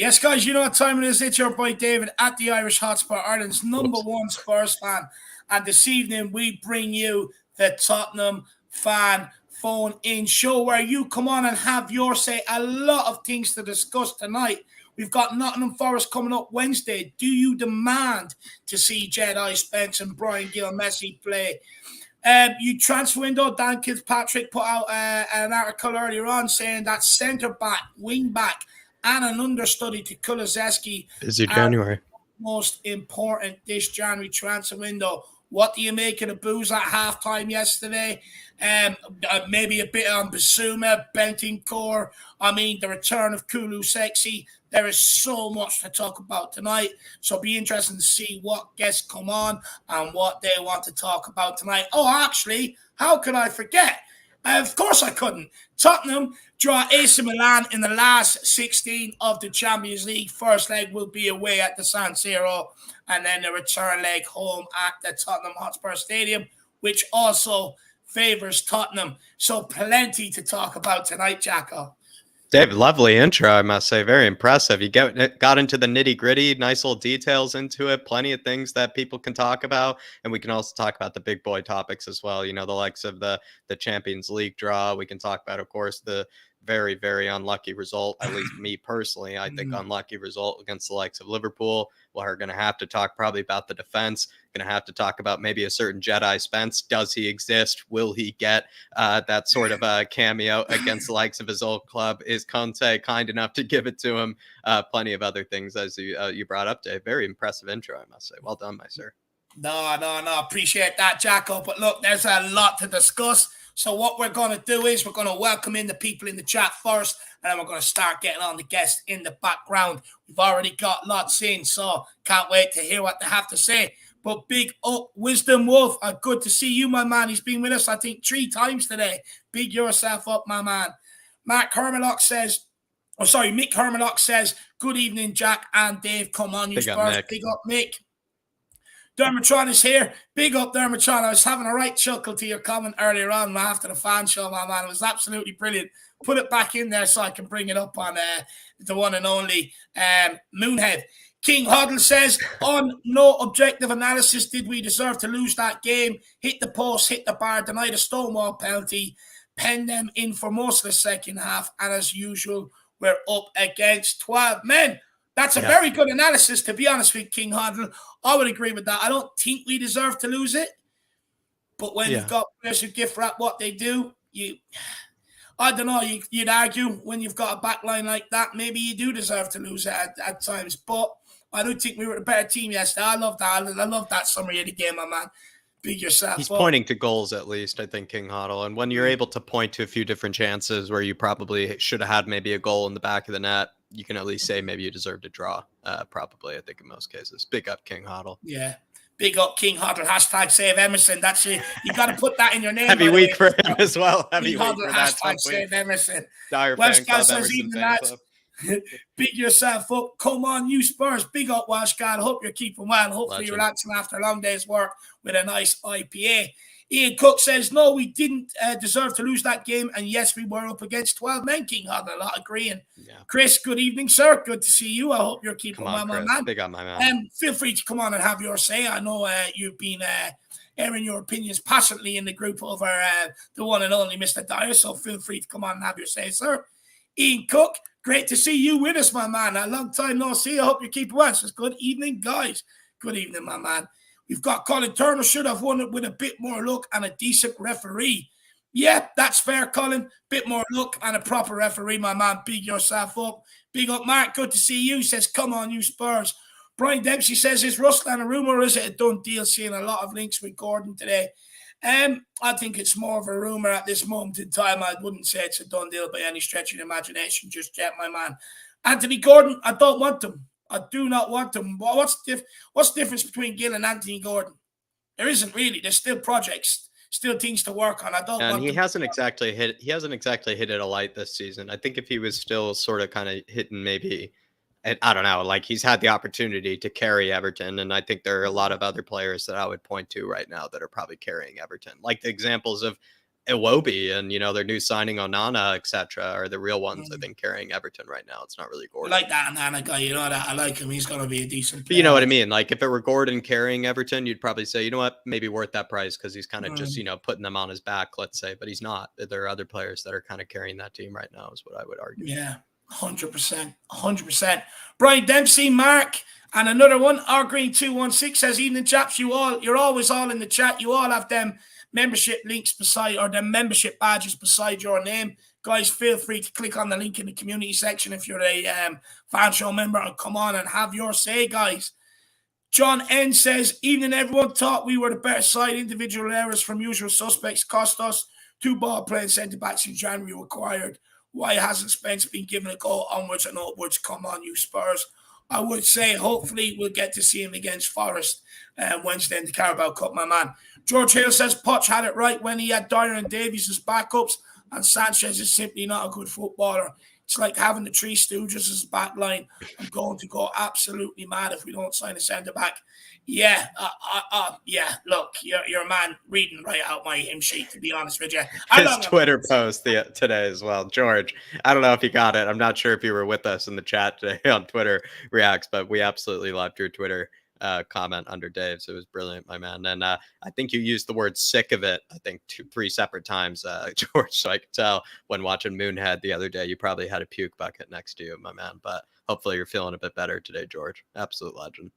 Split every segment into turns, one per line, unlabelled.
Yes, guys, you know what time it is. It's your boy David at the Irish Hotspot, Ireland's number one Spurs fan. And this evening, we bring you the Tottenham fan phone-in show where you come on and have your say. A lot of things to discuss tonight. We've got Nottingham Forest coming up Wednesday. Do you demand to see Jedi Spence and Brian Gill Messi play? You transfer window, Dan Kilpatrick put out an article earlier on saying that centre-back, wing-back, and an understudy to Kulusevski.
Busy January.
Most important this January transfer window. What do you make of the booze at halftime yesterday? Maybe a bit on Basuma, Bentancur. I mean, the return of Kulusevski. There is so much to talk about tonight. So it'll be interesting to see what guests come on and what they want to talk about tonight. Oh, actually, how could I forget? Of course I couldn't. Tottenham draw AC Milan in the last 16 of the Champions League. First leg will be away at the San Siro, and then the return leg home at the Tottenham Hotspur Stadium, which also favours Tottenham. So plenty to talk about tonight, Jacko.
Dave, lovely intro, I must say. Very impressive. You got into the nitty-gritty, nice little details into it, plenty of things that people can talk about, and we can also talk about the big boy topics as well, you know, the likes of the Champions League draw. We can talk about, of course, the very, very unlucky result, at least me personally, I think unlucky result against the likes of Liverpool. We're going to have to talk probably about the defense, going to have to talk about maybe a certain Jedi Spence. Does he exist? Will he get that sort of a cameo against the likes of his old club? Is Conte kind enough to give it to him? Plenty of other things as you brought up, Dave. Very impressive intro, I must say. Well done, my sir.
No. Appreciate that, Jacko. But look, there's a lot to discuss. So what we're going to do is we're going to welcome in the people in the chat first, and then we're going to start getting on the guests in the background. We've already got lots in, so can't wait to hear what they have to say. But big up, Wisdom Wolf. Good to see you, my man. He's been with us, I think, 3 times today. Big yourself up, my man. Mick Hermalock says, good evening, Jack and Dave. Come on, you Spurs. Big up, Mick. Dermatron is here. Big up, Dermatron. I was having a right chuckle to your comment earlier on after the fan show, my man. It was absolutely brilliant. Put it back in there so I can bring it up on the one and only Moonhead. King Hoddle says, on no objective analysis did we deserve to lose that game. Hit the post, hit the bar, denied a Stonewall penalty, penned them in for most of the second half, and as usual, we're up against 12 men. That's a very good analysis, to be honest with King Hoddle. I would agree with that. I don't think we deserve to lose it. But when you've got players who gift wrap what they do, I don't know, you'd argue when you've got a back line like that, maybe you do deserve to lose it at times. But I do think we were a better team yesterday. I love that. I love that summary of the game, my man. Big yourself.
He's pointing to goals, at least, I think, King Hoddle. And when you're able to point to a few different chances where you probably should have had maybe a goal in the back of the net, you can at least say maybe you deserve to draw, probably, I think, in most cases. Big up, King Hoddle.
Yeah. Big up, King Hoddle. Hashtag save Emerson. That's it. You got to put that in your name.
Heavy week for him as well.
Heavy week for that. Hashtag save Emerson. Welsh God says, even that. Big yourself up. Come on, you Spurs. Big up, Welsh God. Hope you're keeping well. Hopefully you're relaxing after a long day's work with a nice IPA. Ian Cook says, no, we didn't deserve to lose that game. And yes, we were up against 12 men, King Hoddle. A lot agreeing. Yeah. Chris, good evening, sir. Good to see you. I hope you're keeping well, my man.
Big up, my man.
Feel free to come on and have your say. I know you've been airing your opinions passionately in the group over the one and only Mr. Dier. So feel free to come on and have your say, sir. Ian Cook, great to see you with us, my man. A long time no see. I hope you keep well. Says, good evening, guys. Good evening, my man. We've got Colin Turner, should have won it with a bit more luck and a decent referee. Yeah, that's fair, Colin. Bit more luck and a proper referee, my man. Big yourself up. Big up, Mark. Good to see you. Says, come on, you Spurs. Brian Dempsey says, is Ruslan a rumour or is it a done deal? Seeing a lot of links with Gordon today. I think it's more of a rumour at this moment in time. I wouldn't say it's a done deal by any stretch of the imagination just yet, my man. Anthony Gordon, I don't want him. I do not want him. What's the difference between Gill and Anthony Gordon? There isn't really. There's still projects, still things to work on. I don't.
And he hasn't exactly hit. He hasn't exactly hit it a light this season. I think if he was still sort of kind of hitting maybe, I don't know, like he's had the opportunity to carry Everton, and I think there are a lot of other players that I would point to right now that are probably carrying Everton, like the examples of Iwobi and, their new signing Onana, etc. are the real ones, I think, carrying Everton right now. It's not really Gordon.
I like that Onana guy. You know that I like him. He's going to be a decent player.
But you know what I mean? Like, if it were Gordon carrying Everton, you'd probably say, you know what, maybe worth that price because he's kind of just, putting them on his back, let's say. But he's not. There are other players that are kind of carrying that team right now, is what I would argue.
Yeah, 100%. 100%. Brian Dempsey, Mark, and another one, rgreen216 says, evening chaps, you're always all in the chat. You all have them membership links beside, or the membership badges beside your name. Guys, feel free to click on the link in the community section if you're a fan show member and come on and have your say, guys. John N says, evening everyone, thought we were the better side. Individual errors from usual suspects cost us 2 ball-playing centre-backs in January required. Why hasn't Spence been given a go onwards and upwards? Come on, you Spurs. I would say hopefully we'll get to see him against Forest Wednesday in the Carabao Cup, my man. George Hill says Poch had it right when he had Dier and Davies as backups, and Sanchez is simply not a good footballer. It's like having the Three Stooges as back line. I'm going to go absolutely mad if we don't sign a centre-back. Yeah, look, you're a man reading right out my hymn sheet, to be honest with you.
His Twitter post today as well. George, I don't know if you got it. I'm not sure if you were with us in the chat today on Twitter Reacts, but we absolutely loved your Twitter comment under Dave's. It was brilliant, my man. And I think you used the word sick of it, I think 3 separate times, George. So I could tell when watching Moonhead the other day, you probably had a puke bucket next to you, my man. But hopefully you're feeling a bit better today, George. Absolute legend.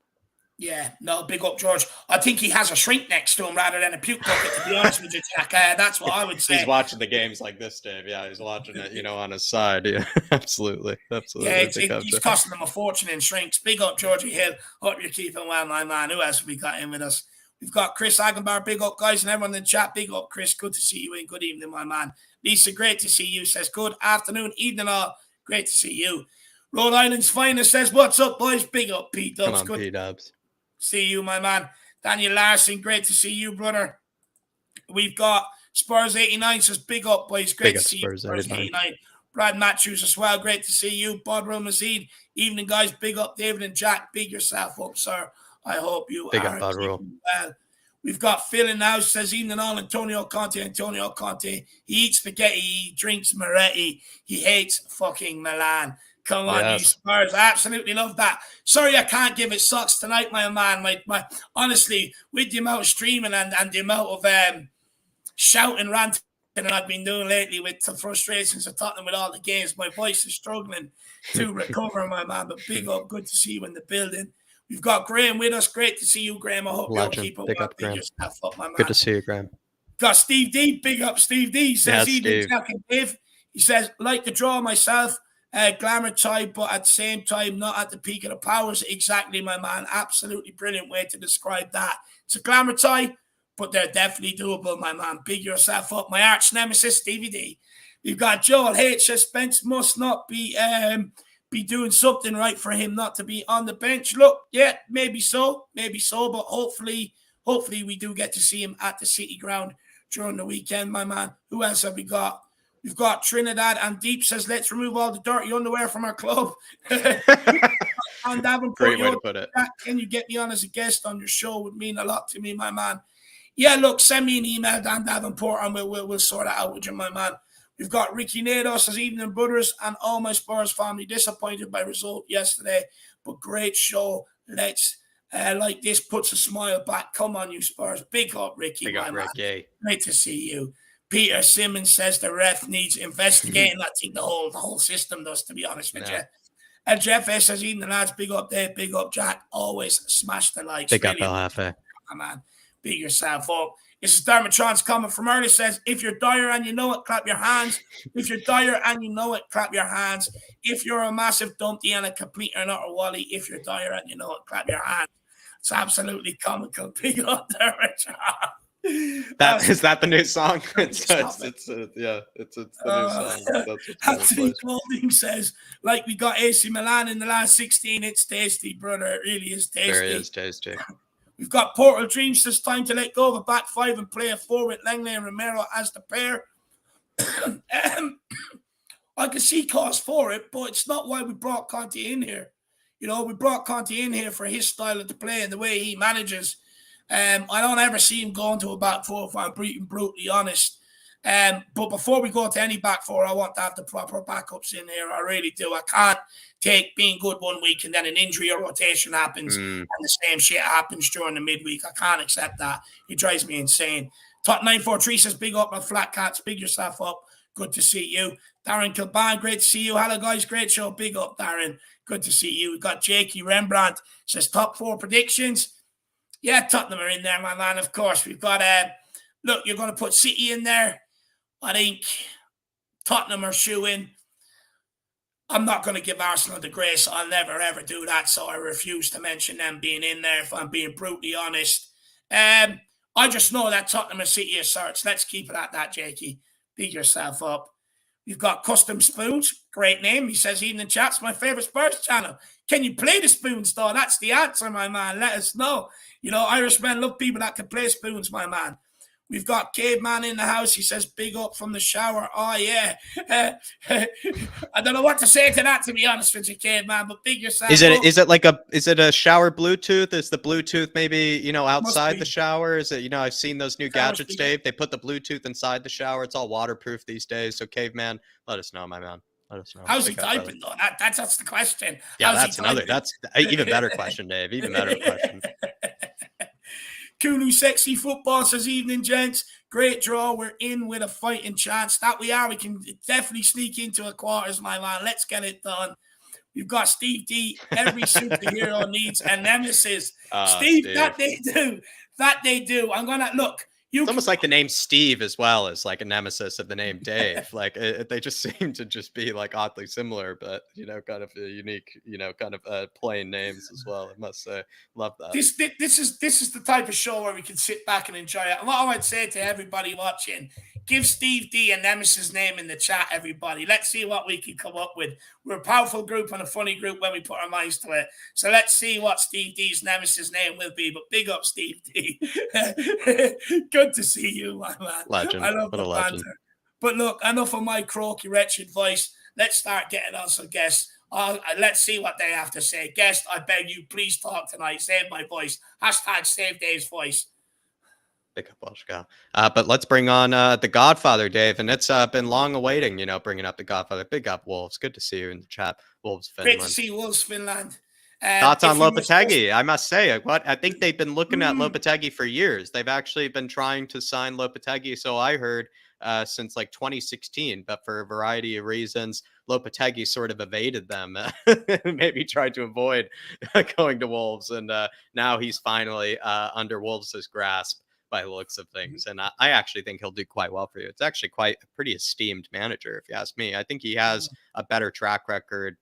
Yeah, no, big up, George. I think he has a shrink next to him rather than a puke bucket, to be honest with you, Jack. That's what I would say.
He's watching the games like this, Dave. Yeah, he's watching it, on his side. Yeah, absolutely.
Yeah, he's costing them a fortune in shrinks. Big up, Georgie Hill. Hope you're keeping well, my man. Who else have we got in with us? We've got Chris Agenbar. Big up, guys, and everyone in the chat. Big up, Chris. Good to see you in. Good evening, my man. Lisa, great to see you. Says, good afternoon, evening all. Great to see you. Rhode Island's finest says, what's up, boys? Big up, Pete Dubs.
Come on, Pete Dubs.
See you, my man. Daniel Larson, great to see you, brother. We've got Spurs 89 says, big up, boys. Great to see you, Spurs 89. Brad Matthews as well, great to see you. Bodrum Mazid, evening, guys. Big up, David and Jack. Big yourself up, sir. I hope you
big
are keeping well. We've got Phil in the house, says, evening all, Antonio Conte. He eats spaghetti, he drinks Moretti. He hates fucking Milan. Come on, you Spurs. I absolutely love that. Sorry I can't give it socks tonight, my man. My honestly, with the amount of streaming and the amount of shouting, ranting that I've been doing lately with the frustrations of Tottenham with all the games, my voice is struggling to recover, my man. But big up, good to see you in the building. We've got Graham with us. Great to see you, Graham. I hope you'll keep it well. Big yourself up, my man.
Good to see you, Graham.
Got Steve D. Big up, Steve D. Says evening, Jack and Dave. He says, like to draw myself. Glamour type, but at the same time, not at the peak of the powers. Exactly, my man. Absolutely brilliant way to describe that. It's a glamour tie, but they're definitely doable, my man. Big yourself up. My arch nemesis, Stevie D. We've got Joel H. Says Spence must not be doing something right for him not to be on the bench. Look, yeah, maybe so, but hopefully we do get to see him at the City Ground during the weekend, my man. Who else have we got? We've got Trinidad and Deep says, let's remove all the dirty underwear from our club. And Davenport,
great way to put it.
Can you get me on as a guest on your show? Would mean a lot to me, my man. Yeah, look, send me an email, Dan Davenport, and we'll sort it out with you, my man. We've got Ricky Nados says, evening, brothers, and all my Spurs family disappointed by result yesterday, but great show. Let's like this puts a smile back. Come on, you Spurs. Big up, Ricky.
Big up, Ricky.
Great to see you. Peter Simmons says the ref needs investigating. I think the whole system does, to be honest with you. And Jeff S says, evening, lads. Big up Dave, big up Jack. Always smash the likes.
Big up, LFA.
Man, big yourself up. This is Dermotron's comment from earlier. Says, if you're Dier and you know it, clap your hands. If you're Dier and you know it, clap your hands. If you're a massive dumpty and a complete or not a wally, if you're Dier and you know it, clap your hands. It's absolutely comical. Big up, Dermotron.
Is that the new song? It's the new song.
Anthony Golding says, like we got AC Milan in the last 16, it's tasty, brother. It really is tasty.
There is tasty.
We've got Portal Dreams. It's time to let go of a back five and play a four with Langley and Romero as the pair. I can see cause for it, but it's not why we brought Conte in here. You know, we brought Conte in here for his style of the play and the way he manages. I don't ever see him going to a back four if I'm being brutally honest. But before we go to any back four, I want to have the proper backups in here. I really do. I can't take being good one week and then an injury or rotation happens and the same shit happens during the midweek. I can't accept that. It drives me insane. Top 943 says, big up my flat cats. Big yourself up. Good to see you. Darren Kilban, great to see you. Hello, guys. Great show. Big up, Darren. Good to see you. We've got Jakey Rembrandt. Says, top four predictions. Yeah, Tottenham are in there, my man. Of course. We've got, look, you're going to put City in there. I think Tottenham are shoe-in. I'm not going to give Arsenal the grace. I'll never, ever do that, so I refuse to mention them being in there, if I'm being brutally honest. I just know that Tottenham and City are certs. Let's keep it at that, Jakey. Big yourself up. We've got Custom Spoons. Great name. He says, evening chat's my favourite Spurs channel. Can you play the spoons, though? That's the answer, my man. Let us know. You know, Irishmen love people that can play spoons, my man. We've got Caveman in the house. He says, big up from the shower. Oh, yeah. I don't know what to say to that, to be honest with you, Caveman, but big yourself
Is
up.
Is it a shower Bluetooth? Is the Bluetooth maybe, you know, outside the shower? Is it, you know, I've seen those new gadgets, Dave. They put the Bluetooth inside the shower. It's all waterproof these days. So, Caveman, let us know, my man. Let us know.
How's he typing, though? That's the question.
Yeah, that's an even better question, Dave. Even better question.
Kulu Sexy Football says, evening, gents. Great draw. We're in with a fighting chance. That we are. We can definitely sneak into a quarters, my man. Let's get it done. We've got Steve D. Every superhero needs a nemesis. Steve, that they do. That they do. I'm going to look.
It's almost like the name Steve as well as like a nemesis of the name Dave. Like they just seem to just be like oddly similar, but you know, kind of unique, you know, kind of plain names as well. I must say, love that.
This is the type of show where we can sit back and enjoy it. And what I would say to everybody watching, give Steve D a nemesis name in the chat, everybody. Let's see what we can come up with. We're a powerful group and a funny group when we put our minds to it. So let's see what Steve D's nemesis name will be. But big up, Steve D. Good to see you, my man.
Legend.
I love the banter. But look, enough of my croaky, wretched voice. Let's start getting on some guests. Let's see what they have to say. Guest, I beg you, please talk tonight. Save my voice. # save Dave's voice.
Big up, Welshka. But let's bring on the Godfather, Dave. And it's been long awaiting, you know, bringing up the Godfather. Big up, Wolves. Good to see you in the chat. Wolves, Finland.
Great to see Wolves, Finland.
Thoughts on Lopetegui? I must say, I think they've been looking at Lopetegui for years. They've actually been trying to sign Lopetegui, so I heard, since like 2016. But for a variety of reasons, Lopetegui sort of evaded them, maybe tried to avoid going to Wolves. And now he's finally under Wolves' grasp by the looks of things. And I actually think he'll do quite well for you. It's actually quite a pretty esteemed manager, if you ask me. I think he has a better track record.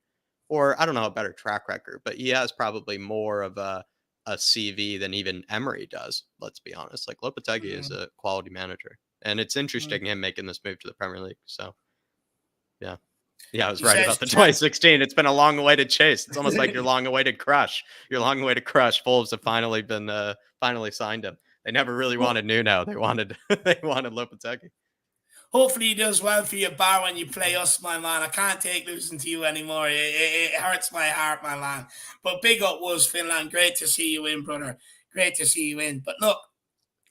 Or I don't know a better track record, but he has probably more of a CV than even Emery does. Let's be honest. Like Lopetegui is a quality manager, and it's interesting him making this move to the Premier League. So, yeah, I was right about the 2016. It's been a long-awaited chase. It's almost like your long-awaited crush. Your long-awaited crush. Wolves have finally signed him. They never really wanted Nuno. They wanted Lopetegui.
Hopefully he does well for your bar when you play us, my man. I can't take losing to you anymore. It hurts my heart, my man. But big up Wolves, Finland. Great to see you in, brother. Great to see you in. But look.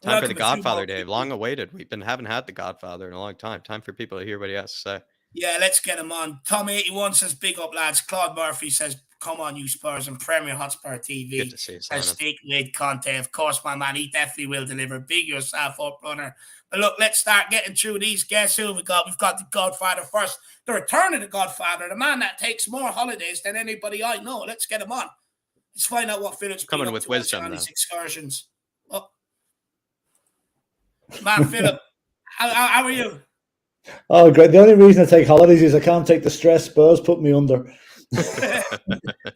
Time for the Godfather, Dave. Long awaited. Haven't had the Godfather in a long time. Time for people to hear what he has to say.
Yeah, let's get him on. Tom81 says, big up, lads. Claude Murphy says, come on, you Spurs, and Premier Hotspur TV.
Good to see you,
and stick with Conte. Of course, my man, he definitely will deliver. Big yourself up, brother. But look, let's start getting through these. Guess who we got? We've got the Godfather first. The return of the Godfather, the man that takes more holidays than anybody I know. Let's get him on. Let's find out what Philip's
coming with wisdom
on his excursions. Oh. Man, Philip, how are you?
Oh, great. The only reason I take holidays is I can't take the stress Spurs put me under.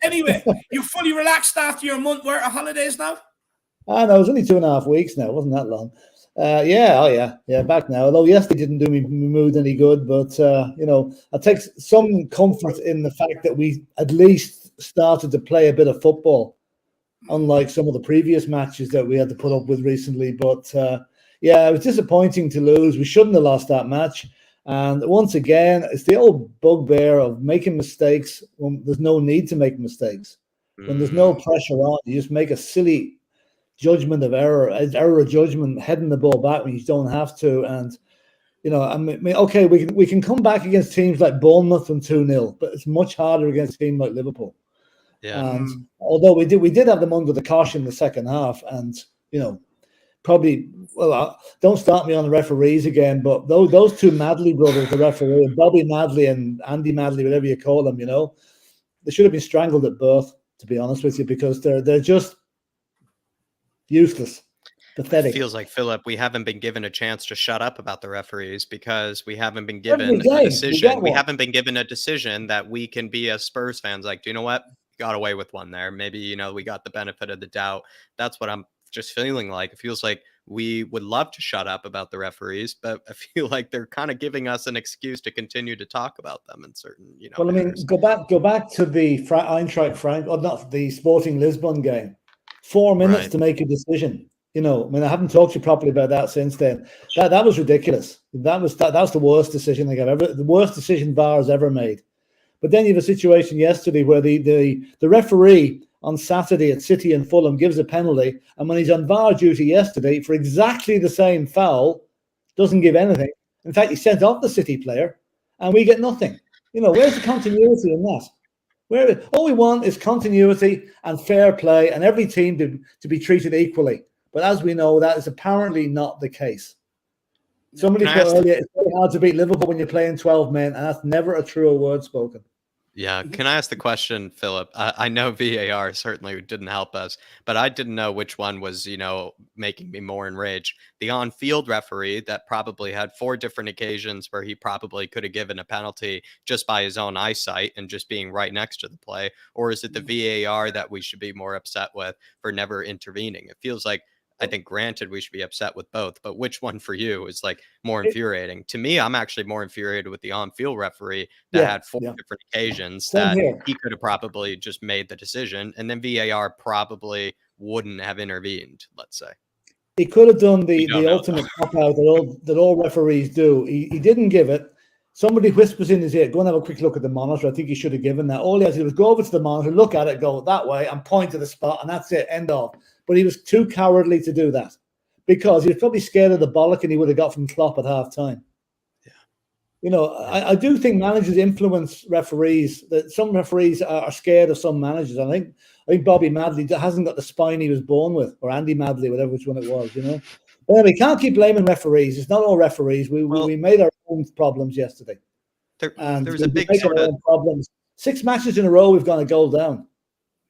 Anyway, you fully relaxed after your month worth of holidays now?
I know, it was only 2.5 weeks now. It wasn't that long. Yeah, back now. Although yesterday didn't do me mood any good, but I take some comfort in the fact that we at least started to play a bit of football, unlike some of the previous matches that we had to put up with recently. But it was disappointing to lose. We shouldn't have lost that match. And once again, it's the old bugbear of making mistakes when there's no need to make mistakes. When there's no pressure on, you just make a silly judgment of error of judgment, heading the ball back when you don't have to. And You know, I mean, okay, we can come back against teams like Bournemouth and 2-0, but it's much harder against a team like Liverpool.
Yeah.
And although we did have them under the cosh in the second half, and you know, probably don't start me on the referees again, but those two Madley brothers, the referee, Bobby Madley and Andy Madley, whatever you call them, you know, they should have been strangled at birth, to be honest with you, because they're just useless. Pathetic.
It feels like, Philip, we haven't been given a chance to shut up about the referees because we haven't been given a decision. We haven't been given a decision that we can be as Spurs fans like, do you know what? Got away with one there. Maybe, you know, we got the benefit of the doubt. That's what I'm just feeling like. It feels like we would love to shut up about the referees, but I feel like they're kind of giving us an excuse to continue to talk about them in certain, you know.
Well, I mean, go back to the Eintracht Frankfurt, or not the Sporting Lisbon game. 4 minutes to make a decision. You know, I mean, I haven't talked to you properly about that since then. That was ridiculous. That was the worst decision the worst decision VAR has ever made. But then you have a situation yesterday where the referee on Saturday at City and Fulham gives a penalty, and when he's on VAR duty yesterday for exactly the same foul, doesn't give anything. In fact, he sent off the City player, and we get nothing. You know, where's the continuity in that? All we want is continuity and fair play, and every team to be treated equally. But as we know, that is apparently not the case. Somebody put earlier, it's very hard to beat Liverpool when you're playing 12 men, and that's never a truer word spoken.
Yeah. Can I ask the question, Philip? I know VAR certainly didn't help us, but I didn't know which one was, you know, making me more enraged. The on-field referee that probably had 4 different occasions where he probably could have given a penalty just by his own eyesight and just being right next to the play, or is it the VAR that we should be more upset with for never intervening? It feels like, I think, granted, we should be upset with both, but which one for you is like more infuriating? To me, I'm actually more infuriated with the on-field referee that had 4 different occasions that he could have probably just made the decision, and then VAR probably wouldn't have intervened, let's say.
He could have done the ultimate cop-out that all referees do. He didn't give it. Somebody whispers in his ear, go and have a quick look at the monitor. I think he should have given that. All he had to do was go over to the monitor, look at it, go that way, and point to the spot, and that's it, end of. But he was too cowardly to do that because he was probably scared of the bollock and he would have got from Klopp at half time. Yeah. You know, I do think managers influence referees. That some referees are scared of some managers. I think Bobby Madley hasn't got the spine he was born with, or Andy Madley, whatever which one it was, you know. But anyway, can't keep blaming referees. It's not all referees. We made our own problems yesterday. There was a big sort of problems. 6 matches in a row we've gone a goal down.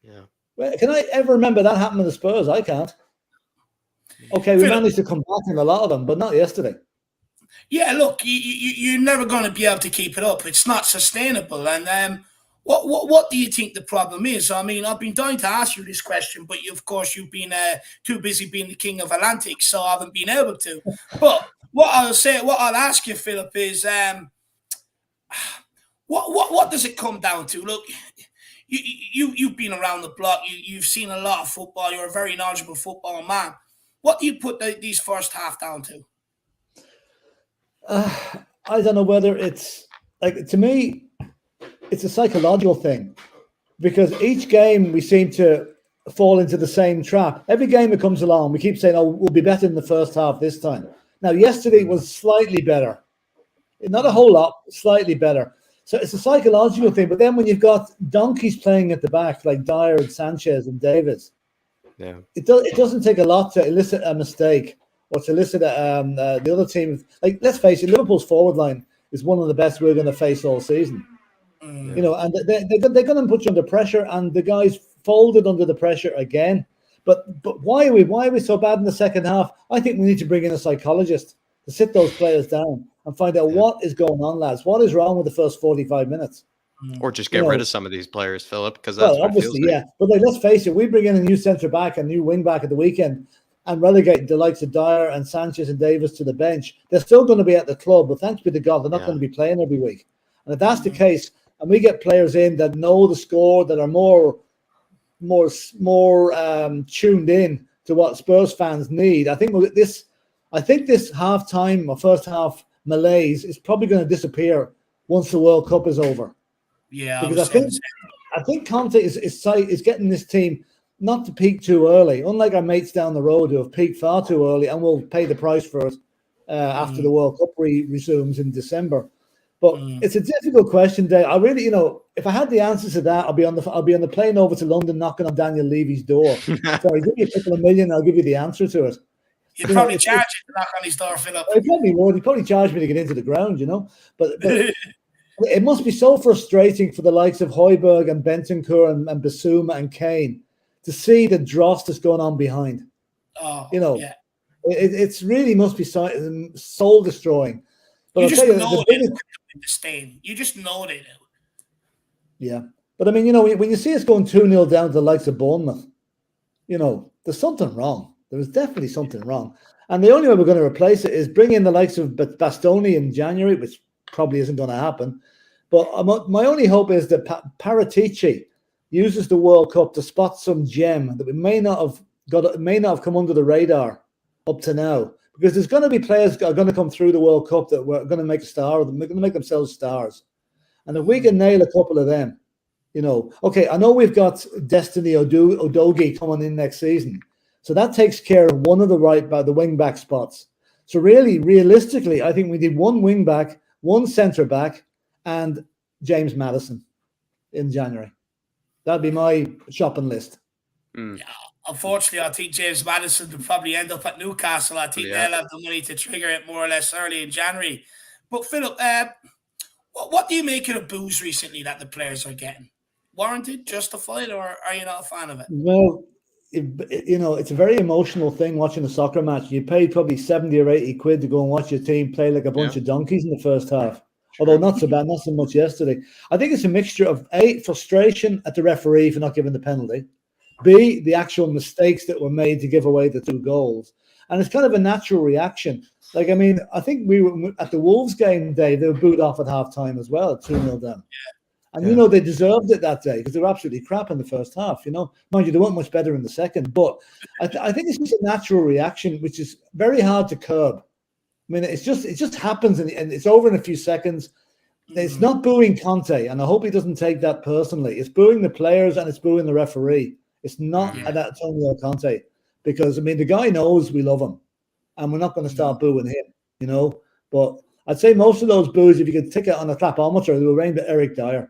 Yeah. Well, can I ever remember that happened to the Spurs? I can't. Okay, we managed to come back in a lot of them, but not yesterday.
Yeah, look, you're never going to be able to keep it up. It's not sustainable. And what do you think the problem is? I mean, I've been dying to ask you this question, but of course you've been too busy being the king of Atlantic, so I haven't been able to. But what I'll ask you, Philip, is what does it come down to? Look. You've been around the block. You've seen a lot of football. You're a very knowledgeable football man. What do you put these first half down to?
I don't know whether it's like, to me, it's a psychological thing because each game we seem to fall into the same trap. Every game that comes along, we keep saying, "Oh, we'll be better in the first half this time." Now, yesterday was slightly better, not a whole lot, slightly better. So it's a psychological thing. But then when you've got donkeys playing at the back, like Dier and Sanchez and Davis, it doesn't take a lot to elicit a mistake or to elicit the other team. Like, let's face it, Liverpool's forward line is one of the best we're going to face all season. You know, and they're going to put you under pressure, and the guys folded under the pressure again. But why are we so bad in the second half? I think we need to bring in a psychologist to sit those players down and find out what is going on, lads. What is wrong with the first 45 minutes?
Or just get rid of some of these players, Philip, because that's what
obviously,
it feels like.
But let's face it, we bring in a new centre back, a new wing back at the weekend, and relegate the likes of Dier and Sanchez and Davis to the bench. They're still going to be at the club, but thanks be to God, they're not going to be playing every week. And if that's the case, and we get players in that know the score, that are more tuned in to what Spurs fans need, I think this half-time or first half malaise is probably going to disappear once the World Cup is over.
Yeah,
because I think Conte is getting this team not to peak too early, unlike our mates down the road who have peaked far too early and will pay the price for it after the World Cup resumes in December. But it's a difficult question, Dave. I really, if I had the answers to that, I'll be on the plane over to London knocking on Daniel Levy's door. Sorry, give me a couple of million, I'll give you the answer to it.
You'd probably charge you to knock on his door, Philip.
He probably would. He probably charged me to get into the ground, But it must be so frustrating for the likes of Højbjerg and Bentancur and Basuma and Kane to see the dross that's going on behind.
Oh, yeah.
It's really must be soul destroying. But
you just know they do the stain. You just know they do.
Yeah. But I mean, when you see us going 2-0 down to the likes of Bournemouth, there's something wrong. There was definitely something wrong. And the only way we're going to replace it is bring in the likes of Bastoni in January, which probably isn't going to happen. But my only hope is that Paratici uses the World Cup to spot some gem that we may not have come under the radar up to now. Because there's going to be players that are going to come through the World Cup that we're going to make a star of them. They're going to make themselves stars. And if we can nail a couple of them, okay, I know we've got Destiny Udogie coming in next season. So that takes care of one of the wing back spots. So really, realistically, I think we need one wing back, one centre back, and James Maddison in January. That'd be my shopping list.
Yeah, unfortunately, I think James Maddison will probably end up at Newcastle. I think they'll have the money to trigger it more or less early in January. But Philip, what do you make of the boos recently that the players are getting? Warranted, justified, or are you not a fan of it?
Well, it's a very emotional thing watching a soccer match. You paid probably 70 or 80 quid to go and watch your team play like a bunch of donkeys in the first half. Sure. Although not so bad, not so much yesterday. I think it's a mixture of A, frustration at the referee for not giving the penalty, B, the actual mistakes that were made to give away the 2 goals. And it's kind of a natural reaction. Like, I mean, I think we were at the Wolves game, Dave, they were booed off at halftime as well, 2-0 down. And, they deserved it that day because they were absolutely crap in the first half, Mind you, they weren't much better in the second. But I think it's just a natural reaction, which is very hard to curb. I mean, it just happens and it's over in a few seconds. It's not booing Conte, and I hope he doesn't take that personally. It's booing the players and it's booing the referee. It's not Antonio Conte because, I mean, the guy knows we love him and we're not going to start booing him, But I'd say most of those boos, if you could tick it on a clapometer, they were aimed at Eric Dier.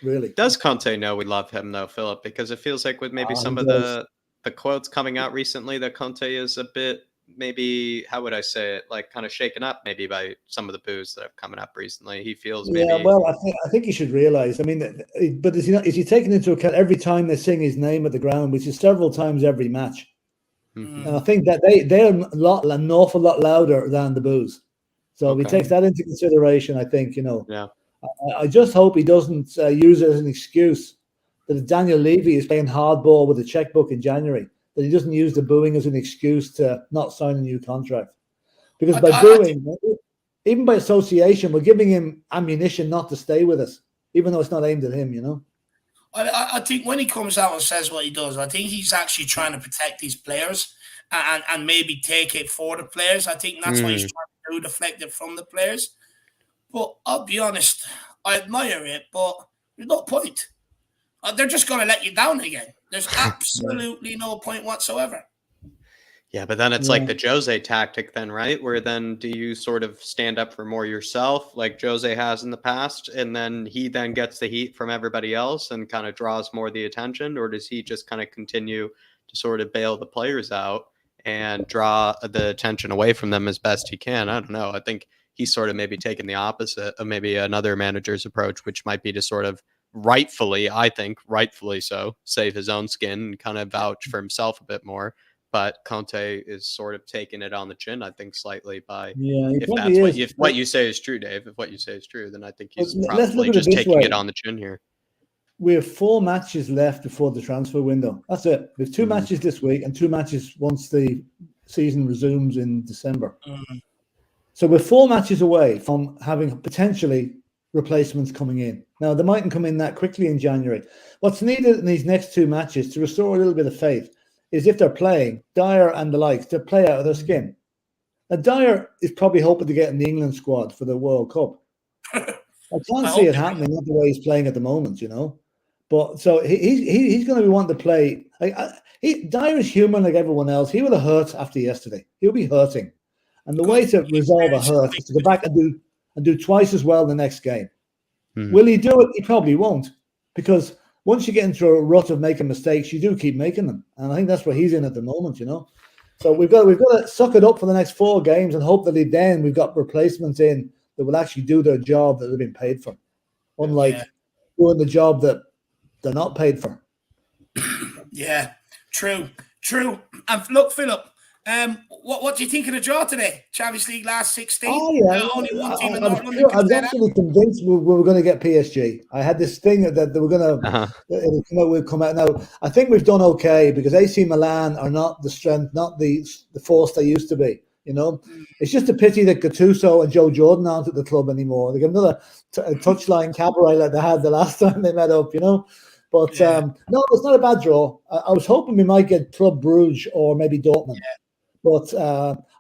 Really.
Does Conte know we love him, though, Philip? Because it feels like with maybe some of the quotes coming out recently that Conte is a bit, maybe, how would I say it, like kind of shaken up maybe by some of the boos that have coming up recently. He feels maybe...
Yeah, well, I think he should realise. I mean, but is he taking into account every time they sing his name at the ground, which is several times every match? Mm-hmm. And I think that they're an awful lot louder than the boos. So if he takes that into consideration, I think,
Yeah.
I just hope he doesn't use it as an excuse that Daniel Levy is playing hardball with a checkbook in January, that he doesn't use the booing as an excuse to not sign a new contract. Because by booing, even by association, we're giving him ammunition not to stay with us, even though it's not aimed at him,
I think when he comes out and says what he does, I think he's actually trying to protect these players and maybe take it for the players. I think that's what he's trying to do, deflect it from the players. But I'll be honest, I admire it, but there's no point. They're just going to let you down again. There's absolutely no point whatsoever.
Yeah, but then it's like the Jose tactic then, right? Where then do you sort of stand up for more yourself like Jose has in the past, and then he then gets the heat from everybody else and kind of draws more of the attention? Or does he just kind of continue to sort of bail the players out and draw the attention away from them as best he can? I don't know. I think he's sort of maybe taking the opposite of maybe another manager's approach, which might be to sort of rightfully so, save his own skin and kind of vouch for himself a bit more. But Conte is sort of taking it on the chin, I think, slightly by if that's what you say is true, Dave. If what you say is true, then I think he's probably just taking it on the chin here.
We have 4 matches left before the transfer window. That's it. We have 2 matches this week and 2 matches once the season resumes in December. So we're 4 matches away from having potentially replacements coming in. Now, they mightn't come in that quickly in January. What's needed in these next 2 matches to restore a little bit of faith is if they're playing, Dier and the likes, to play out of their skin. Now, Dier is probably hoping to get in the England squad for the World Cup. I can't see it happening, not the way he's playing at the moment, But so he's going to be wanting to play. Dier is human like everyone else. He will have hurt after yesterday. He'll be hurting. And the way to resolve a hurt is to go back and do twice as well the next game. Will he do it? He probably won't, because once you get into a rut of making mistakes, you do keep making them, and I think that's where he's in at the moment. So we've got to suck it up for the next 4 games and hope that then we've got replacements in that will actually do their job that they've been paid for, unlike doing the job that they're not paid for.
Yeah, true. And look, Philip, what do you think of the draw today? Champions League last 16.
Oh yeah,
only one team in
I
North London.
was actually convinced we were going to get PSG. I had this thing that they were going to would come out. Now I think we've done okay because AC Milan are not the strength, not the force they used to be. It's just a pity that Gattuso and Joe Jordan aren't at the club anymore. They get another touchline cabaret like they had the last time they met up. But no, it's not a bad draw. I was hoping we might get Club Brugge or maybe Dortmund. But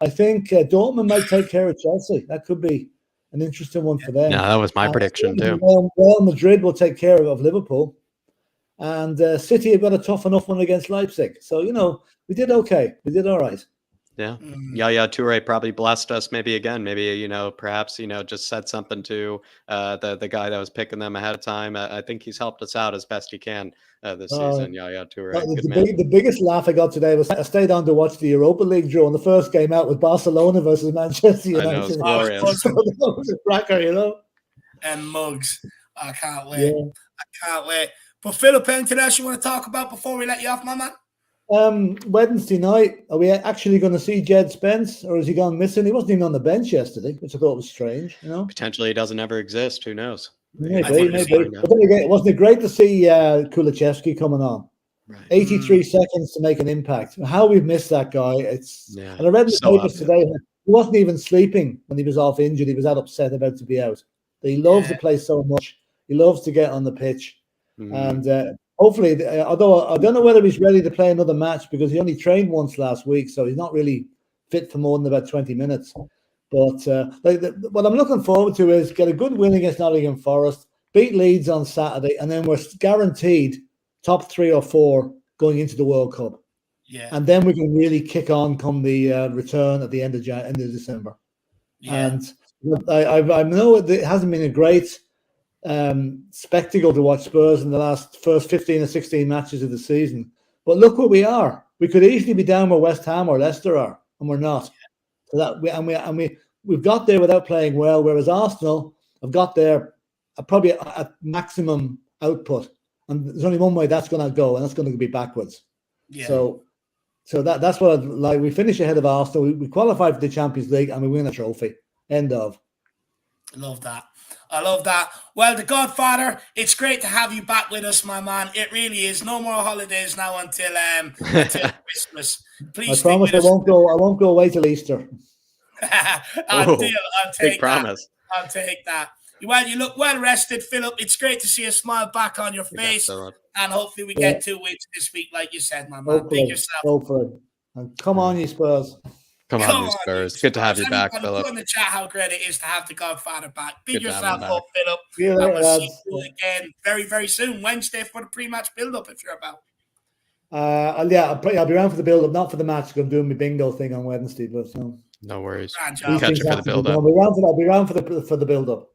I think Dortmund might take care of Chelsea. That could be an interesting one for them.
Yeah, that was my prediction too.
Real Madrid will take care of Liverpool. And City have got a tough enough one against Leipzig. So, we did okay. We did all right.
Yeah. Yaya Toure probably blessed us maybe again. Maybe, perhaps, just said something to the guy that was picking them ahead of time. I think he's helped us out as best he can this season, Yaya Toure.
The biggest laugh I got today was I stayed on to watch the Europa League draw, and the first game out was Barcelona versus Manchester United.
I know, it's glorious.
It was a cracker,
And mugs. I can't wait. Yeah. I can't wait. But Philip, anything else you want to talk about before we let you off, my man?
Wednesday night, are we actually going to see Jed Spence, or has he gone missing? He wasn't even on the bench yesterday, which I thought was strange.
Potentially, he doesn't ever exist. Who knows?
Maybe. But then again, wasn't it great to see Kulichevsky coming on? Right. 83 seconds to make an impact. How we've missed that guy! And I read in the papers today, he wasn't even sleeping when he was off injured. He was that upset about to be out. He loves to play so much. He loves to get on the pitch, and. Hopefully, although I don't know whether he's ready to play another match because he only trained once last week, so he's not really fit for more than about 20 minutes. But what I'm looking forward to is get a good win against Nottingham Forest, beat Leeds on Saturday, and then we're guaranteed top 3 or 4 going into the World Cup. Yeah, and then we can really kick on come the return at the end of December. Yeah. And I know it hasn't been a great spectacle to watch Spurs in the first 15 or 16 matches of the season. But look where we are. We could easily be down where West Ham or Leicester are, and we're not. So that we've got there without playing well, whereas Arsenal have got there probably at maximum output. And there's only one way that's going to go, and that's going to be backwards. Yeah. So that's what I'd like. We finish ahead of Arsenal. We qualify for the Champions League, and we win a trophy. End of.
I love that. Well, the Godfather, it's great to have you back with us, my man. It really is. No more holidays now until Christmas. Please, I
promise I won't go away till Easter.
I'll take
promise.
that. I'll take that. Well, you look well rested, Philip. It's great to see a smile back on your face, and hopefully we get 2 wins this week, like you said, my man. Big yourself.
Go for it. And come on, you Spurs.
Come on, you Spurs. Good to have you back, Philip.
Put in the chat how great it is to have the Godfather back. Big yourself up, Philip.
Yeah,
and we'll see you again very, very soon. Wednesday for the pre-match build-up, if you're about.
I'll be around for the build-up, not for the match, because I'm doing my bingo thing on Wednesday. But
no worries.
We'll
catch you for the build-up.
I'll be around for the build-up.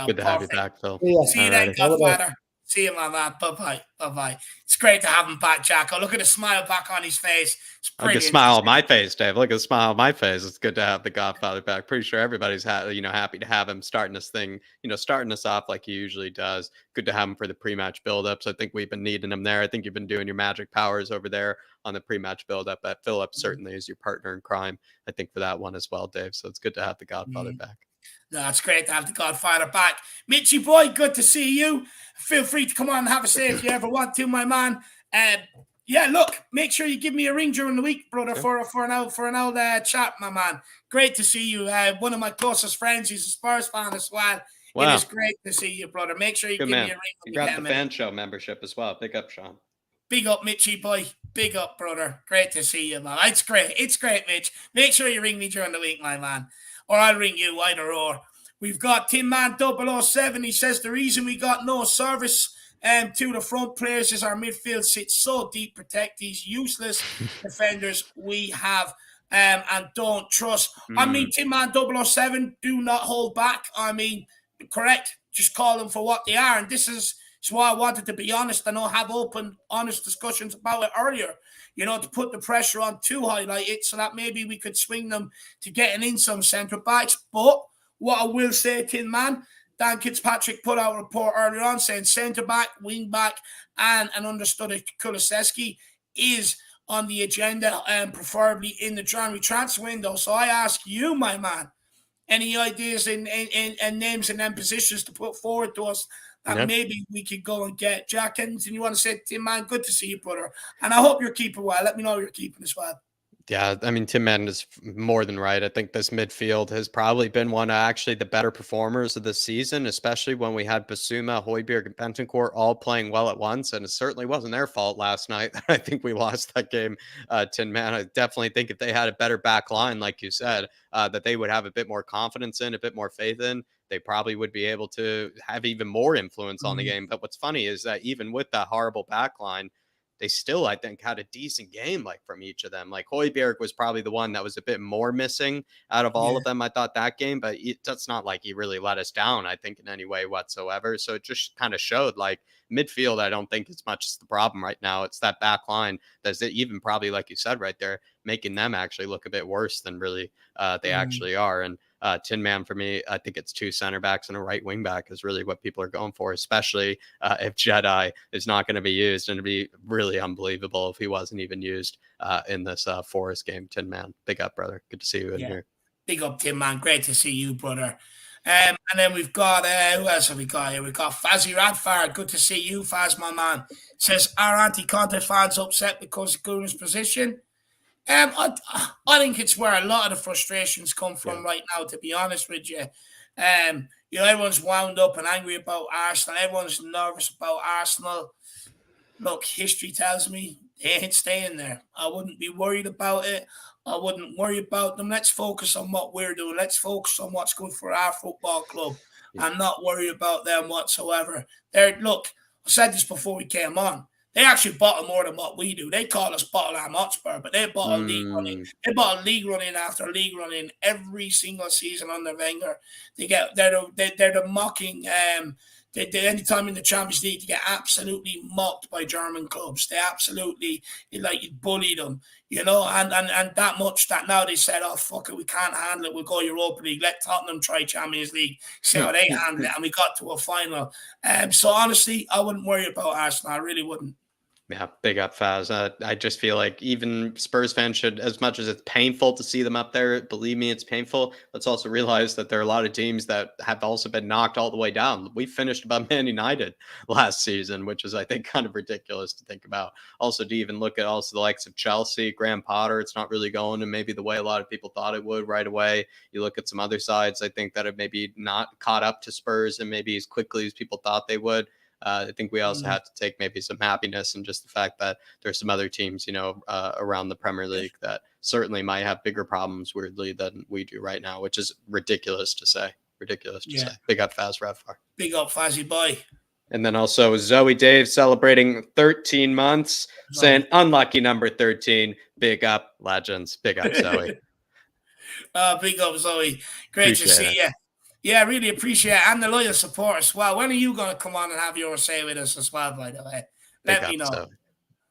Good
to have you back, Phil.
See you then, Godfather. See you, my man. Bye-bye. It's great to have him back, Jack. Look at the smile back on his face.
Look at the smile on my face, Dave. Look at the smile on my face. It's good to have the Godfather back. Pretty sure everybody's happy to have him starting this thing, starting us off like he usually does. Good to have him for the pre-match build-ups. I think we've been needing him there. I think you've been doing your magic powers over there on the pre-match build-up. But Philip certainly is your partner in crime, I think, for that one as well, Dave. So it's good to have the Godfather back.
No, it's great to have the Godfather back. Mitchie boy, good to see you. Feel free to come on and have a say if you ever want to, my man. Look, make sure you give me a ring during the week, brother, for an old chat, my man. Great to see you. One of my closest friends, he's a Spurs fan as well. Wow. It is great to see you, brother. Make sure you give me a ring.
You got the fan show membership as well. Big up, Sean.
Big up, Mitchie boy. Big up, brother. Great to see you, man. It's great, Mitch. Make sure you ring me during the week, my man. Or I'll ring you, either or. We've got Tin Man 007. He says the reason we got no service to the front players is our midfield sits so deep, protect these useless defenders we have. and don't trust. I mean, Tin Man 007, do not hold back. I mean, correct. Just call them for what they are. And this is why I wanted to be honest and not have open, honest discussions about it earlier. You know, to put the pressure on to highlight it so that maybe we could swing them to getting in some centre backs. But what I will say, Tin Man, Dan Fitzpatrick put out a report earlier on saying centre back, wing back, and an understudy Kulusevski is on the agenda, and preferably in the January transfer window. So I ask you, my man, any ideas and names and then positions to put forward to us that maybe we could go and get? Jack, anything you want to say, Tim Man? Good to see you, brother. And I hope you're keeping well. Let me know you're keeping as well.
Yeah, I mean, Tim Madden is more than right. I think this midfield has probably been one of actually the better performers of the season, especially when we had Basuma, Højbjerg, and Bentancur all playing well at once. And it certainly wasn't their fault last night. I think we lost that game, Tin Man. I definitely think if they had a better back line, like you said, that they would have a bit more confidence in, a bit more faith in. They probably would be able to have even more influence on the game. But what's funny is that even with that horrible back line, they still, I think, had a decent game, like from each of them. Like Højbjerg was probably the one that was a bit more missing out of all of them, I thought, that game, but that's not like he really let us down, I think, in any way whatsoever. So it just kind of showed like midfield, I don't think as much is the problem right now. It's that back line that's even probably, like you said right there, making them actually look a bit worse than really they actually are. And Tin Man, for me, I think it's two center backs and a right wing back is really what people are going for, especially if Jedi is not going to be used. And it'd be really unbelievable if he wasn't even used in this Forest game. Tin Man, big up, brother. Good to see you in here.
Big up, Tin Man. Great to see you, brother. And then we've got, who else have we got here? We've got Fazzy Radfire. Good to see you, Faz, my man. Says, are anti-Conte fans upset because of Guna's position? I think it's where a lot of the frustrations come from right now, to be honest with you. You know, everyone's wound up and angry about Arsenal. Everyone's nervous about Arsenal. Look, history tells me they ain't staying there. I wouldn't be worried about it. I wouldn't worry about them. Let's focus on what we're doing. Let's focus on what's good for our football club and not worry about them whatsoever. Look, I said this before we came on. They actually bottle more than what we do. They call us Tottenham Hotspur, but they bottle league running. They bottle league running after league running every single season under Wenger. They're the mocking. Anytime in the Champions League, they get absolutely mocked by German clubs. They absolutely bully them, you know, and that much that now they said, oh fuck it, we can't handle it. We'll go Europa League. Let Tottenham try Champions League, see how they handle it, and we got to a final. So honestly, I wouldn't worry about Arsenal. I really wouldn't.
Yeah, big up, Faz. I just feel like even Spurs fans should, as much as it's painful to see them up there, believe me, it's painful. Let's also realize that there are a lot of teams that have also been knocked all the way down. We finished above Man United last season, which is, I think, kind of ridiculous to think about. Also, to even look at also the likes of Chelsea, Graham Potter, it's not really going in maybe the way a lot of people thought it would right away. You look at some other sides, I think, that have maybe not caught up to Spurs and maybe as quickly as people thought they would. I think we also have to take maybe some happiness in just the fact that there's some other teams, you know, around the Premier League that certainly might have bigger problems, weirdly, than we do right now, which is ridiculous to say. Say. Big up, Faz Radfar.
Big up, Fazzy boy.
And then also Zoe Dave celebrating 13 months, saying unlucky number 13. Big up, legends. Big up, Zoe.
Big up, Zoe. Great to see you. Yeah, really appreciate it. And the loyal support as well. When are you going to come on and have your say with us as well, by the way? Let me know.
Zoe.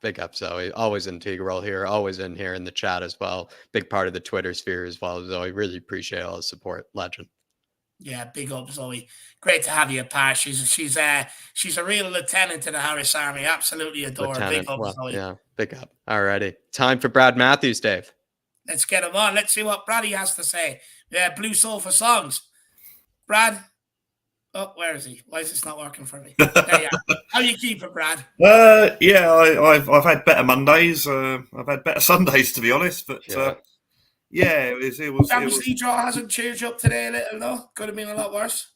Big up, Zoe. Always integral here. Always in here in the chat as well. Big part of the Twitter sphere as well, Zoe. Really appreciate all the support. Legend.
Yeah, big up, Zoe. Great to have you, Pat. She's a real lieutenant in the Harris Army. Absolutely adore her. Big up, Zoe.
Yeah, big up. Alrighty. Time for Brad Matthews, Dave.
Let's get him on. Let's see what Braddy has to say. Yeah, Blue Sofa Songs. Brad, where is he? Why is this not working for me? There you are. How you keeping, Brad?
Yeah, I've had better Mondays. I've had better Sundays, to be honest. But it was.
Champions League draw hasn't cheered you up today a little, though. Could have been a lot worse.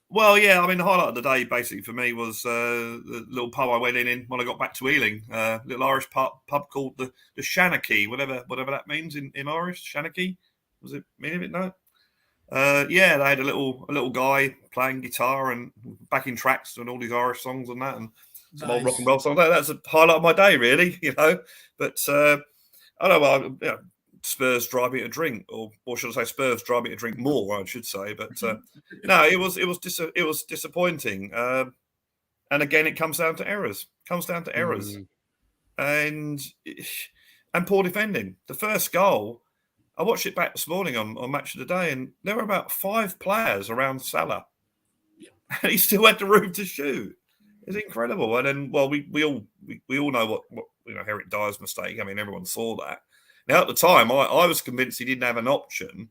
Well, yeah. I mean, the highlight of the day, basically for me, was the little pub I went in when I got back to Ealing. Little Irish pub called the Shanachie, whatever that means in Irish. Shanachie, was it mean of it? No. They had a little guy playing guitar and backing tracks and all these Irish songs and that, and some old rock and roll songs. That's a highlight of my day, really, you know. But I don't know. Spurs drive me to drink, or should I say, Spurs drive me to drink more? I should say, but no, it was disappointing. And again, it comes down to errors. And poor defending. The first goal, I watched it back this morning on Match of the Day, and there were about 5 players around Salah, and he still had the room to shoot. It's incredible. And then, well, we all know what Eric Dier's mistake. I mean, everyone saw that. Now, at the time, I was convinced he didn't have an option,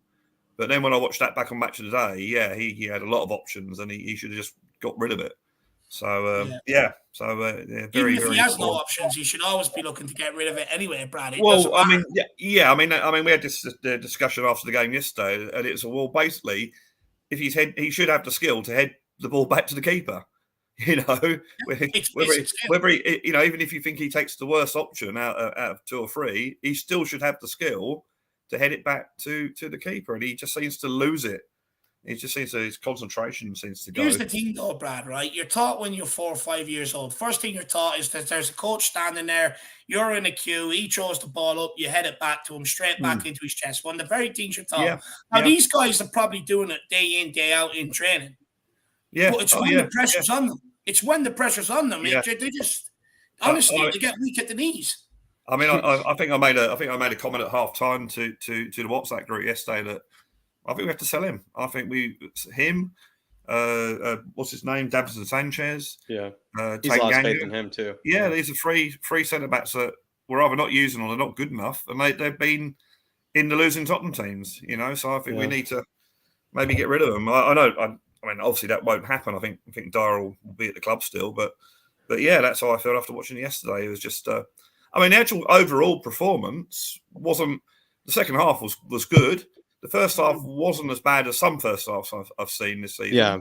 but then when I watched that back on Match of the Day, yeah, he had a lot of options, and he should have just got rid of it. So
even if he has no options, he should always be looking to get rid of it anyway, Brad.
Well, I mean, we had this discussion after the game yesterday, and it's basically, if he should have the skill to head the ball back to the keeper. You know, whether he, even if you think he takes the worst option out of 2 or 3, he still should have the skill to head it back to the keeper, and he just seems to lose it. His concentration seems to go.
Here's the thing, though, Brad. Right, you're taught when you're 4 or 5 years old. First thing you're taught is that there's a coach standing there. You're in a queue. He throws the ball up. You head it back to him, straight back into his chest. One of the very things you're taught. Now these guys are probably doing it day in, day out in training. Yeah, but it's when the pressure's on them. It's when the pressure's on them. Yeah. They just honestly they get weak at the knees.
I mean, I think I made a comment at half time to the WhatsApp group yesterday that I think we have to sell him. I think what's his name, Davison Sanchez.
Yeah, he's lost faith in him too.
Yeah, these are three centre backs that we're either not using or they're not good enough, and they've been in the losing Tottenham teams. So I think we need to maybe get rid of them. I mean, obviously that won't happen. I think Dier will be at the club still, but yeah, that's how I felt after watching it yesterday. It was just, the actual overall performance wasn't. The second half was good. The first half wasn't as bad as some first halves I've seen this season. Yeah.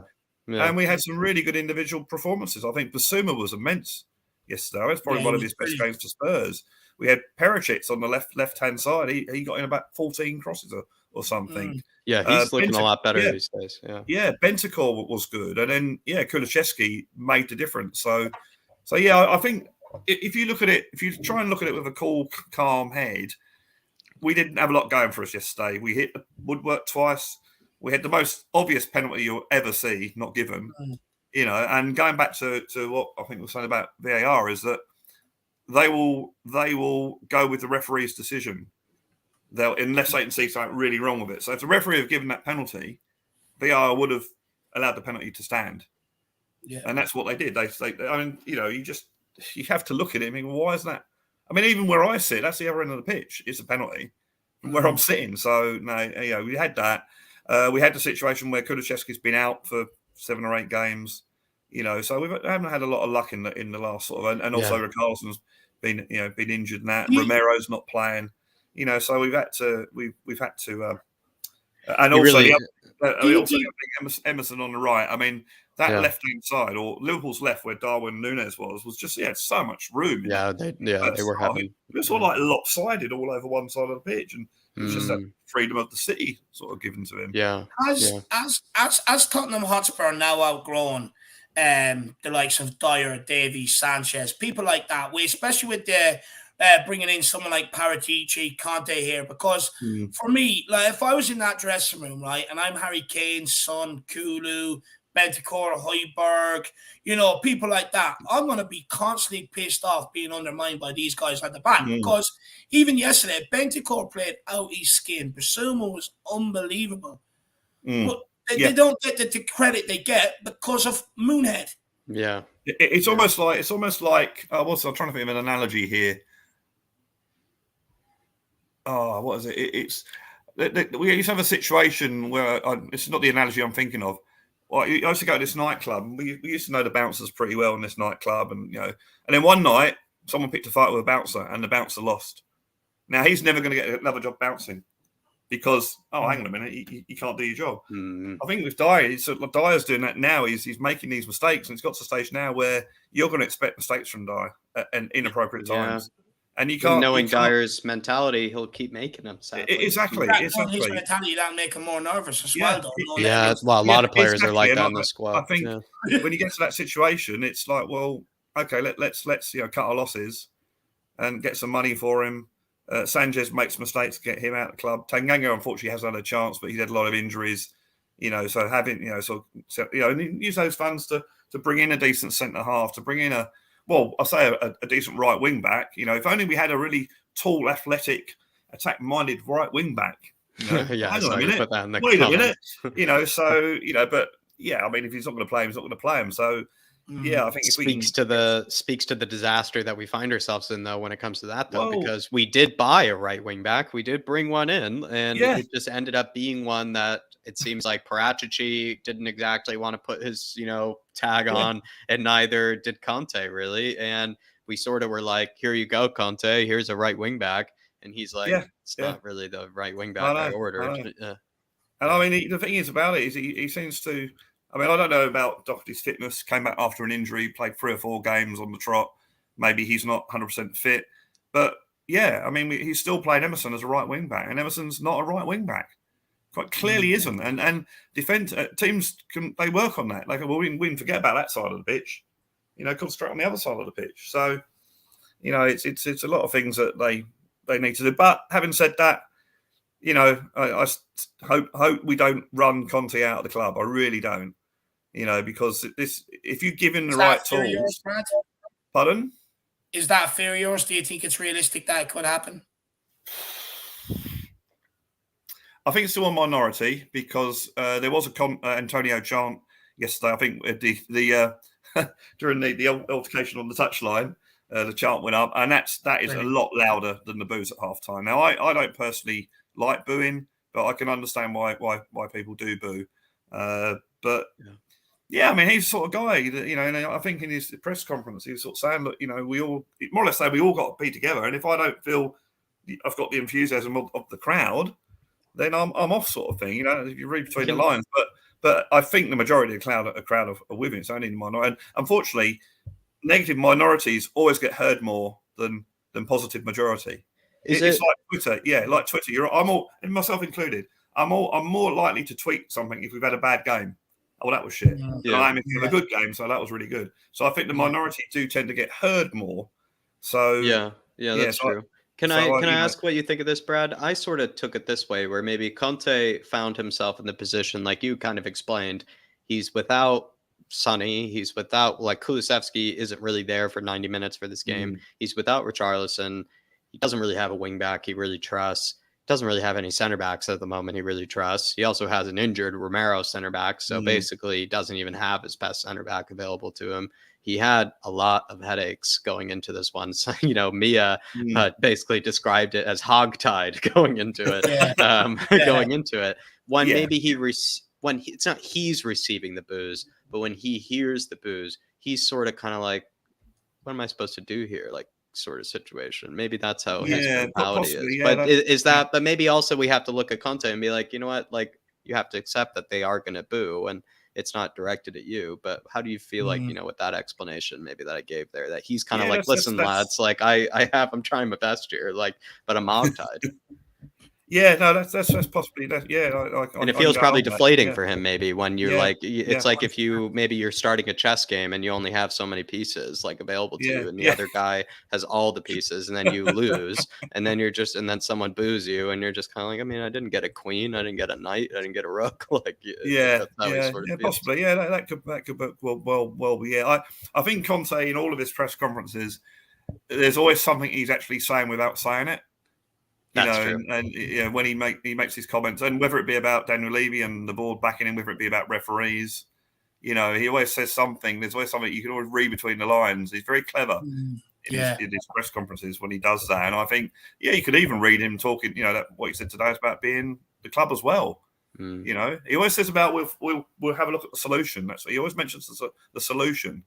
And we had some really good individual performances. I think Basuma was immense yesterday. It's probably one of his best games for Spurs. We had Perisic on the left-hand side. He got in about 14 crosses or something.
Yeah, he's looking a lot better these days.
Yeah, Bentancur was good. And then, Kulusevski made the difference. So I think if you try and look at it with a cool, calm head, we didn't have a lot going for us yesterday. We hit the woodwork twice. We had the most obvious penalty you'll ever see not given. And going back to what I think we were saying about VAR is that they will go with the referee's decision. Unless they can see something really wrong with it. So if the referee had given that penalty, VAR would have allowed the penalty to stand. Yeah. And that's what they did. You have to look at it and think, well, why is that? I mean, even where I sit, that's the other end of the pitch. It's a penalty from where I'm sitting. So, no, we had that. We had the situation where Kulusevski's been out for 7 or 8 games. So we haven't had a lot of luck in the last sort of, and also Richarlison's been injured and that. Romero's not playing. So we've had to, and also Emerson on the right. I mean, that left-hand side or Liverpool's left where Darwin Núñez was just so much room.
Yeah, they were having.
It was sort of like lopsided all over one side of the pitch, and it was just that freedom of the city sort of given to him.
Yeah.
As Tottenham Hotspur now outgrown the likes of Dier, Davies, Sanchez, people like that, especially with the bringing in someone like Paratici, Conte here, because for me, like if I was in that dressing room, right, and I'm Harry Kane, Son, Kulu, Bentancur, Højbjerg, people like that, I'm going to be constantly pissed off being undermined by these guys at the back. Because even yesterday, Bentancur played out his skin. Basuma was unbelievable. But they don't get the credit they get because of Moonhead.
Yeah.
It's almost like I'm trying to think of an analogy here. Oh, what is it? We used to have a situation where it's not the analogy I'm thinking of. Well, I used to go to this nightclub. We used to know the bouncers pretty well in this nightclub, and then one night someone picked a fight with a bouncer, and the bouncer lost. Now he's never going to get another job bouncing because hang on a minute, you can't do your job. I think with Dier, Dier's doing that now. He's making these mistakes, and it's got to the stage now where you're going to expect mistakes from Dier at inappropriate times. And you can't.
Knowing Dyer's mentality, he'll keep making them. Sadly.
Exactly.
His mentality that'll make him more nervous as well.
A lot of players are like that in the squad.
I think when you get to that situation, it's like, well, okay, let's cut our losses and get some money for him, Sanchez makes mistakes to get him out of the club. Tanganga, unfortunately, has had a chance, but he's had a lot of injuries. So having and use those funds to bring in a decent centre half, to bring in a decent right wing back. If only we had a really tall, athletic, attack-minded right wing back.
Yeah,
hang on a minute.
Put that in the
Wait
comments.
a minute. But yeah, I mean, if he's not going to play him, he's not going to play him. So yeah, I think
speaks to the disaster that we find ourselves in, though, when it comes to that, though, because we did buy a right wing back, we did bring one in, and it just ended up being one that it seems like Paratici didn't exactly want to put his tag on, and neither did Conte really, and we sort of were like, here you go, Conte, here's a right wing back, and he's like, it's not really the right wing back I ordered.
And I mean, the thing is about it is he seems to. I mean, I don't know about Doherty's fitness. Came back after an injury, played 3 or 4 games on the trot. Maybe he's not 100% fit. But, yeah, I mean, he's still playing Emerson as a right wing-back. And Emerson's not a right wing-back. Quite clearly isn't. And defense teams, they work on that. Like, well, we can forget about that side of the pitch. Concentrate on the other side of the pitch. So, it's a lot of things that they need to do. But having said that, I hope we don't run Conte out of the club. I really don't. Because if you give him the right tools. Pardon?
Is that fair yours? Do you think it's realistic that it could happen?
I think it's still a minority because there was a Antonio chant yesterday. I think the during the altercation on the touchline, the chant went up, and that is a lot louder than the boos at halftime. Now, I don't personally like booing, but I can understand why people do boo. Yeah, I mean, he's the sort of guy that, and I think in his press conference, he was sort of saying, look, we all, more or less say we all got to be together. And if I don't feel I've got the enthusiasm of the crowd, then I'm off, sort of thing. If you read between the lines. But I think the majority of the crowd are with him. It's only the minority. And unfortunately, negative minorities always get heard more than positive majority. It's like Twitter. Yeah, like Twitter. I'm all, and myself included, I'm more likely to tweet something if we've had a bad game. Oh, that was shit. Yeah. I am if you have a good game, so that was really good. So I think the minority do tend to get heard more. So
that's true. Can I ask what you think of this, Brad? I sort of took it this way, where maybe Conte found himself in the position, like you kind of explained. He's without Sonny. He's without, like, Kulusevski isn't really there for 90 minutes for this game. He's without Richarlison. He doesn't really have a wing back he really trusts. Doesn't really have any center backs at the moment he really trusts. He also has an injured Romero center back, so basically he doesn't even have his best center back available to him. He had a lot of headaches going into this one. So, Mia basically described it as hogtied going into it. Going into it. Maybe it's not he's receiving the boos, but when he hears the boos, he's sort of kind of like, what am I supposed to do here? Like, sort of situation. Maybe that's how his mentality is. But is that? But maybe also we have to look at Conte and be like, you know what? Like, you have to accept that they are going to boo, and it's not directed at you. But how do you feel like, with that explanation maybe that I gave there, that he's kind of like, listen, lads, like I'm trying my best here, like, but I'm hogtied.
Yeah, no, that's possibly that. Yeah,
and it feels probably deflating for him, maybe, when you're like, it's like if you're starting a chess game and you only have so many pieces like available to you, and the other guy has all the pieces, and then you lose, and then and then someone boos you, and you're just kind of like, I mean, I didn't get a queen, I didn't get a knight, I didn't get a rook, like,
possibly, that could well be. I think Conte, in all of his press conferences, there's always something he's actually saying without saying it. And when he makes his comments, and whether it be about Daniel Levy and the board backing him, whether it be about referees, he always says something. There's always something you can always read between the lines. He's very clever in his press conferences when he does that. And I think, you could even read him talking. That what he said today is about being the club as well. He always says about we'll have a look at the solution. That's what he always mentions, the solution.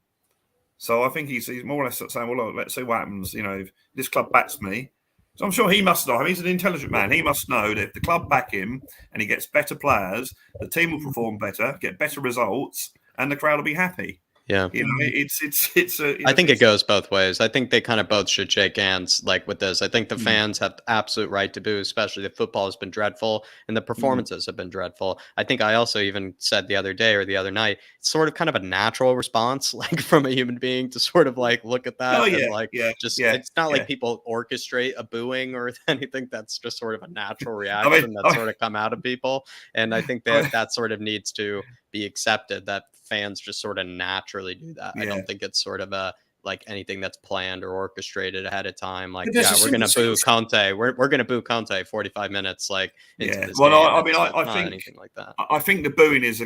So I think he's more or less saying, well, look, let's see what happens. If this club backs me. So I'm sure he must know. I mean, he's an intelligent man. He must know that if the club back him and he gets better players, the team will perform better, get better results, and the crowd will be happy.
Yeah.
I
think it goes both ways. I think they kind of both should shake hands like with this. I think the fans have the absolute right to boo, especially the football has been dreadful and the performances have been dreadful. I think I also even said the other day or the other night, it's sort of kind of a natural response, like from a human being to sort of like look at that it's not like people orchestrate a booing or anything. That's just sort of a natural reaction that sort of come out of people. And I think that sort of needs to be accepted, that fans just sort of naturally do that. I don't think it's sort of a like anything that's planned or orchestrated ahead of time. Like, we're gonna boo Conte. We're gonna boo Conte 45 minutes into this game.
I think
anything like that.
I think the booing is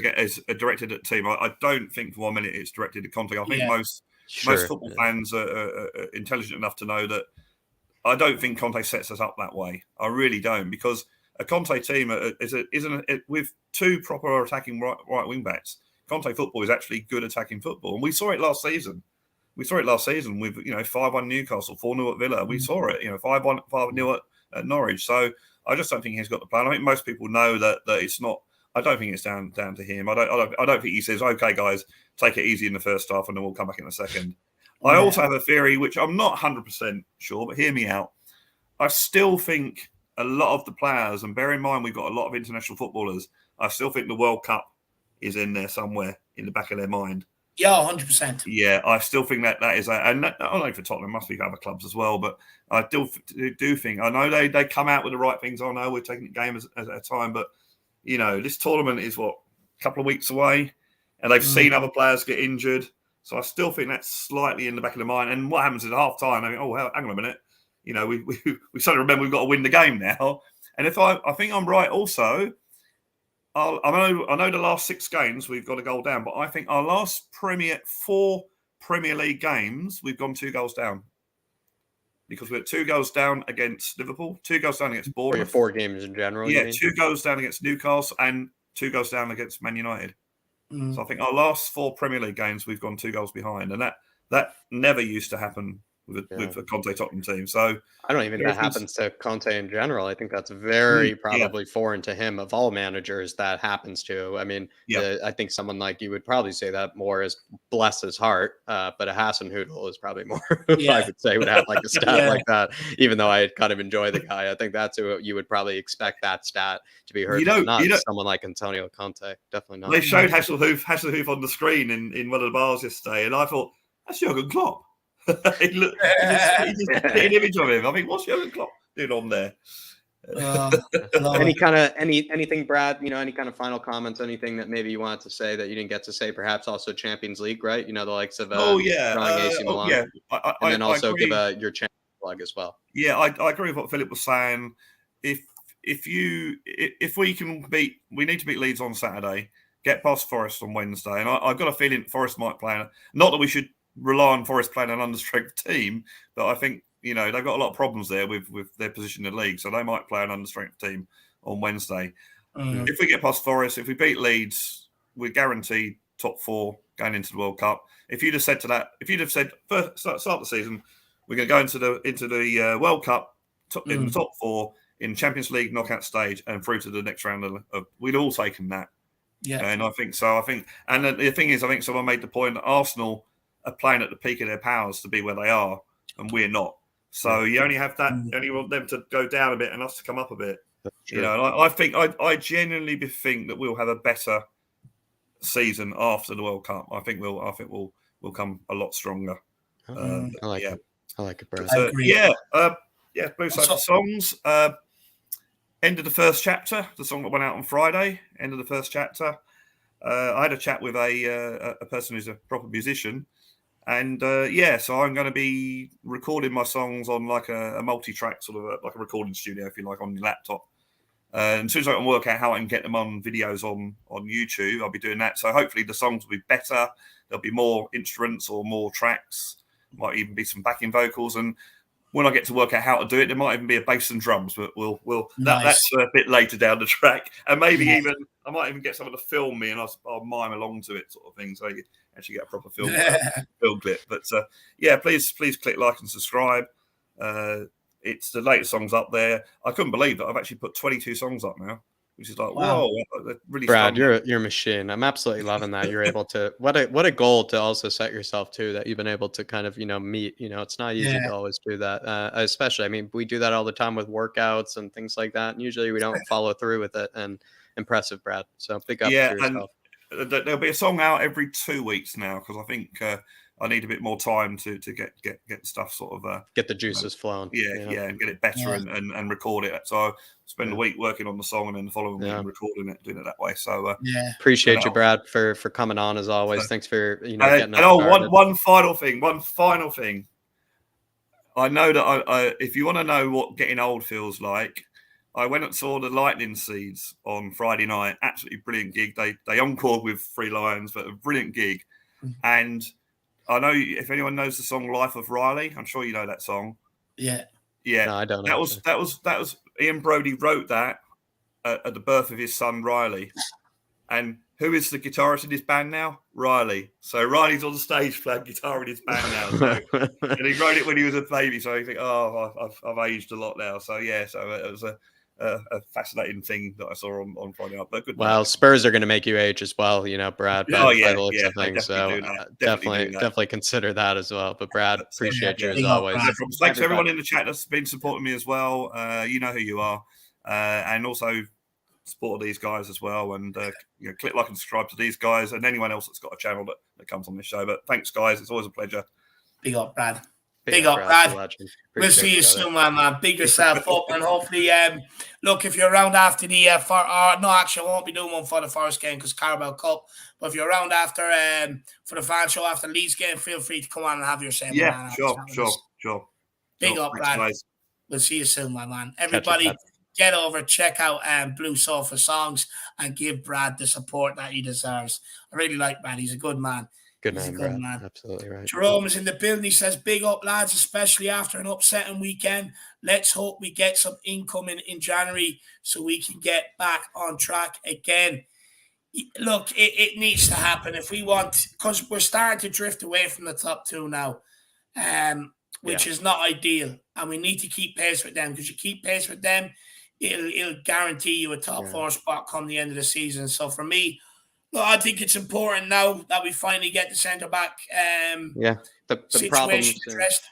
directed at the team. I don't think for 1 minute it's directed at Conte. I think most football fans are intelligent enough to know that I don't think Conte sets us up that way. I really don't, because a Conte team isn't with two proper attacking right wing backs. Conte football is actually good attacking football, and we saw it last season. With 5-1 Newcastle, 4-0 at Villa. We saw it, 5-0 at Norwich. So I just don't think he's got the plan. I think most people know that it's not. I don't think it's down to him. I don't think he says, "Okay, guys, take it easy in the first half, and then we'll come back in the second." I also have a theory, which I'm not 100% sure, but hear me out. I still think a lot of the players, and bear in mind we've got a lot of international footballers, I still think the World Cup is in there somewhere in the back of their mind.
Yeah, 100%.
Yeah, I still think that is, and not only for Tottenham, must be for other clubs as well. But I do think, I know they come out with the right things. I know we're taking the game at a time, but this tournament is a couple of weeks away, and they've seen other players get injured. So I still think that's slightly in the back of the mind. And what happens at half time? I mean, hang on a minute, we suddenly remember we've got to win the game now. And if I think I'm right also. I know the last 6 games we've got a goal down, but I think our last 4 Premier League games we've gone 2 goals down, because we had 2 goals down against Liverpool, 2 goals down against Bournemouth.
4 games in general.
Yeah, 2 goals down against Newcastle and 2 goals down against Man United. So I think our last 4 Premier League games we've gone 2 goals behind, and that never used to happen with a Conte Tottenham team. So
I don't even think that happens to Conte in general. I think that's very probably foreign to him. Of all managers that happens to. I mean, I think someone like you would probably say that more as bless his heart, but a Hasenhüttl is probably more I would say would have like a stat like that, even though I kind of enjoy the guy. I think that's who you would probably expect that stat to be heard. Not someone like Antonio Conte. Definitely not.
They showed Hasenhüttl on the screen in one of the bars yesterday, and I thought, that's Jurgen Klopp. He just put an image of him. I mean, what's Jurgen Klopp doing on there?
Anything, Brad? Any kind of final comments? Anything that maybe you wanted to say that you didn't get to say? Perhaps also Champions League, right? The likes of AC Milan. And then also give your Champions plug as well.
Yeah, I agree with what Philip was saying. If we can beat, we need to beat Leeds on Saturday. Get past Forest on Wednesday, and I've got a feeling Forest might play. Not that we should rely on Forest playing an understrength team, but I think they've got a lot of problems there with their position in the league, so they might play an understrength team on Wednesday. If we get past Forest, if we beat Leeds, we're guaranteed top 4 going into the World Cup. If you'd have said first start the season, we're going to go into the World Cup in the top 4 in Champions League knockout stage and through to the next round of we'd all taken that. Yeah, and I think so. And the thing is, I think someone made the point that Arsenal are playing at the peak of their powers to be where they are, and we're not. So you only have that. You only want them to go down a bit and us to come up a bit. And I genuinely think that we'll have a better season after the World Cup. I think we'll come a lot stronger.
I like it. I like it, Brad.
Blue Sofa songs. End of the first chapter. The song that went out on Friday. End of the first chapter. I had a chat with a person who's a proper musician. And so I'm going to be recording my songs on like a multi-track, sort of like a recording studio, if you like, on your laptop. And as soon as I can work out how I can get them on videos on YouTube, I'll be doing that. So hopefully the songs will be better. There'll be more instruments or more tracks. Might even be some backing vocals. And when I get to work out how to do it, there might even be a bass and drums. But that's a bit later down the track. And maybe even I might even get someone to film me and I'll mime along to it, sort of thing. So you actually get a proper film clip. But please click like and subscribe. It's the latest songs up there. I couldn't believe that I've actually put 22 songs up now. which is like,
Wow.
whoa, that really
Brad,
stunned me.
you're a machine. I'm absolutely loving that. You're able to what a goal to also set yourself too, that you've been able to kind of, meet. It's not easy
Yeah.
to always do that. Especially, I mean, we do that all the time with workouts and things like that. And usually we don't follow through with it. And impressive, Brad. So big up
Yeah,
to
and
yourself.
there'll be a song out every 2 weeks now because I think I need a bit more time to get stuff sort of
Get the juices flowing.
yeah, and get it better and record it. So I spend a week working on the song and then the following week recording it, doing it that way. So
appreciate you, Brad, for coming on as always. Thanks for getting us
and
started.
one final thing. I know that if you want to know what getting old feels like, I went and saw the Lightning Seeds on Friday night. Absolutely brilliant gig. They encored with Three Lions, but a brilliant gig. And I know if anyone knows the song "Life of Riley," I'm sure you know that song.
Yeah.
No, I don't.
That was Ian Brody wrote that at the birth of his son Riley. And who is the guitarist in his band now? Riley. So Riley's on stage playing guitar in his band now. So, and he wrote it when he was a baby. So you think, I've aged a lot now. So yeah, so it was a fascinating thing that I saw on Friday night. But good.
Well, Spurs are going to make you age as well, Brad. By the looks of things. So definitely consider that as well. But Brad, appreciate you as always.
Thanks to everyone in the chat that's been supporting me as well. You know who you are, and also support these guys as well, and click like and subscribe to these guys and anyone else that's got a channel that comes on this show. But thanks, guys. It's always a pleasure.
Big up, Brad. Big up, Brad. We'll see you soon, man. Big yourself up, and hopefully, look, if you're around after the no, actually, I won't be doing one for the first game because Carabao Cup. But if you're around after for the fan show after Leeds game, feel free to come on and have your say.
Yeah, sure.
Big up, Brad. Guys. We'll see you soon, my man. Everybody, get over, check out Blue Sofa Songs, and give Brad the support that he deserves. I really like Brad. He's a good man.
Good man. Absolutely right.
Jerome is in the building. He says, big up, lads, especially after an upsetting weekend. Let's hope we get some incoming in January so we can get back on track again. Look, it needs to happen if we want, because we're starting to drift away from the top two now, which is not ideal. And we need to keep pace with them, because you keep pace with them, it'll guarantee you a top four spot come the end of the season. So for me, look, I think it's important now that we finally get the centre back
the
situation addressed.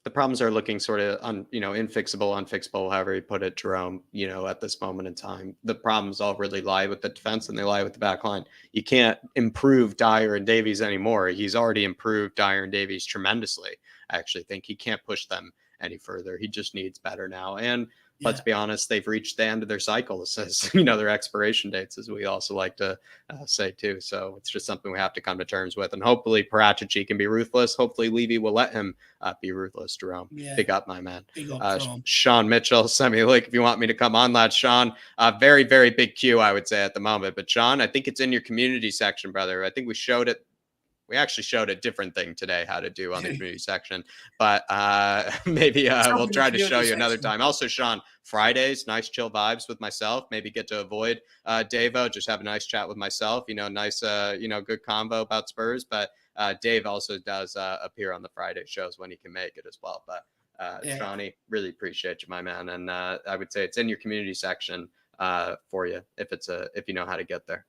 The problems are looking sort of unfixable, however you put it, Jerome, at this moment in time. The problems all really lie with the defense and they lie with the back line. You can't improve Dier and Davies anymore. He's already improved Dier and Davies tremendously. I actually think he can't push them any further. He just needs better now. And let's be honest, they've reached the end of their cycle. It says, their expiration dates, as we also like to say too. So it's just something we have to come to terms with. And hopefully Paratici can be ruthless. Hopefully Levy will let him be ruthless, Jerome. Yeah. Big up, my man.
Big up,
Sean Mitchell, send me a link if you want me to come on that, Sean. Very, very big queue, I would say, at the moment. But Sean, I think it's in your community section, brother. I think we showed it. We actually showed a different thing today, how to do on the community section, but maybe we'll try to show you another time. Also, Sean, Fridays, nice chill vibes with myself. Maybe get to avoid Davo, just have a nice chat with myself. Nice, good convo about Spurs. But Dave also does appear on the Friday shows when he can make it as well. But Shawnee, really appreciate you, my man. And I would say it's in your community section for you if you know how to get there.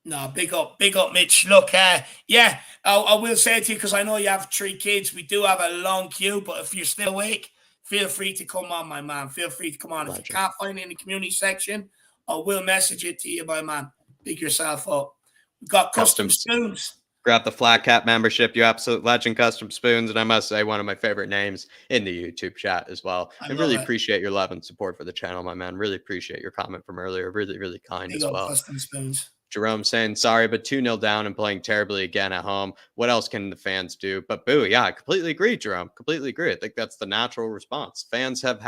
No, big up, Mitch. Look, I will say to you, because I know you have 3 kids, we do have a long queue, but if you're still awake, feel free to come on, my man. Feel free to come on. If you can't find it in the community section, I will message it to you, my man. Big yourself up. We've got Custom Spoons.
Grab the Flat Cap membership, you absolute legend, Custom Spoons. And I must say, one of my favorite names in the YouTube chat as well. And really appreciate your love and support for the channel, my man. Really appreciate your comment from earlier. Really, really kind as well.
Custom Spoons.
Jerome saying, sorry, but 2-0 down and playing terribly again at home. What else can the fans do? But boo, I completely agree, Jerome. Completely agree. I think that's the natural response. Fans have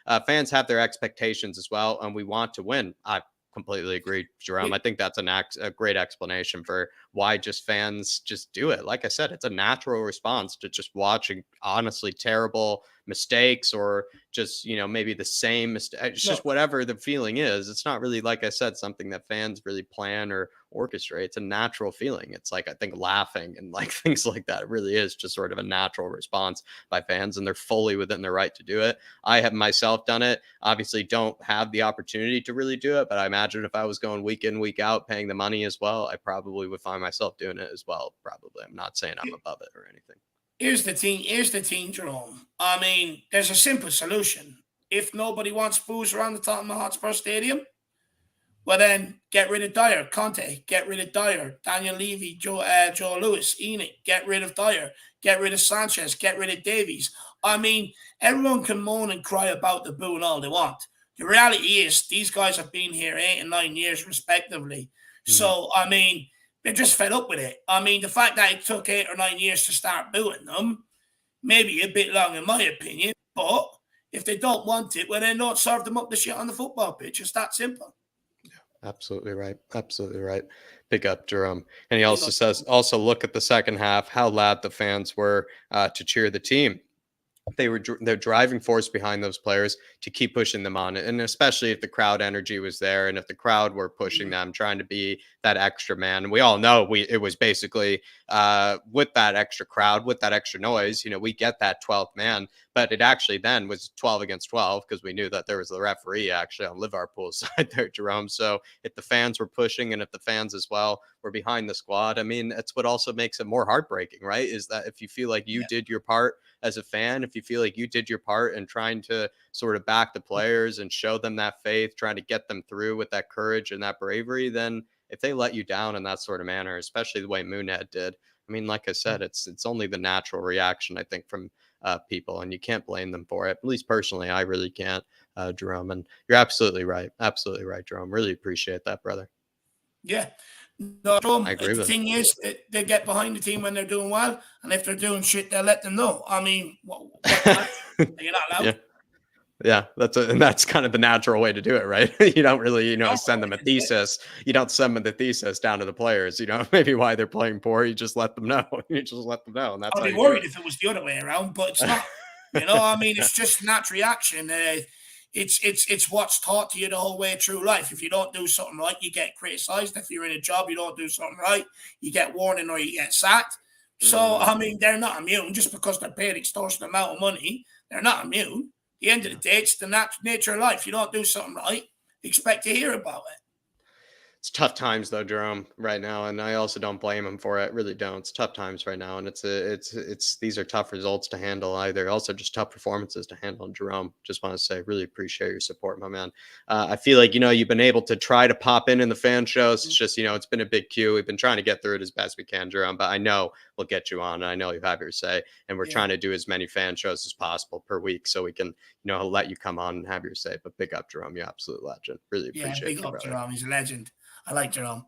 their expectations as well, and we want to win. I completely agree, Jerome. I think that's a great explanation for why just fans just do it. Like I said, it's a natural response to just watching honestly terrible mistakes, or just, maybe the same mistake. It's just whatever the feeling is. It's not really, like I said, something that fans really plan or orchestrate. It's a natural feeling. It's like, I think laughing and like things like that, it really is just sort of a natural response by fans, and they're fully within their right to do it. I have myself done it. Obviously don't have the opportunity to really do it, but I imagine if I was going week in, week out, paying the money as well, I probably would find myself doing it as well. Probably. I'm not saying I'm above it or anything.
Here's the thing, Jerome. I mean, there's a simple solution. If nobody wants booze around the Tottenham Hotspur Stadium, well then get rid of Dier. Conte, get rid of Dier. Daniel Levy, Joe Lewis, Enoch, get rid of Dier. Get rid of Sanchez, get rid of Davies. I mean, everyone can moan and cry about the booing all they want. The reality is these guys have been here 8 and 9 years respectively. So, I mean, they're just fed up with it. I mean, the fact that it took 8 or 9 years to start booing them, maybe a bit long in my opinion, but if they don't want it, well, then don't serve them up the shit on the football pitch. It's that simple.
Absolutely right. Absolutely right. Big up, Jerome. And he also says, also look at the second half, how loud the fans were to cheer the team. They're driving force behind those players to keep pushing them on, and especially if the crowd energy was there, and if the crowd were pushing them, trying to be that extra man. And we all know it was basically with that extra crowd, with that extra noise, we get that 12th man, but it actually then was 12 against 12 because we knew that there was the referee actually on Liverpool's side there, Jerome. So if the fans were pushing, and if the fans as well were behind the squad, I mean, that's what also makes it more heartbreaking, right? Is that if you feel like you did your part as a fan, if you feel like you did your part in trying to sort of back the players and show them that faith, trying to get them through with that courage and that bravery, then if they let you down in that sort of manner, especially the way Moonhead did, I mean, like I said, it's only the natural reaction, I think, from people, and you can't blame them for it. At least personally, I really can't, Jerome. And you're absolutely right. Absolutely right, Jerome. Really appreciate that, brother.
Yeah. No,
I agree
the thing is, they get behind the team when they're doing well, and if they're doing shit, they'll let them know. I mean, you're not allowed.
Yeah, that's kind of the natural way to do it, right? You don't really, send them a thesis. You don't send them the thesis down to the players. Maybe why they're playing poor. You just let them know. You just let them know, and that's.
I'd be worried if it was the other way around, but it's not. I mean, it's just a natural reaction. It's what's taught to you the whole way through life. If you don't do something right, you get criticized. If you're in a job, you don't do something right, you get warning or you get sacked. So, I mean, they're not immune just because they're paid extortionate amount of money. They're not immune. At the end of the day, it's the nature of life. You don't do something right, expect to hear about it.
It's tough times though, Jerome, right now, and I also don't blame him for it. Really don't. It's tough times right now, and it's these are tough results to handle either. Also, just tough performances to handle. And Jerome, just want to say, really appreciate your support, my man. I feel like you've been able to try to pop in the fan shows. It's just it's been a big queue. We've been trying to get through it as best we can, Jerome. But I know we'll get you on. And I know you have your say, and we're trying to do as many fan shows as possible per week, so we can let you come on and have your say. But big up, Jerome. You're absolute legend. Really appreciate
big up, Jerome. He's a legend. I like Jerome.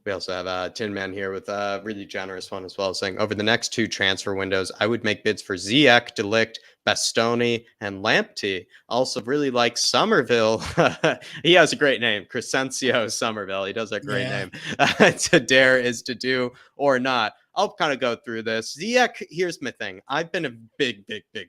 We also have Tin Man here with a really generous one as well, saying over the next 2 transfer windows, I would make bids for Ziyech, De Ligt, Bastoni, and Lamptey. Also really like Somerville. He has a great name, Crescencio Somerville. He does a great name. To dare is to do or not. I'll kind of go through this. Ziyech, here's my thing. I've been a big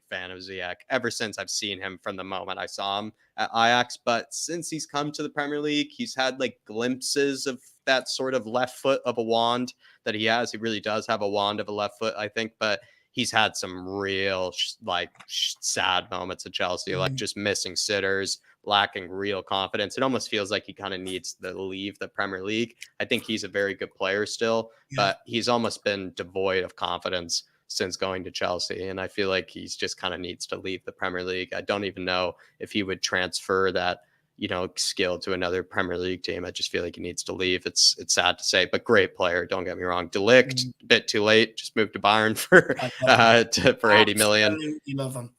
fan of Ziyech ever since I've seen him from the moment I saw him at Ajax. But since he's come to the Premier League, he's had like glimpses of that sort of left foot of a wand that he has. He really does have a wand of a left foot, I think. But he's had some real sad moments at Chelsea, like just missing sitters, lacking real confidence. It almost feels like he kind of needs to leave the Premier League. I think he's a very good player still, but he's almost been devoid of confidence since going to Chelsea. And I feel like he's just kind of needs to leave the Premier League. I don't even know if he would transfer that, skill to another Premier League team. I just feel like he needs to leave. It's sad to say, but great player. Don't get me wrong. De Ligt, a bit too late. Just moved to Bayern for 80 million.
You love him.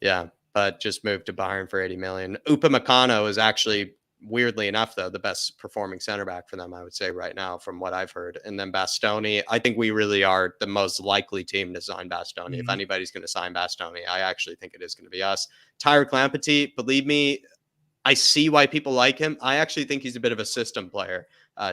Yeah. But just moved to Bayern for 80 million. Upamecano is actually, weirdly enough, though, the best performing center back for them, I would say right now, from what I've heard. And then Bastoni, I think we really are the most likely team to sign Bastoni. If anybody's going to sign Bastoni, I actually think it is going to be us. Tyrek Lamptey, believe me, I see why people like him. I actually think he's a bit of a system player.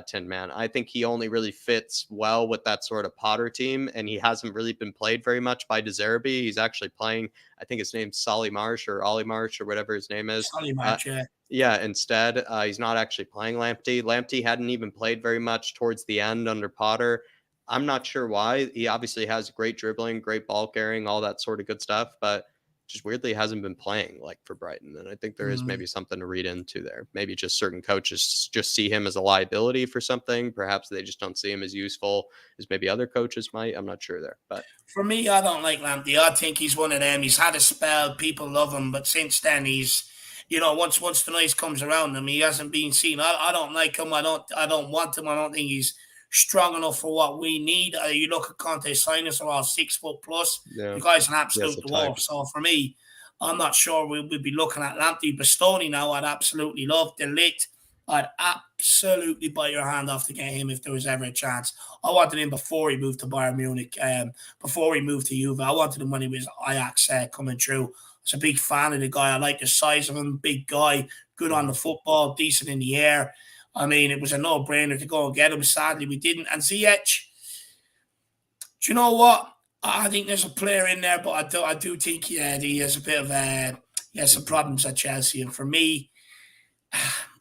Tin Man. I think he only really fits well with that sort of Potter team, and he hasn't really been played very much by De Zerbi. He's actually playing, I think his name's Solly Marsh or Ollie Marsh or whatever his name is.
Solly Marsh, yeah.
Yeah, instead, he's not actually playing Lamptey. Lamptey hadn't even played very much towards the end under Potter. I'm not sure why. He obviously has great dribbling, great ball carrying, all that sort of good stuff, but just weirdly hasn't been playing like for Brighton. And I think there is maybe something to read into there. Maybe just certain coaches just see him as a liability for something. Perhaps they just don't see him as useful as maybe other coaches might. I'm not sure there. But
for me, I don't like Lamptey. I think he's one of them. He's had a spell. People love him. But since then, he's, once the night comes around him, he hasn't been seen. I don't like him. I don't want him. I don't think he's strong enough for what we need. You look at Conte's signings, are all 6 foot plus.
yeah,
The guy's an absolute
type.
dwarf. So for me, I'm not sure we'll be looking at Lamptey. Bastoni now, I'd absolutely love. De Ligt, I'd absolutely bite your hand off to get him if there was ever a chance. I wanted him before he moved to Bayern Munich, before he moved to Juve. I wanted him when he was Ajax coming through. I was a big fan of the guy. I like the size of him, big guy, good on the football, decent in the air. I mean, it was a no-brainer to go and get him. Sadly, we didn't. And Ziyech, do you know what? I think there's a player in there, but I do think he has a bit of he has some problems at Chelsea. And for me,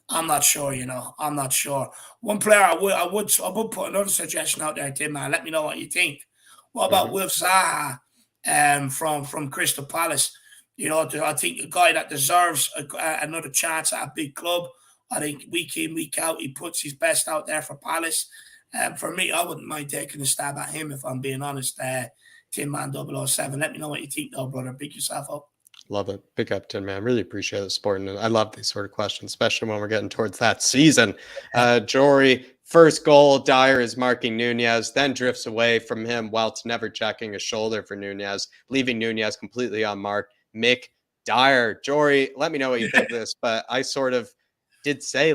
I'm not sure. I'm not sure. One player I would put another suggestion out there, Tim. Man, let me know what you think. What about Wilf Zaha from Crystal Palace? I think a guy that deserves another chance at a big club. I think week in, week out, he puts his best out there for Palace. For me, I wouldn't mind taking a stab at him if I'm being honest. Tin Man 007. Let me know what you think, though, brother. Pick yourself up.
Love it. Pick up, Tin Man. Really appreciate the support. And I love these sort of questions, especially when we're getting towards that season. Jory, first goal, Dier is marking Nunez, then drifts away from him whilst never checking a shoulder for Nunez, leaving Nunez completely unmarked. Mick Dier. Jory, let me know what you think of this, but I sort of did say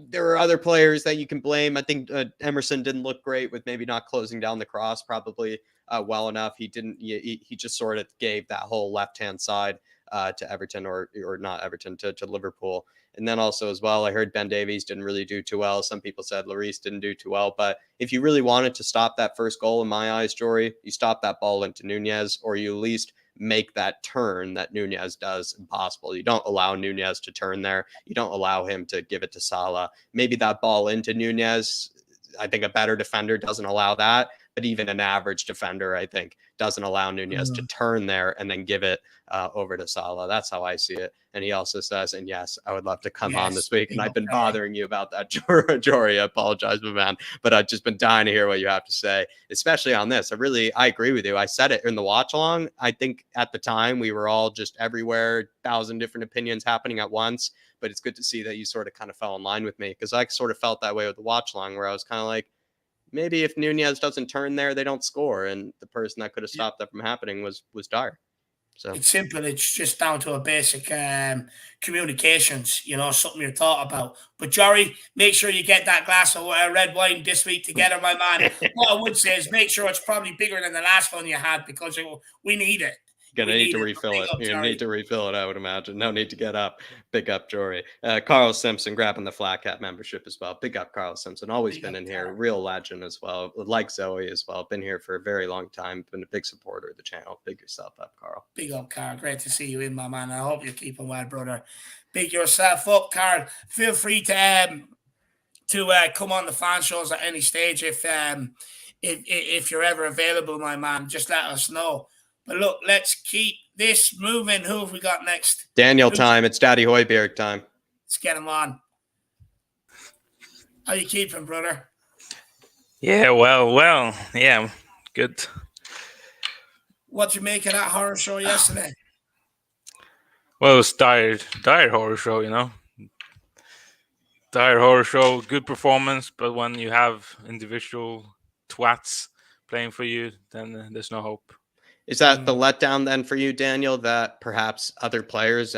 there are other players that you can blame. I think Emerson didn't look great with maybe not closing down the cross probably well enough. He didn't. He just sort of gave that whole left-hand side to Everton or not Everton to Liverpool. And then also as well, I heard Ben Davies didn't really do too well. Some people said Lloris didn't do too well. But if you really wanted to stop that first goal, in my eyes, Jory, you stop that ball into Nunez, or you at least make that turn that Nunez does impossible. You don't allow Nunez to turn there. You don't allow him to give it to Salah. Maybe that ball into Nunez, I think a better defender doesn't allow that. But even an average defender, I think, doesn't allow Nunez to turn there and then give it over to Salah. That's how I see it. And he also says, and yes, I would love to come on this week. And I've been bothering you about that, Jory. I apologize, my man. But I've just been dying to hear what you have to say, especially on this. I agree with you. I said it in the watch along. I think at the time we were all just everywhere, 1,000 different opinions happening at once. But it's good to see that you sort of kind of fell in line with me, because I sort of felt that way with the watch along, where I was kind of like, maybe if Nunez doesn't turn there, they don't score. And the person that could have stopped that from happening was Dier. So
it's simple. It's just down to a basic communications, something you're thought about. But Jory, make sure you get that glass of red wine this week together, my man. What I would say is make sure it's probably bigger than the last one you had, because we need it.
You're going to need to refill it. You're going to need to refill it, I would imagine. No need to get up. Big up, Jory. Carl Simpson grabbing the Flat Cap membership as well. Big up, Carl Simpson. Always been in here. Real legend as well. Like Zoe as well. Been here for a very long time. Been a big supporter of the channel. Big yourself up, Carl.
Big up, Carl. Great to see you in, my man. I hope you're keeping well, brother. Big yourself up, Carl. Feel free to come on the fan shows at any stage if you're ever available, my man. Just let us know. But look, let's keep this moving. Who have we got next?
Daniel time. It's Daddy Hoiberg time.
Let's get him on. How you keeping, brother?
Yeah, well. Yeah, good.
What'd you make of that horror show yesterday?
Well, it was Dier horror show, Dier horror show, good performance, but when you have individual twats playing for you, then there's no hope.
Is that the letdown then for you, Daniel, that perhaps other players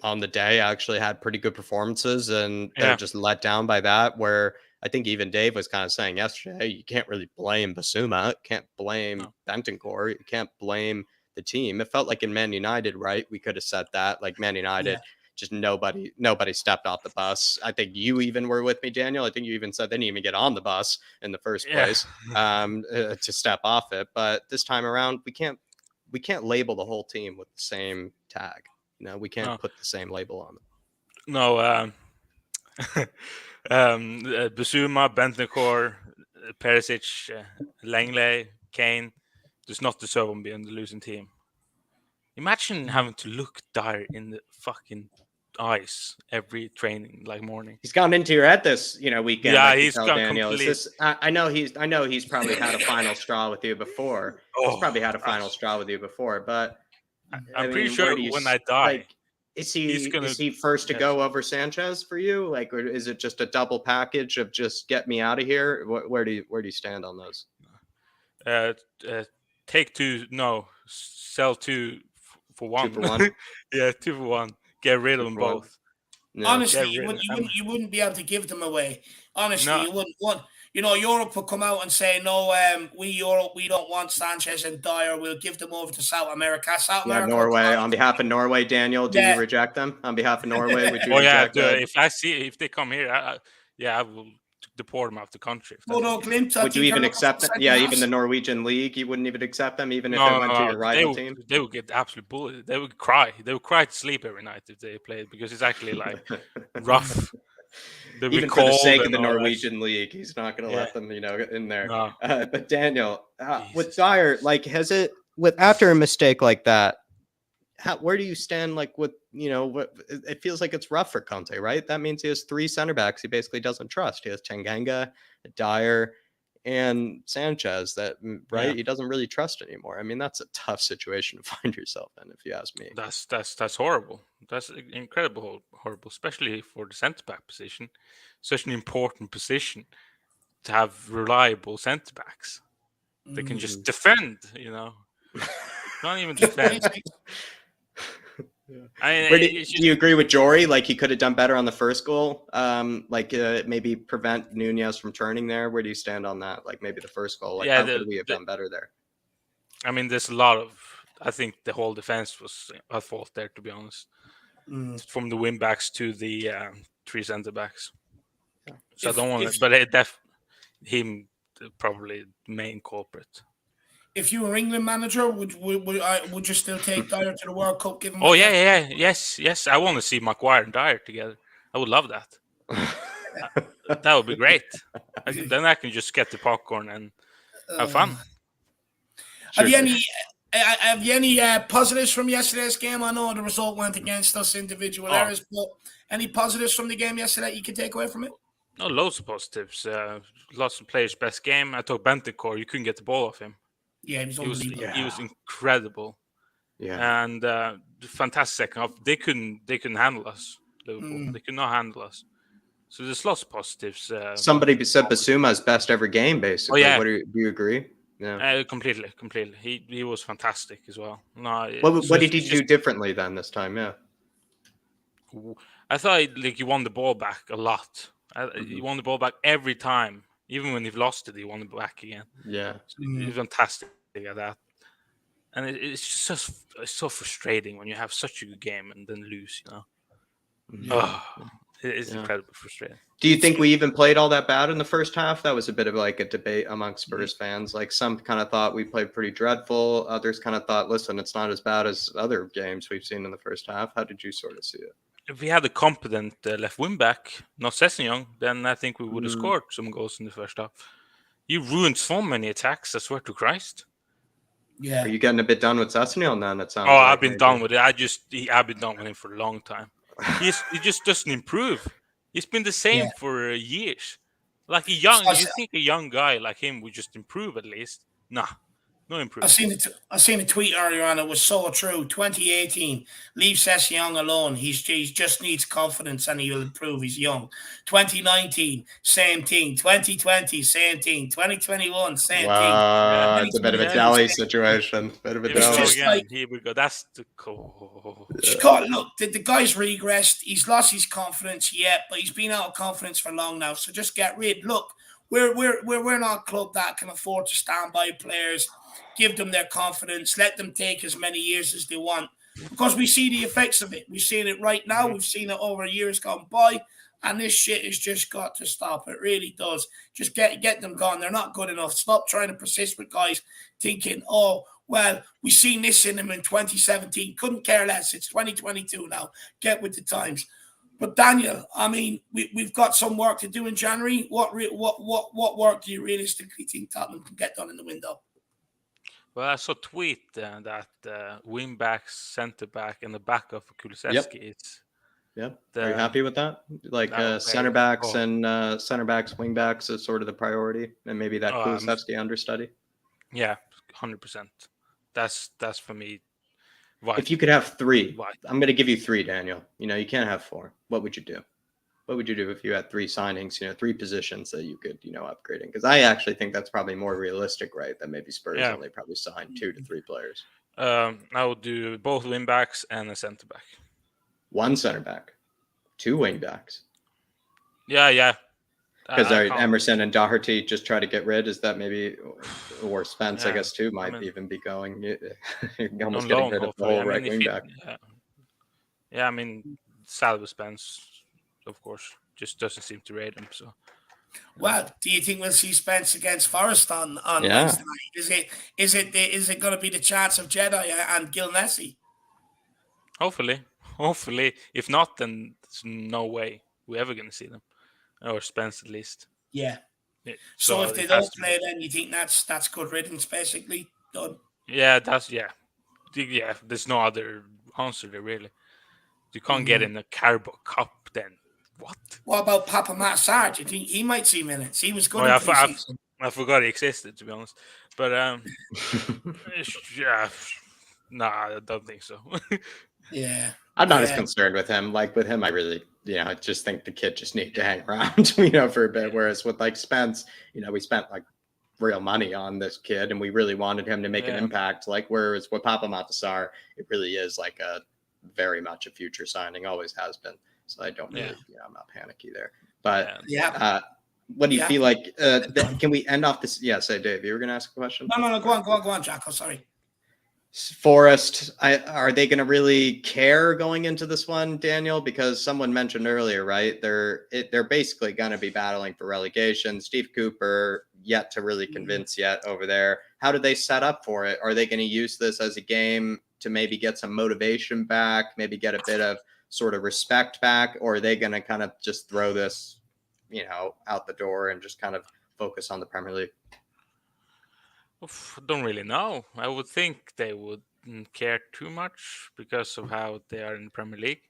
on the day actually had pretty good performances and they're just let down by that? Where I think even Dave was kind of saying yesterday, you can't really blame Basuma, can't blame Bentancur, you can't blame the team. It felt like in Man United, right? We could have said that, like Man United, just nobody stepped off the bus. I think you even were with me, Daniel. I think you even said they didn't even get on the bus in the first place to step off it. But this time around, we can't label the whole team with the same tag. We can't put the same label on them.
No, Basuma, Bentancur, Perisic, Langley, Kane does not deserve to be on the losing team. Imagine having to look Dier in the fucking eyes every training morning.
He's gone into your head this weekend.
Yeah,
he's gone Daniel. I know he's probably had a final straw with you before. He's probably had a final straw with you before, but
I'm pretty sure when I die,
is he first to go over Sanchez for you? Or is it just a double package of just get me out of here? Where do you stand on those?
Take two. No, sell two for one.
2 for 1.
Yeah, 2 for 1. Get rid of them both.
No. Honestly, you wouldn't be able to give them away. Honestly, you wouldn't want. Europe will come out and say, no, we Europe, we don't want Sanchez and Dier. We'll give them over to South America.
Norway. On behalf of Norway, Daniel, do you reject them? On behalf of Norway, would you reject them?
If they come here, I will deport them out of the country.
Would you even accept them? Yeah, even the Norwegian league, you wouldn't even accept them, even if they went to your rival team?
They would get absolute bullied. They would cry. They would cry to sleep every night if they played, because it's actually rough.
Even for the sake of the Norwegian league, he's not going to let them, in there. No. But Daniel, with Dier, has it after a mistake like that? Where do you stand? It feels like it's rough for Conte, right? That means he has 3 center backs he basically doesn't trust. He has Tanganga, Dier, and Sanchez he doesn't really trust anymore. I mean, that's a tough situation to find yourself in, if you ask me.
That's horrible. That's incredible horrible, especially for the center back position. Such an important position to have reliable center backs. They can just defend, Not even defend.
Do you agree with Jory? He could have done better on the first goal. Maybe prevent Nunez from turning there. Where do you stand on that? Maybe the first goal. How could we have done better there?
I mean, there's a lot of. I think the whole defense was at fault there, to be honest. From the wing backs to the 3 centre backs. So I don't want to, but him probably the main culprit.
If you were England manager, would you still take Dier to the World Cup?
Yes. I want to see Maguire and Dier together. I would love that. That would be great. Then I can just get the popcorn and have fun.
Have you any positives from yesterday's game? I know the result went against us, individual errors, but any positives from the game yesterday that you can take away from it?
No, loads of positives. Lots of players' best game. I thought Bentancur, you couldn't get the ball off him.
Yeah, he
was incredible.
Yeah,
and fantastic second half. They couldn't handle us. Liverpool. They could not handle us. So there's lots of positives.
Somebody said Basuma's best ever game, basically. Oh, yeah. Do you agree?
Yeah, completely. He was fantastic as well. No,
what did he do differently then this time? Yeah,
I thought he won the ball back a lot. He won the ball back every time. Even when he've lost it, he won it back again.
Yeah.
So he's fantastic at that. And it's just so frustrating when you have such a good game and then lose, It's incredibly frustrating.
Do you think we even played all that bad in the first half? That was a bit of a debate among Spurs fans. Some kind of thought we played pretty dreadful. Others kind of thought, listen, it's not as bad as other games we've seen in the first half. How did you sort of see it?
If we had a competent left wing back, not Sessegnon, then I think we would have scored some goals in the first half. You ruined so many attacks, I swear to Christ.
Yeah.
Are you getting a bit done with Sessegnon then? It sounds.
I've been done with it. I've been done with him for a long time. He just doesn't improve. He's been the same for years. You think a young guy like him would just improve at least? Nah. No improvement.
I seen a tweet earlier on. It was so true. 2018, leave Sessegnon alone. He just needs confidence and he'll improve. He's young. 2019, same thing. 2020, same thing. 2021, same thing.
Wow, it's a bit of a Delhi situation. Here
we go. That's the cool.
Look, the guy's regressed. He's lost his confidence but he's been out of confidence for long now. So just get rid. Look, we're not a club that can afford to stand by players. Give them their confidence. Let them take as many years as they want. because we see the effects of it. We've seen it right now. We've seen it over years gone by. And this shit has just got to stop. It really does. Just get them gone. They're not good enough. Stop trying to persist with guys thinking, oh, well, we seen this in them in 2017. Couldn't care less. It's 2022 now. Get with the times. But Daniel, I mean, we've got some work to do in January. What work do you realistically think Tottenham can get done in the window?
Well, I saw a tweet that wing backs, centre back, and the backup for Kulusevski is.
Yep. Are you happy with that? Like center backs and center backs, wing backs is sort of the priority, and maybe that Kulusevski understudy.
Yeah, 100%. That's for me. Right.
If you could have 3, I'm going to give you 3, Daniel. You know, you can't have 4. What would you do? What would you do if you had 3 signings? You know, 3 positions that you could, upgrade in? Because I actually think that's probably more realistic, right? That maybe Spurs only probably sign 2 to 3 players.
I would do both wing backs and a centre back.
1 center back, 2 wing backs.
Yeah.
Because Emerson and Doherty just try to get rid. Is that maybe, or Spence, I guess, too, might even be going. You're almost getting rid of the whole right wing back.
Yeah, I mean, Salva Spence, of course, just doesn't seem to rate him. So,
well, do you think we'll see Spence against Forest on Wednesday night? Is it going to be the chance of Jedi and Gil Nessie?
Hopefully. If not, then there's no way we're ever going to see them, or Spence at least.
Yeah. So if they don't play, then you think that's good riddance, basically done.
Yeah, there's no other answer there really. You can't get in the Carabao Cup, then what?
What about Papa Matt Sarge? You think he might see minutes? He was good in pre-season.
I forgot he existed, to be honest. But I don't think so.
Yeah.
I'm not as concerned with him. Like with him, I really, I just think the kid just needs to hang around, for a bit. Whereas with like Spence, we spent like real money on this kid and we really wanted him to make an impact. Like whereas with Papa Matasar, it really is like a very much a future signing, always has been. So I don't really, I'm not panicky there. But what do you feel like? Can we end off this? Yeah, say Dave, you were going to ask a question?
No, go on, Jacko. Sorry.
Forest, are they going to really care going into this one, Daniel? Because someone mentioned earlier, right? They're basically going to be battling for relegation. Steve Cooper yet to really convince yet over there. How do they set up for it? Are they going to use this as a game to maybe get some motivation back, maybe get a bit of sort of respect back, or are they going to kind of just throw this, out the door and just kind of focus on the Premier League?
Don't really know. I would think they wouldn't care too much because of how they are in the Premier League.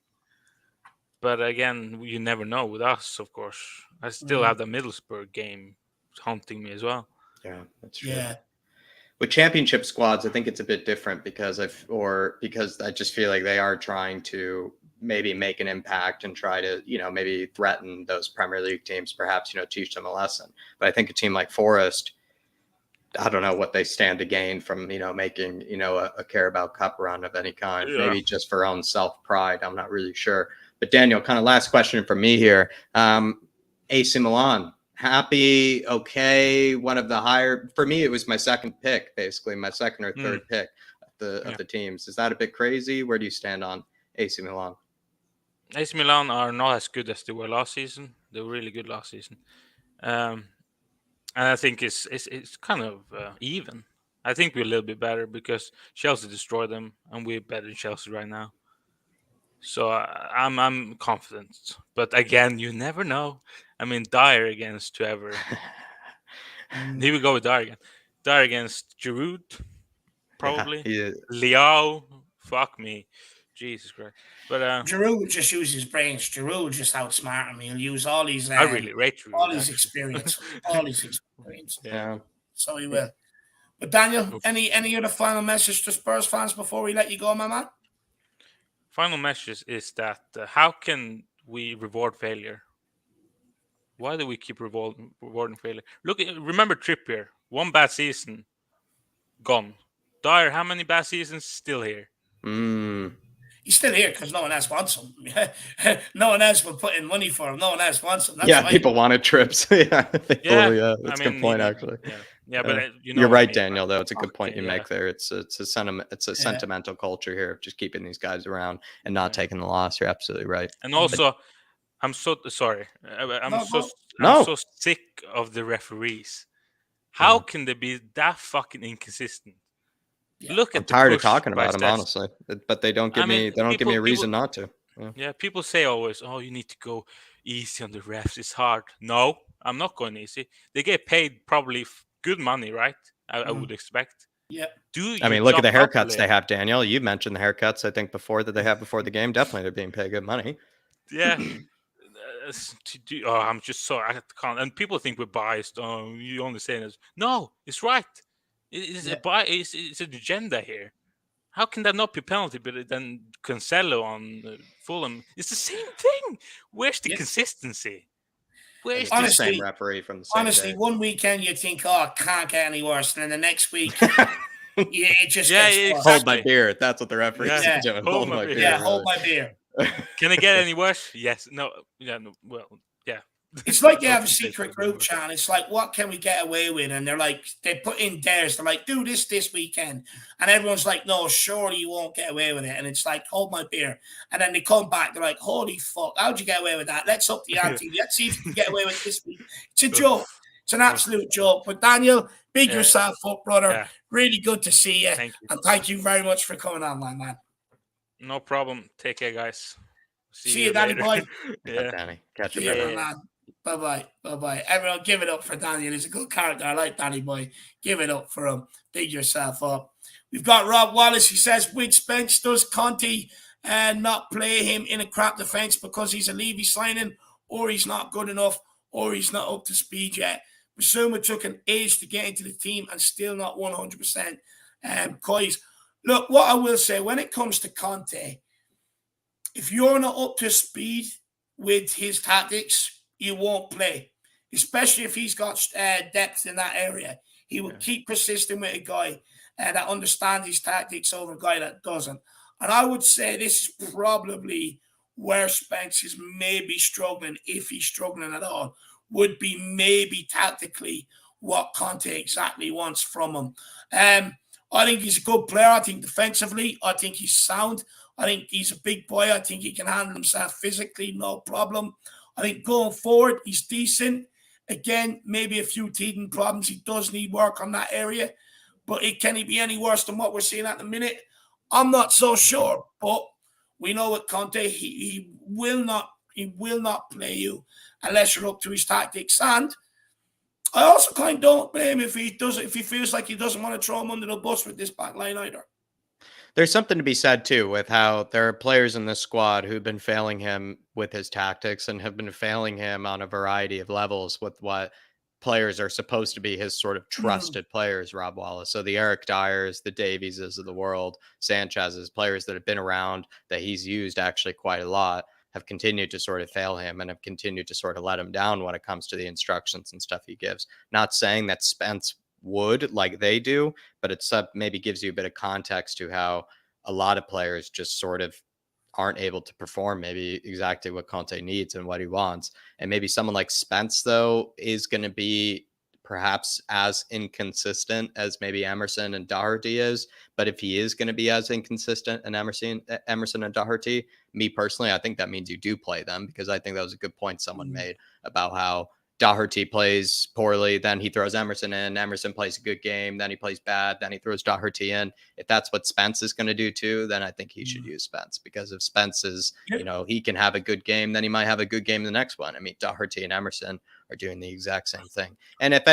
But again, you never know with us, of course. I still have the Middlesbrough game haunting me as well.
Yeah, that's true.
Yeah.
With championship squads, I think it's a bit different because I just feel like they are trying to maybe make an impact and try to, maybe threaten those Premier League teams, perhaps, teach them a lesson. But I think a team like Forest, I don't know what they stand to gain from, making, a Carabao Cup run of any kind, maybe just for own self-pride. I'm not really sure. But Daniel, kind of last question from me here. AC Milan, happy, okay, one of the higher, for me, it was my second pick, basically, my second or third pick of the teams. Is that a bit crazy? Where do you stand on AC Milan?
AC Milan are not as good as they were last season. They were really good last season. And I think it's kind of even. I think we're a little bit better because Chelsea destroyed them, and we're better than Chelsea right now. So I'm confident. But again, you never know. I mean, Dier against whoever. Here we go with Dier again. Dier against Giroud, probably. Yeah, Leao, fuck me. Jesus Christ. But
Giroud just uses brains. Giroud just outsmart him. He'll use all his
I really rate Giroud,
all his experience.
Yeah.
So he will. But Daniel, any other final message to Spurs fans before we let you go, my man?
Final message is that how can we reward failure? Why do we keep rewarding failure? Remember Trippier, one bad season, gone. Dier, how many bad seasons? Still here.
He's still here because no one else wants him. No one else will put in money for him. No one else wants him.
That's people wanted trips. That's a good point, actually.
Yeah, but
you're right,
what I mean,
Daniel. Though it's a good point
Okay,
you make there. It's a sentiment. It's a sentimental culture here of just keeping these guys around and not taking the loss. You're absolutely right.
And also, I'm so sorry. I'm
No.
so sick of the referees. How can they be that fucking inconsistent? Look
I'm
at the
tired of
push
talking
by
about them,
stats.
honestly. But they don't give me. They don't give me a reason not to.
Yeah, people say always, "Oh, you need to go easy on the refs. It's hard." No, I'm not going easy. They get paid probably good money, right? I would expect.
Yeah.
I mean, look at the haircuts they have, Daniel. You mentioned the haircuts, I think, before that they have before the game. Definitely, they're being paid good money.
Yeah. I'm just so I can't. And people think we're biased. Oh, you only saying this. No, it's right. It's it's an agenda here. How can that not be penalty? But then Cancelo on Fulham, it's the same thing. Where's the consistency? Where's
the same referee from the same day?
One weekend you think, oh, it can't get any worse, and then the next week, it just gets worse.
Hold my beer. That's what the referee is doing.
Hold my beer.
Yeah, hold my beer.
Can it get any worse? Yes. No. Yeah. No. Well. Yeah.
It's like you have a secret group chat. It's like, what can we get away with? And they're like, they put in theirs. They're like, do this weekend. And everyone's like, no, surely you won't get away with it. And it's like, hold my beer. And then they come back. They're like, holy fuck, how'd you get away with that? Let's up the ante. Let's see if you can get away with it this week. It's a joke. It's an absolute joke. But Daniel, big yourself up, brother. Yeah. Really good to see you.
Thank you.
And thank you very much for coming on, my man.
No problem. Take care, guys.
See you, Danny boy.
Yeah, Danny. Catch you
later, man. Bye-bye. Bye-bye. Everyone, give it up for Daniel. He's a good character. I like Danny boy. Give it up for him. Big yourself up. We've got Rob Wallace. He says, with Spence, does Conte not play him in a crap defence because he's a Levy signing, or he's not good enough, or he's not up to speed yet? Basuma took an age to get into the team and still not 100%. Guys, look, what I will say, when it comes to Conte, if you're not up to speed with his tactics, you won't play, especially if he's got depth in that area. He will keep persisting with a guy that understands his tactics over a guy that doesn't. And I would say this is probably where Spence is maybe struggling, if he's struggling at all, would be maybe tactically what Conte exactly wants from him. I think he's a good player. I think defensively, I think he's sound. I think he's a big boy. I think he can handle himself physically, no problem. I think going forward, he's decent. Again, maybe a few teething problems. He does need work on that area. But can he be any worse than what we're seeing at the minute? I'm not so sure. But we know with Conte, he will not play you unless you're up to his tactics. And I also kind of don't blame him if he feels like he doesn't want to throw him under the bus with this back line either.
There's something to be said, too, with how there are players in this squad who've been failing him with his tactics and have been failing him on a variety of levels with what players are supposed to be his sort of trusted players, Rob Wallace. So the Eric Diers, the Davieses of the world, Sanchez's, players that have been around that he's used actually quite a lot, have continued to sort of fail him and have continued to sort of let him down when it comes to the instructions and stuff he gives. Not saying that Spence would like they do, but it's maybe gives you a bit of context to how a lot of players just sort of aren't able to perform maybe exactly what Conte needs and what he wants. And maybe someone like Spence, though, is going to be perhaps as inconsistent as maybe Emerson and Doherty is. But if he is going to be as inconsistent and Emerson and Doherty, me personally, I think that means you do play them, because I think that was a good point someone made about how Doherty plays poorly, then he throws Emerson in. Emerson plays a good game, then he plays bad, then he throws Doherty in. If that's what Spence is going to do too, then I think he should use Spence, because if Spence is, he can have a good game, then he might have a good game in the next one. I mean, Doherty and Emerson are doing the exact same thing. And if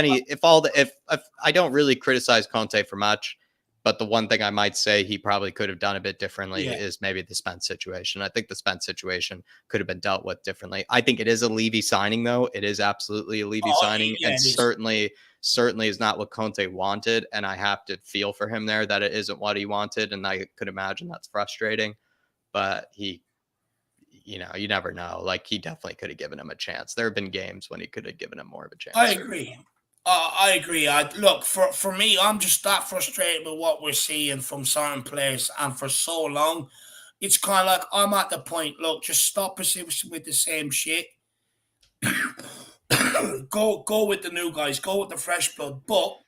I don't really criticize Conte for much, but the one thing I might say he probably could have done a bit differently is maybe the Spence situation. I think the Spence situation could have been dealt with differently. I think it is a Levy signing, though. It is absolutely a Levy signing, and certainly is not what Conte wanted. And I have to feel for him there that it isn't what he wanted. And I could imagine that's frustrating. But you never know. Like, he definitely could have given him a chance. There have been games when he could have given him more of a chance.
I agree. I agree. Look, for me, I'm just that frustrated with what we're seeing from certain players, and for so long, it's kind of like I'm at the point. Look, just stop persisting with the same shit. Go with the new guys. Go with the fresh blood. But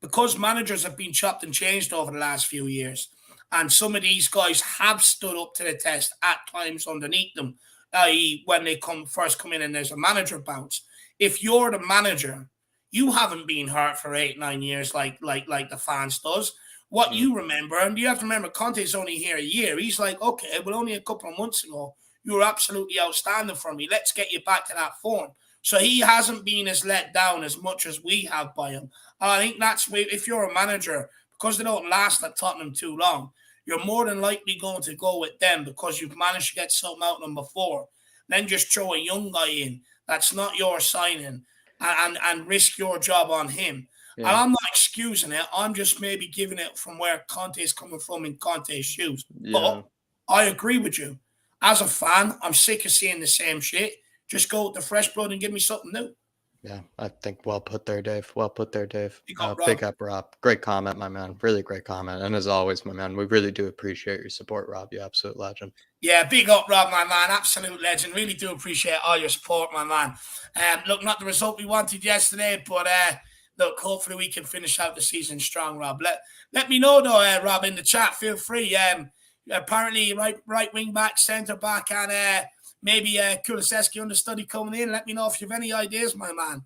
because managers have been chopped and changed over the last few years, and some of these guys have stood up to the test at times underneath them, i.e. when they first come in and there's a manager bounce. If you're the manager, you haven't been hurt for 8-9 years like the fans does. What you remember, and you have to remember, Conte's only here a year. He's like, okay, well, only a couple of months ago, you were absolutely outstanding for me. Let's get you back to that form. So he hasn't been as let down as much as we have by him. And I think that's if you're a manager, because they don't last at Tottenham too long, you're more than likely going to go with them because you've managed to get something out of them before. Then just throw a young guy in that's not your signing and risk your job on him. Yeah. And I'm not excusing it. I'm just maybe giving it from where Conte is coming from in Conte's shoes. Yeah. But I agree with you. As a fan, I'm sick of seeing the same shit. Just go with the fresh blood and give me something new.
Yeah, I think well put there, Dave. Well put there, Dave. Pick up, Rob. Great comment, my man. Really great comment. And as always, my man, we really do appreciate your support, Rob. You absolute legend.
Yeah, big up, Rob, my man. Absolute legend. Really do appreciate all your support, my man. Look, not the result we wanted yesterday, but look, hopefully we can finish out the season strong, Rob. Let me know, though, Rob, in the chat. Feel free. Apparently, right wing back, centre back, and maybe Kulusevski understudy coming in. Let me know if you have any ideas, my man.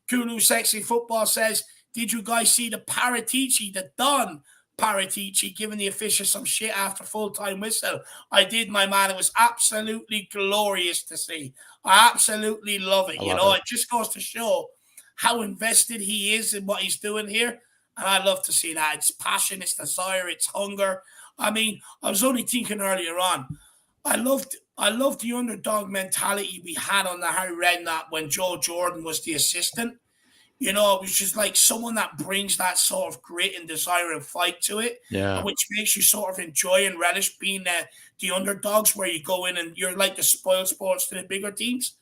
Kulu Sexy Football says, did you guys see the Paratici, the Don Paratici, giving the officials some shit after full-time whistle? I did, my man. It was absolutely glorious to see. I absolutely love it. It just goes to show how invested he is in what he's doing here. And I love to see that. It's passion, it's desire, it's hunger. I mean, I was only thinking earlier on, I loved the underdog mentality we had on the Harry Redknapp when Joe Jordan was the assistant. It was just like someone that brings that sort of grit and desire and fight to it, which makes you sort of enjoy and relish being the underdogs where you go in and you're like the spoil sports to the bigger teams.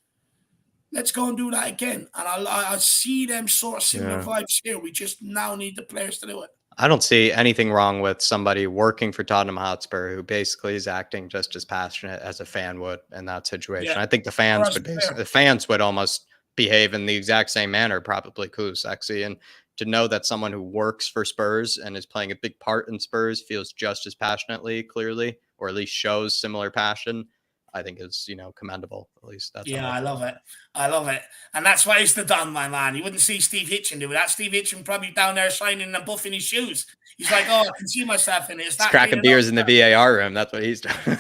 Let's go and do that again. And I see them sort of similar vibes here. We just now need the players to do it.
I don't see anything wrong with somebody working for Tottenham Hotspur who basically is acting just as passionate as a fan would in that situation. Yeah. I think the fans would almost behave in the exact same manner, probably Kulusevski. And to know that someone who works for Spurs and is playing a big part in Spurs feels just as passionately, clearly, or at least shows similar passion, I think is, commendable. At least that's
I love it. I love it. And that's why it's the Don, my man. You wouldn't see Steve Hitchen do that. Steve Hitchen probably down there shining and buffing his shoes. He's like, I can see myself in it.
He's cracking beers in the VAR room. That's what he's doing.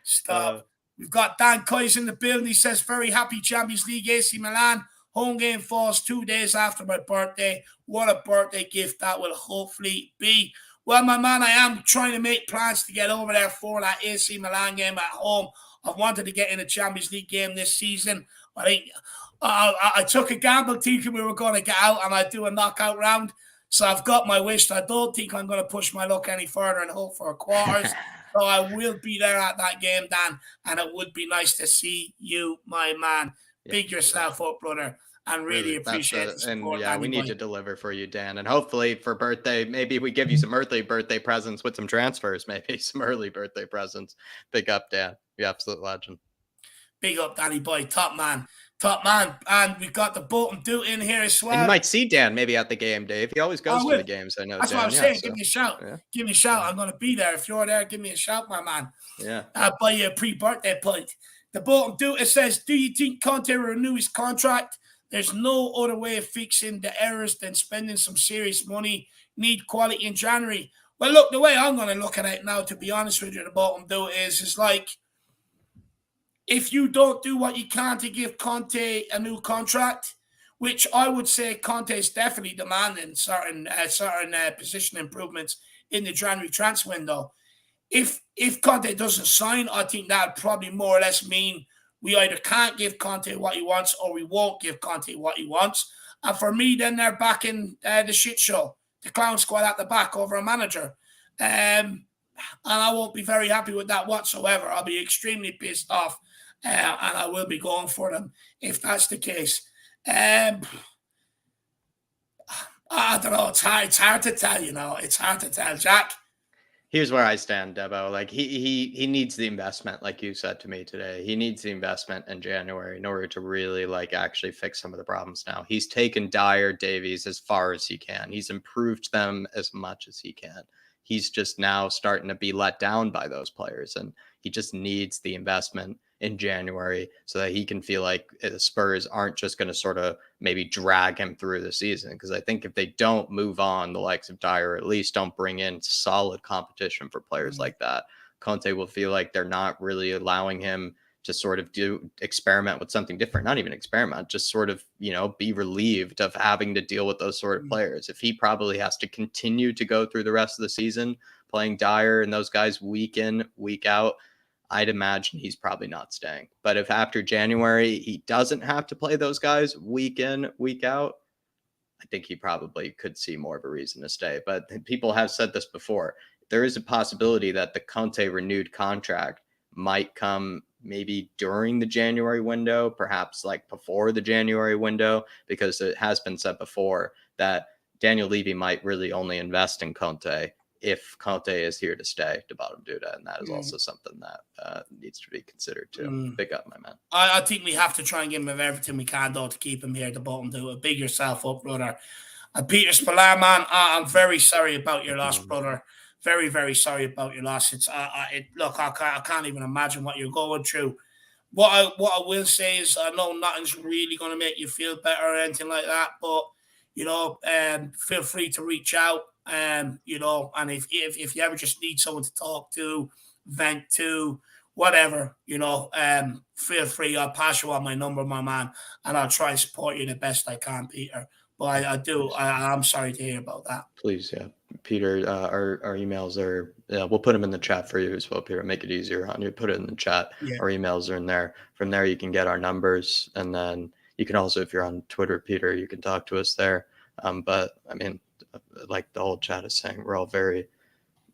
Stop. We've got Dan Coy's in the building. He says, very happy Champions League AC Milan. Home game falls 2 days after my birthday. What a birthday gift that will hopefully be. Well, my man, I am trying to make plans to get over there for that AC Milan game at home. I wanted to get in a Champions League game this season. I think I took a gamble thinking we were going to get out and I'd do a knockout round. So I've got my wish. I don't think I'm going to push my luck any further and hope for a quarters. So I will be there at that game, Dan. And it would be nice to see you, my man. Big yourself up, brother. And really appreciate the support.
And we need to deliver for you, Dan. And hopefully for birthday, maybe we give you some early birthday presents with some transfers, maybe some early birthday presents. Big up, Dan. You absolute legend.
Big up, Danny boy. Top man. And we've got the Bolton Dude in here as well.
And you might see Dan maybe at the game, Dave. He always goes to the games. I know.
That's
Dan.
What I'm saying. Give me a shout. Yeah. Give me a shout. I'm going to be there. If you're there, give me a shout, my man.
Yeah.
I'll buy you a pre-birthday plate. The Bolton Dude says, do you think Conte will renew his contract? There's no other way of fixing the errors than spending some serious money. Need quality in January. Well, look, the way I'm going to look at it now, to be honest with you, the Bolton Dude is like, if you don't do what you can to give Conte a new contract, which I would say Conte is definitely demanding certain position improvements in the January transfer window. If Conte doesn't sign, I think that would probably more or less mean we either can't give Conte what he wants or we won't give Conte what he wants. And for me, then they're back in the shit show, the clown squad at the back over a manager. And I won't be very happy with that whatsoever. I'll be extremely pissed off. And I will be going for them if that's the case. I don't know. It's hard to tell, It's hard to tell, Jack.
Here's where I stand, Debo. Like he needs the investment, like you said to me today. He needs the investment in January in order to really like actually fix some of the problems now. He's taken Dier, Davies as far as he can. He's improved them as much as he can. He's just now starting to be let down by those players, and he just needs the investment in January so that he can feel like the Spurs aren't just going to sort of maybe drag him through the season. Because I think if they don't move on the likes of Dier, or at least don't bring in solid competition for players like that, Conte will feel like they're not really allowing him to sort of experiment with something different, not even experiment, just sort of, be relieved of having to deal with those sort of players. If he probably has to continue to go through the rest of the season playing Dier and those guys week in, week out, I'd imagine he's probably not staying. But if after January he doesn't have to play those guys week in, week out, I think he probably could see more of a reason to stay. But people have said this before. There is a possibility that the Conte renewed contract might come maybe during the January window, perhaps like before the January window, because it has been said before that Daniel Levy might really only invest in Conte if Conte is here to stay to bottom Duda, and that is also something that needs to be considered too. Big up, my man.
I think we have to try and give him everything we can, though, to keep him here to bottom Duda. Big yourself up, brother. And Peter Spallar, man, I'm very sorry about your loss, brother. Very, very sorry about your loss. It's look, I can't even imagine what you're going through. What I will say is, I know nothing's really going to make you feel better or anything like that, but feel free to reach out. And if you ever just need someone to talk to, vent to, whatever, feel free. I'll pass you on my number, my man, and I'll try and support you the best I can, Peter. But I'm sorry to hear about that.
Please, yeah. Peter, our emails are, we'll put them in the chat for you as well, Peter. Make it easier on you. Put it in the chat. Yeah. Our emails are in there. From there, you can get our numbers. And then you can also, if you're on Twitter, Peter, you can talk to us there. But I mean, like the whole chat is saying, we're all very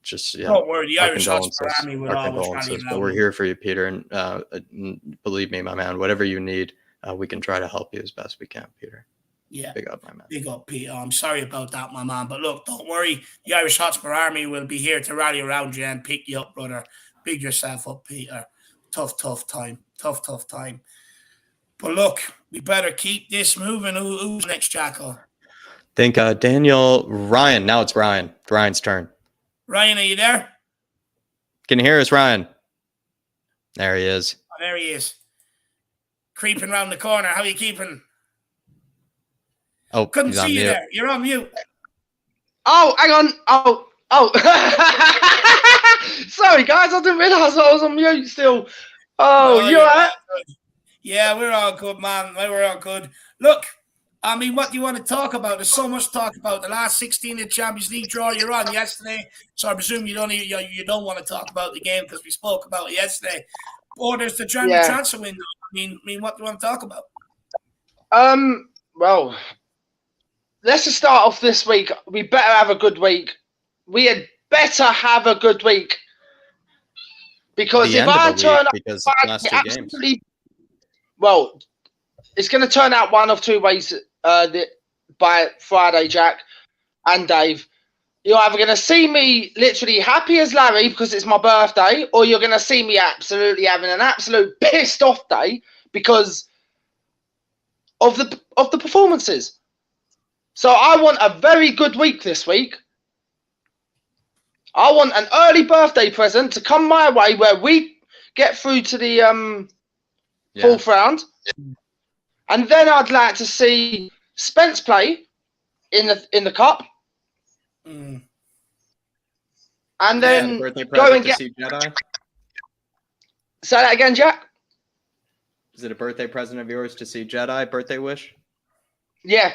just,
don't worry, the Irish Army will always rally
but we're here for you, Peter. And believe me, my man, whatever you need, we can try to help you as best we can, Peter.
Yeah.
Big up, my man.
Big up, Peter. I'm sorry about that, my man. But look, don't worry. The Irish Hotspur Army will be here to rally around you and pick you up, brother. Big yourself up, Peter. Tough time. Tough time. But look, we better keep this moving. Who's next, Jacko?
Think Daniel Ryan. Now it's Ryan. Ryan's turn.
Ryan, are you there?
Can you hear us, Ryan? There he is.
Oh, there he is. Creeping around the corner. How are you keeping?
Oh,
couldn't see you there. You're on mute.
Oh, hang on. Oh. Sorry, guys. I didn't realise I was on mute still. Oh, no, you're right.
Yeah, we're all good, man. We're all good. Look, I mean, what do you want to talk about? There's so much to talk about. The last 16 of the Champions League draw you're on yesterday. So I presume you don't want to talk about the game because we spoke about it yesterday. Or there's the January transfer window. I mean, what do you want to talk about?
Well, let's just start off this week. We better have a good week. We had better have a good week. Because if I turn up, well, it's going to turn out one of two ways by Friday, Jack and Dave. You're either going to see me literally happy as Larry because it's my birthday, or you're going to see me absolutely having an absolute pissed off day because of the performances. So I want a very good week this week. I want an early birthday present to come my way where we get through to the fourth round. And then I'd like to see Spence play in the cup. And then go and get
Jedi.
Say that again, Jack.
Is it a birthday present of yours to see Jedi? Birthday wish?
Yeah.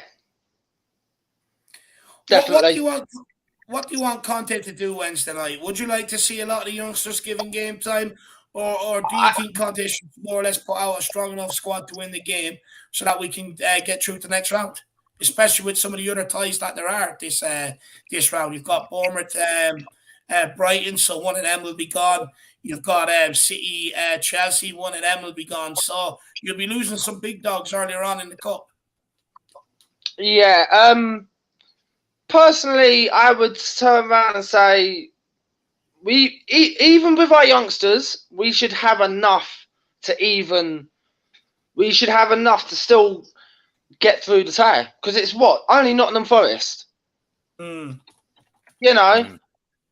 Definitely.
What do you want Conte to do Wednesday night? Would you like to see a lot of the youngsters given game time? Or do you think Conte should more or less put out a strong enough squad to win the game so that we can get through to the next round? Especially with some of the other ties that there are this round. You've got Bournemouth, Brighton, so one of them will be gone. You've got City, Chelsea, one of them will be gone. So you'll be losing some big dogs earlier on in the cup.
Yeah. Personally, I would turn around and say even with our youngsters, we should have enough to still get through the tie, because it's only Nottingham Forest.
Mm.
You know,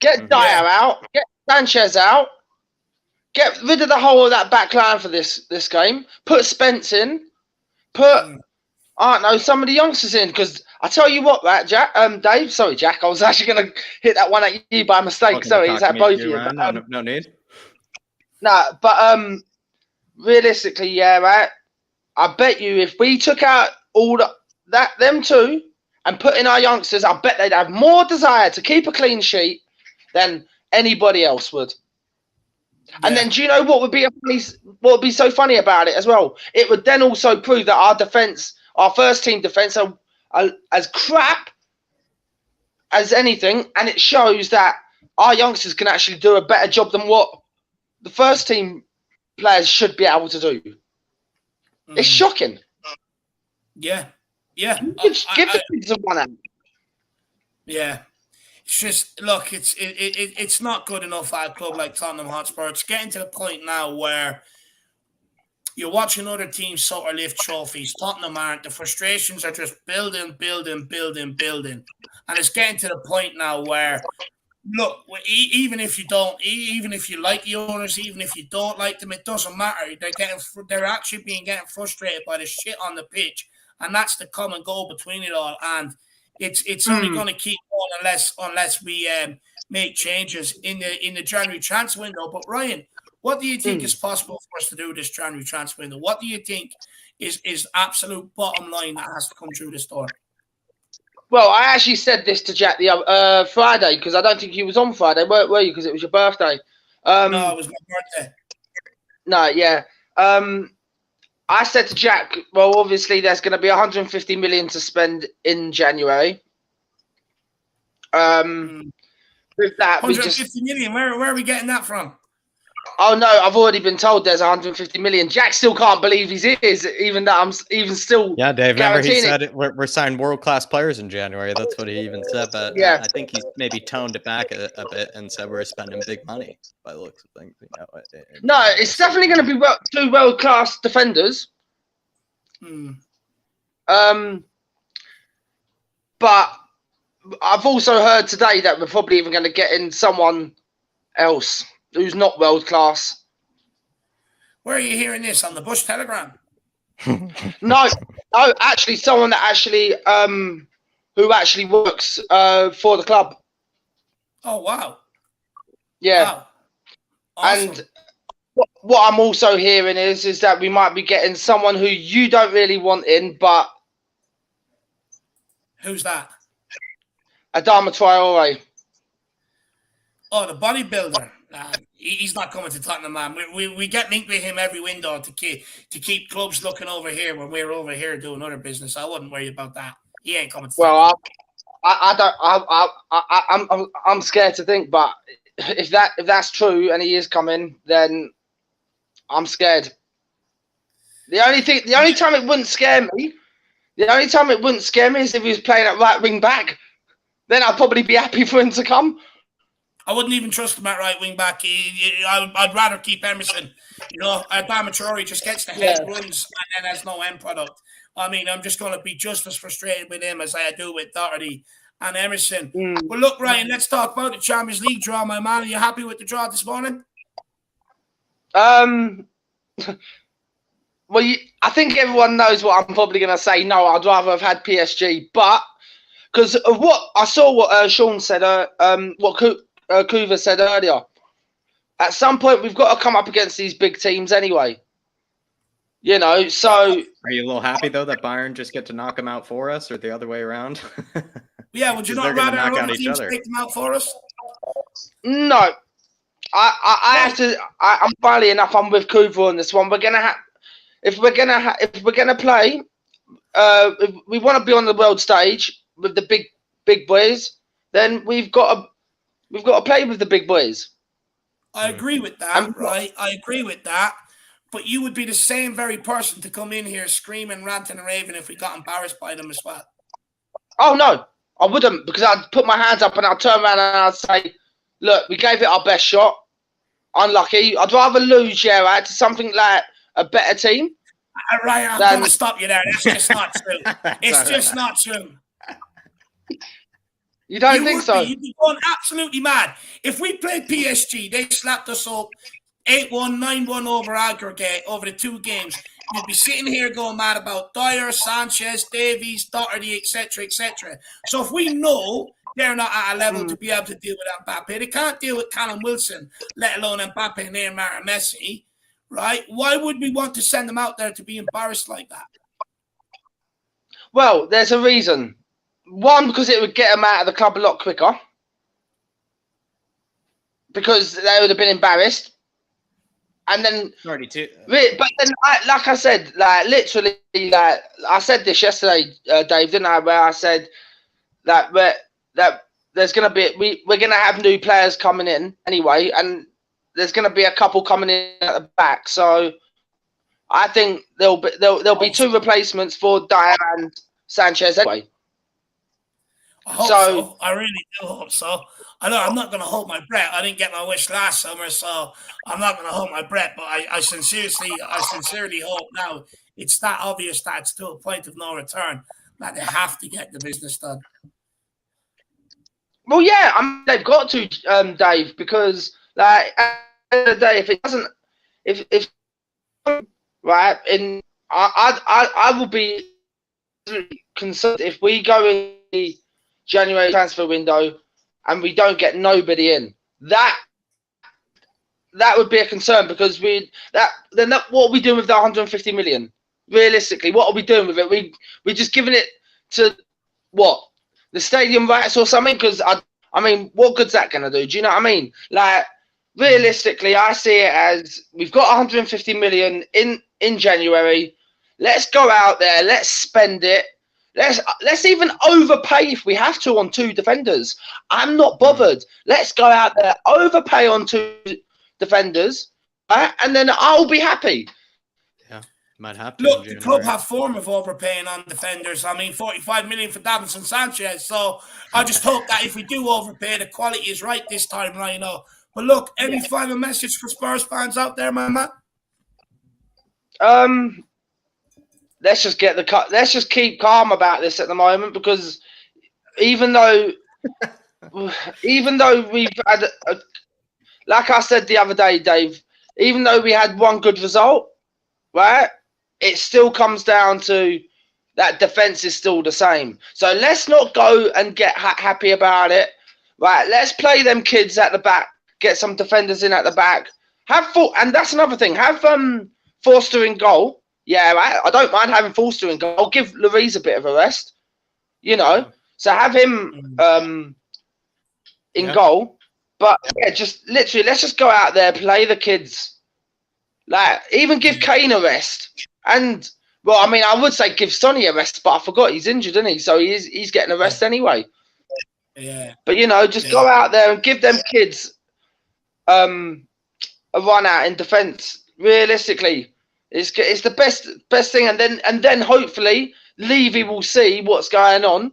get Dier out, get Sanchez out, get rid of the whole of that back line for this game. Put Spence in, I don't know, some of the youngsters in, because I tell you what, right, Dave. Sorry, Jack. I was actually going to hit that one at you by mistake. Sorry, it's at both of you. But,
no need.
No, but realistically, yeah, right. I bet you if we took out them two and put in our youngsters, I bet they'd have more desire to keep a clean sheet than anybody else would. Yeah. And then, do you know what would be so funny about it as well? It would then also prove that our defense, our first team defense, are as crap as anything, and it shows that our youngsters can actually do a better job than what the first team players should be able to do. It's shocking.
Yeah.
Give the kids a 1 out.
Yeah. It's just, look, it's not good enough at a club like Tottenham Hotspur. It's getting to the point now where you're watching other teams sort of lift trophies. Tottenham aren't. The frustrations are just building. And it's getting to the point now where, look, even if you like the owners, even if you don't like them, it doesn't matter. They're actually getting frustrated by the shit on the pitch, and that's the common goal between it all. And it's only going to keep going unless we make changes in the January transfer window. But Ryan, what do you think is possible for us to do this January transfer window? What do you think is absolute bottom line that has to come through this door?
Well, I actually said this to Jack the other Friday, because I don't think you was on Friday, were you? Because it was your birthday.
No, it was my birthday.
No, yeah. I said to Jack, well, obviously there's going to be 150 million to spend in January. With that,
150 million. Where are we getting that from?
Oh no, I've already been told there's 150 million. Jack still can't believe he's is, even that I'm even still.
Yeah, Dave. Remember he said we're signing world-class players in January. That's what he even said. But yeah, I think he's maybe toned it back a bit and said we're spending big money by the looks of things.
No, it's definitely going to be two world-class defenders. But I've also heard today that we're probably even going to get in someone else who's not world class.
Where are you hearing this? On the Bush Telegram?
No, actually, someone that actually who actually works for the club.
Oh wow!
Yeah,
wow. Awesome.
And what I'm also hearing is that we might be getting someone who you don't really want in, but
who's that?
Adama Traore.
Oh, the bodybuilder. He's not coming to Tottenham, man. We get linked with him every window to keep clubs looking over here when we're over here doing other business. I wouldn't worry about that. He ain't coming to Tottenham.
Well, I'm scared to think, but if that's true and he is coming, then I'm scared. The only time it wouldn't scare me is if he was playing at right wing back. Then I'd probably be happy for him to come.
I wouldn't even trust him at right wing back. I'd rather keep Emerson. You know, Adama Traore just gets the head runs and then has no end product. I mean, I'm just going to be just as frustrated with him as I do with Doherty and Emerson. But look, Ryan, let's talk about the Champions League draw, my man. Are you happy with the draw this morning?
Well, I think everyone knows what I'm probably going to say. No, I'd rather have had PSG, but because of what I saw, what Sean said, what Kuva said earlier. At some point, we've got to come up against these big teams anyway. You know, so
are you a little happy though that Bayern just get to knock them out for us, or the other way around?
Yeah, would you not rather have other teams take them out for us?
No, I have to. I'm finally enough. I'm with Kuva on this one. We're gonna have if we're gonna play. If we want to be on the world stage with the big boys, then we've got to play with the big boys.
I agree with that, right? I agree with that. But you would be the same very person to come in here screaming, ranting and raving if we got embarrassed by them as well.
Oh, no, I wouldn't, because I'd put my hands up and I'd turn around and I'd say, look, we gave it our best shot. Unlucky. I'd rather lose, to something like a better team.
Ryan, I'm going to stop you there. That's just not true. It's just not true.
You don't think so?
You'd be going absolutely mad. If we played PSG, they slapped us up 8-1, 9-1 over aggregate over the 2 games. You'd be sitting here going mad about Dier, Sanchez, Davies, Doherty, etc., etc. So if we know they're not at a level to be able to deal with Mbappe, they can't deal with Callum Wilson, let alone Mbappe, Neymar, and Messi, right? Why would we want to send them out there to be embarrassed like that?
Well, there's a reason. One, because it would get them out of the club a lot quicker. Because they would have been embarrassed. And then,
32.
But then, like I said, like literally, like I said this yesterday, Dave, didn't I? Where I said that there's going to be we're going to have new players coming in anyway, and there's going to be a couple coming in at the back. So I think there'll be 2 replacements for Dier and Sanchez anyway.
I hope so. I really do hope so. I know I'm not going to hold my breath. I didn't get my wish last summer, so I'm not going to hold my breath. But I sincerely hope now it's that obvious that it's to a point of no return that they have to get the business done.
Well, yeah, they've got to, Dave, because like at the end of the day, if it doesn't, if right, I will be concerned if we go in the January transfer window and we don't get nobody in. That would be a concern, because what are we doing with the 150 million? Realistically, what are we doing with it? We're just giving it to what? The stadium rights or something? Because I mean, what good's that going to do? Do you know what I mean? Like, realistically, I see it as we've got 150 million in January. Let's go out there. Let's spend it. Let's even overpay if we have to on 2 defenders. I'm not bothered. Let's go out there, overpay on 2 defenders, right? And then I'll be happy.
Yeah, might have to.
Look, the club have form of overpaying on defenders. I mean, 45 million for Davinson Sanchez. So I just hope that if we do overpay, the quality is right this time, right? But look, any final message for Spurs fans out there, my man?
Let's just get the cut. Let's just keep calm about this at the moment, because even though we've had, like I said the other day, Dave, even though we had one good result, right, it still comes down to that defense is still the same. So let's not go and get happy about it, right? Let's play them kids at the back, get some defenders in at the back. And that's another thing. Have Forster in goal. Yeah, right. I don't mind having Forster in goal. I'll give Lloris a bit of a rest, So have him in goal. But yeah, just literally, let's just go out there, play the kids. Like, even give Kane a rest. And well, I mean, I would say give Sonny a rest, but I forgot he's injured, isn't he? So he's getting a rest anyway.
Yeah.
But just go out there and give them kids a run out in defence. Realistically. It's the best thing, and then hopefully Levy will see what's going on,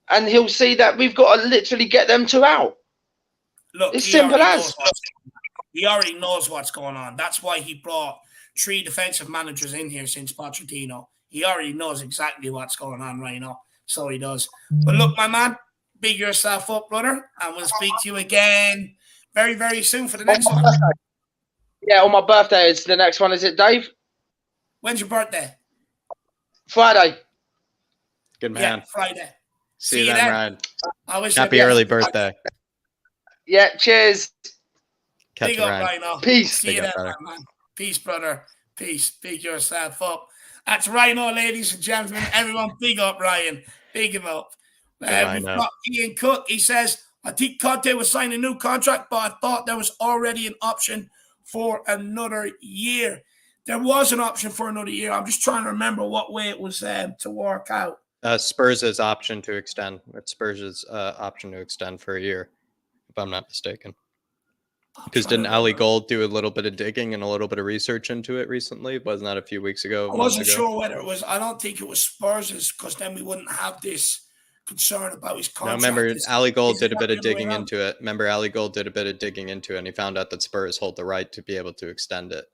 and he'll see that we've got to literally get them 2 out.
Look,
it's simple as.
He already knows what's going on. That's why he brought 3 defensive managers in here since Pochettino. He already knows exactly what's going on right now, so he does. But look, my man, big yourself up, brother, and we'll speak to you again very, very soon for the next one.
Yeah, on my birthday is the next one. Is it, Dave?
When's your birthday?
Friday.
Good man.
Yeah, Friday.
See you then, Ryan.
Happy
early birthday.
Yeah, cheers.
Catch you, Ryan.
Peace.
See you then, man. Peace, brother. Peace. Big yourself up. That's Rhino, ladies and gentlemen. Everyone, big up Ryan. Big him up. We've got Ian Cook. He says, I think Conte was signing a new contract, but I thought there was already an option for another year. There was an option for another year. I'm just trying to remember what way it was to work out.
Spurs' option to extend. It's Spurs' option to extend for a year, if I'm not mistaken. Because didn't Ali Gold do a little bit of digging and a little bit of research into it recently? Wasn't that a few weeks ago?
I wasn't sure whether it was. I don't think it was Spurs', because then we wouldn't have this concerned about his
No,
contract.
remember, Ali Gold
is it
did a bit
the
of
other way
digging
around?
into it. Remember, Ali Gold did a bit of digging into it, and he found out that Spurs hold the right to be able to extend it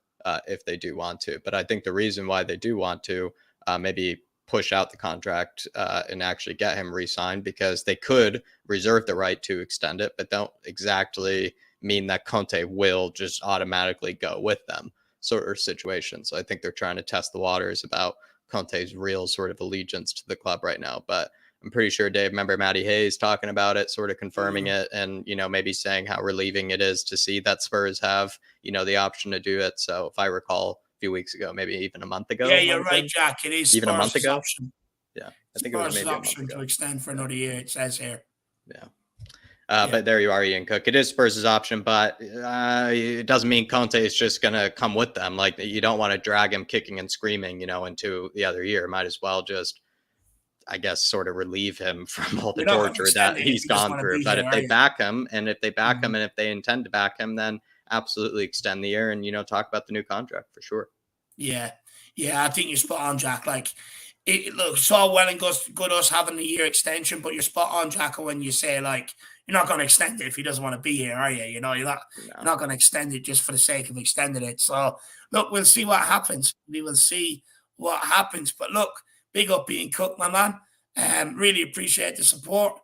if they do want to. But I think the reason why they do want to maybe push out the contract and actually get him re-signed, because they could reserve the right to extend it, but don't exactly mean that Conte will just automatically go with them, sort of situation. So I think they're trying to test the waters about Conte's real sort of allegiance to the club right now. But I'm pretty sure, Dave, remember Matty Hayes talking about it, sort of confirming it, and, you know, maybe saying how relieving it is to see that Spurs have, you know, the option to do it. So if I recall a few weeks ago, maybe even a month ago.
Yeah, you're right, Jack. It is
Even a month
Spurs'
ago?
option.
Yeah, I think it was
Spurs'
maybe a month
option
ago.
to extend for another year, it says here.
Yeah. But there you are, Ian Cook. It is Spurs' option, but it doesn't mean Conte is just going to come with them. Like, you don't want to drag him kicking and screaming, you know, into the other year. Might as well just, I guess, sort of relieve him from all the
You're not gonna
torture
extend
that
it if
he's
he doesn't
gone
wanna
through.
be
But
here,
if
are
they
you?
back him, and if they back him, and if they intend to back him, then absolutely extend the year and, you know, talk about the new contract for sure.
Yeah, I think you're spot on, Jack. Like, look, it's all well and good us having a year extension, but you're spot on, Jack, when you say, like, you're not going to extend it if he doesn't want to be here, are you? You know, you're not going to extend it just for the sake of extending it. So, look, we'll see what happens. We will see what happens. But look, big up Ian Cook, my man. Really appreciate the support.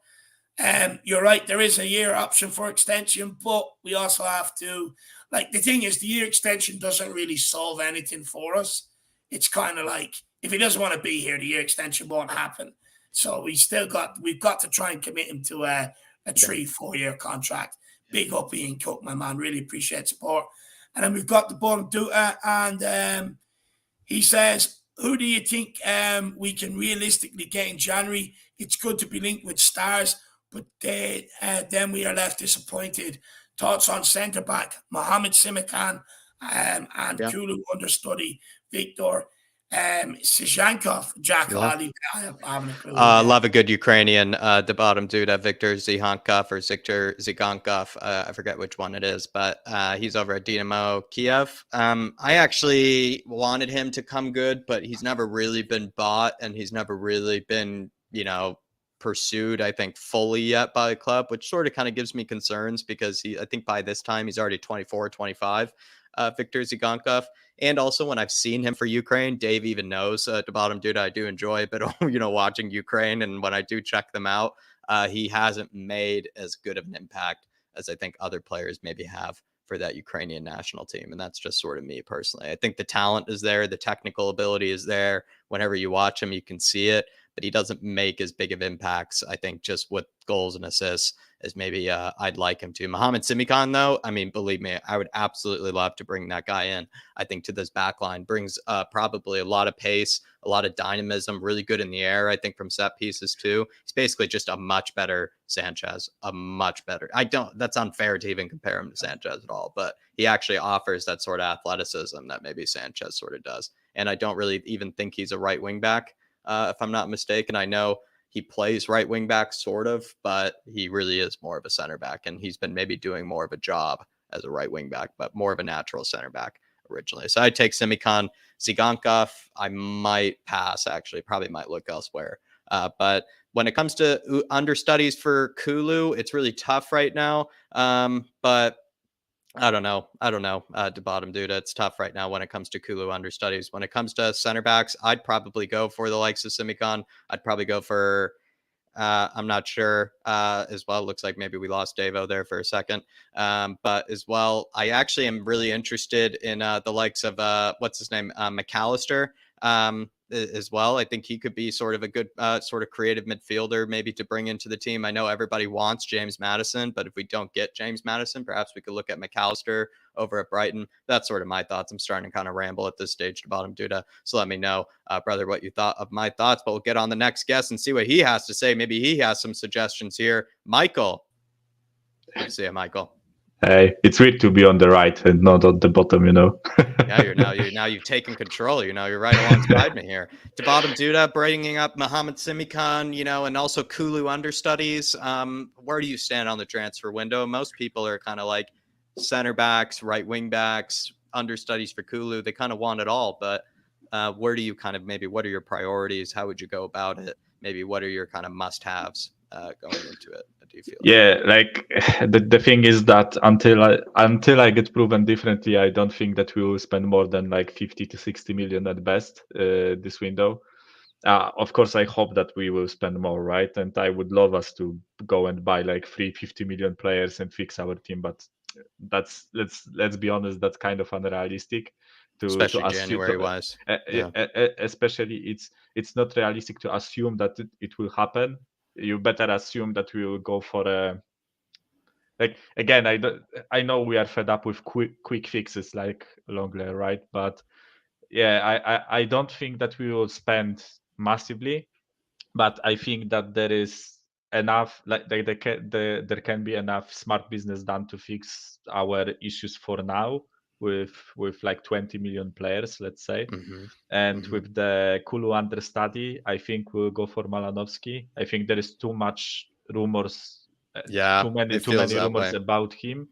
You're right, there is a year option for extension, but we also have to, like, the thing is, the year extension doesn't really solve anything for us. It's kind of like, if he doesn't want to be here, the year extension won't happen. So we've got to try and commit him to a 3-4 year contract. Big up Ian Cook, my man. Really appreciate support. And then we've got the bottom Duta, and he says, who do you think we can realistically get in January? It's good to be linked with stars, but then we are left disappointed. Thoughts on centre back? Mohamed Simikan and Kulu understudy Victor Sijankov. Jack, I haven't a clue.
Love a good Ukrainian, the bottom dude, Victor Zigankov or Viktor Zigankov. I forget which one it is, but he's over at Dynamo Kiev. I actually wanted him to come good, but he's never really been bought, and he's never really been, you know, pursued, I think, fully yet by a club, which sort of kind of gives me concerns, because I think by this time he's already 24, 25, Viktor Zigankov. And also, when I've seen him for Ukraine, Dave even knows, the bottom dude, I do enjoy a bit of, you know, watching Ukraine. And when I do check them out, he hasn't made as good of an impact as I think other players maybe have for that Ukrainian national team. And that's just sort of me personally. I think the talent is there. The technical ability is there. Whenever you watch him, you can see it, but he doesn't make as big of impacts, I think, just with goals and assists as maybe I'd like him to. Mohamed Simikan, though, I mean, believe me, I would absolutely love to bring that guy in. I think to this back line brings probably a lot of pace, a lot of dynamism, really good in the air, I think, from set pieces too. He's basically just a much better Sanchez, a much better. That's unfair to even compare him to Sanchez at all, but he actually offers that sort of athleticism that maybe Sanchez sort of does. And I don't really even think he's a right wing back, if I'm not mistaken. I know he plays right wing back sort of, but he really is more of a center back, and he's been maybe doing more of a job as a right wing back, but more of a natural center back originally. So I'd take Simikan. Zigankov, I might pass, actually, probably might look elsewhere. But when it comes to understudies for Kulu, it's really tough right now. But I don't know. To bottom dude, it's tough right now when it comes to Kulu understudies. When it comes to center backs, I'd probably go for the likes of Simikan. I'd probably go for, I'm not sure as well. Looks like maybe we lost Davo there for a second. But as well, I actually am really interested in the likes of, what's his name? McAllister. As well. I think he could be sort of a good sort of creative midfielder maybe to bring into the team. I know everybody wants James Maddison, but if we don't get James Maddison, perhaps we could look at McAllister over at Brighton. That's sort of my thoughts. I'm starting to kind of ramble at this stage to bottom Duda. So let me know, brother, what you thought of my thoughts, but we'll get on the next guest and see what he has to say. Maybe he has some suggestions here. Michael. Good to see you, Michael.
Hey, it's weird to be on the right and not on the bottom, you know.
Yeah, you've taken control. You know, you're right alongside me here. To bottom Duda, bringing up Mohamed Simikan, you know, and also Kulu understudies. Where do you stand on the transfer window? Most people are kind of like center backs, right wing backs, understudies for Kulu. They kind of want it all, but where do you kind of maybe? What are your priorities? How would you go about it? maybe what are your kind of must-haves going into it? Do you feel?
Yeah, like the thing is that until I get proven differently, I don't think that we will spend more than like 50 to 60 million at best this window. Of course, I hope that we will spend more, right? And I would love us to go and buy like 350 million players and fix our team, but that's let's be honest, that's kind of unrealistic
Especially
to assume.
January wise.
Especially, it's not realistic to assume that it will happen. You better assume that we will go for a like again. I know we are fed up with quick fixes like Longley, right? But yeah, I don't think that we will spend massively, but I think that there is enough, like there can be enough smart business done to fix our issues for now with like 20 million players, let's say. And with the Kulu understudy, I think we'll go for Malanowski. I think there is too much rumors, too many rumors about him,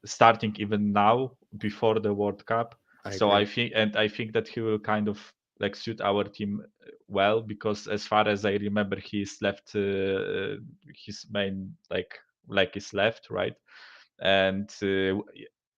starting even now before the World Cup. I think that he will kind of like suit our team well, because as far as I remember, he's left his main like is left, right? And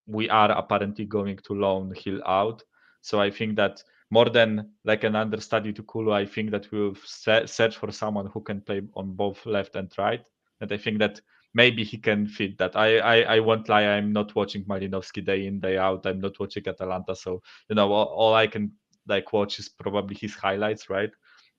we are apparently going to loan Hill out. So I think that more than like an understudy to Kulu, I think that we'll search for someone who can play on both left and right. And I think that maybe he can fit that. I won't lie, I'm not watching Malinowski day in, day out. I'm not watching Atalanta. So, all I can like watch is probably his highlights, right?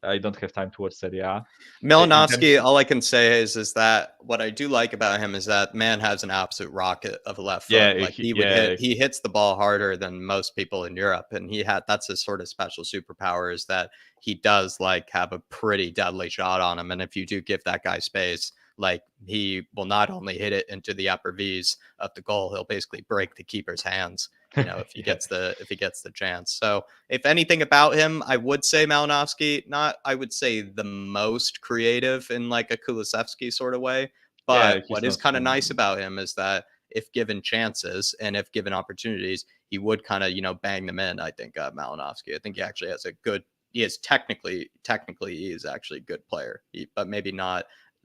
I don't have time to watch Serie A.
Malinowski, all I can say is that what I do like about him is that man has an absolute rocket of a left foot.
Yeah,
like he hits the ball harder than most people in Europe, and that's his sort of special superpower, is that he does like have a pretty deadly shot on him, and if you do give that guy space, like he will not only hit it into the upper V's of the goal, he'll basically break the keeper's hands. If he gets the chance. So if anything about him, I would say Malinowski, not I would say the most creative in like a Kulusevski sort of way. But what is kind of nice about him is that if given chances and if given opportunities, he would kind of, bang them in. I think Malinowski. I think he actually has he is technically he is actually a good player, but maybe not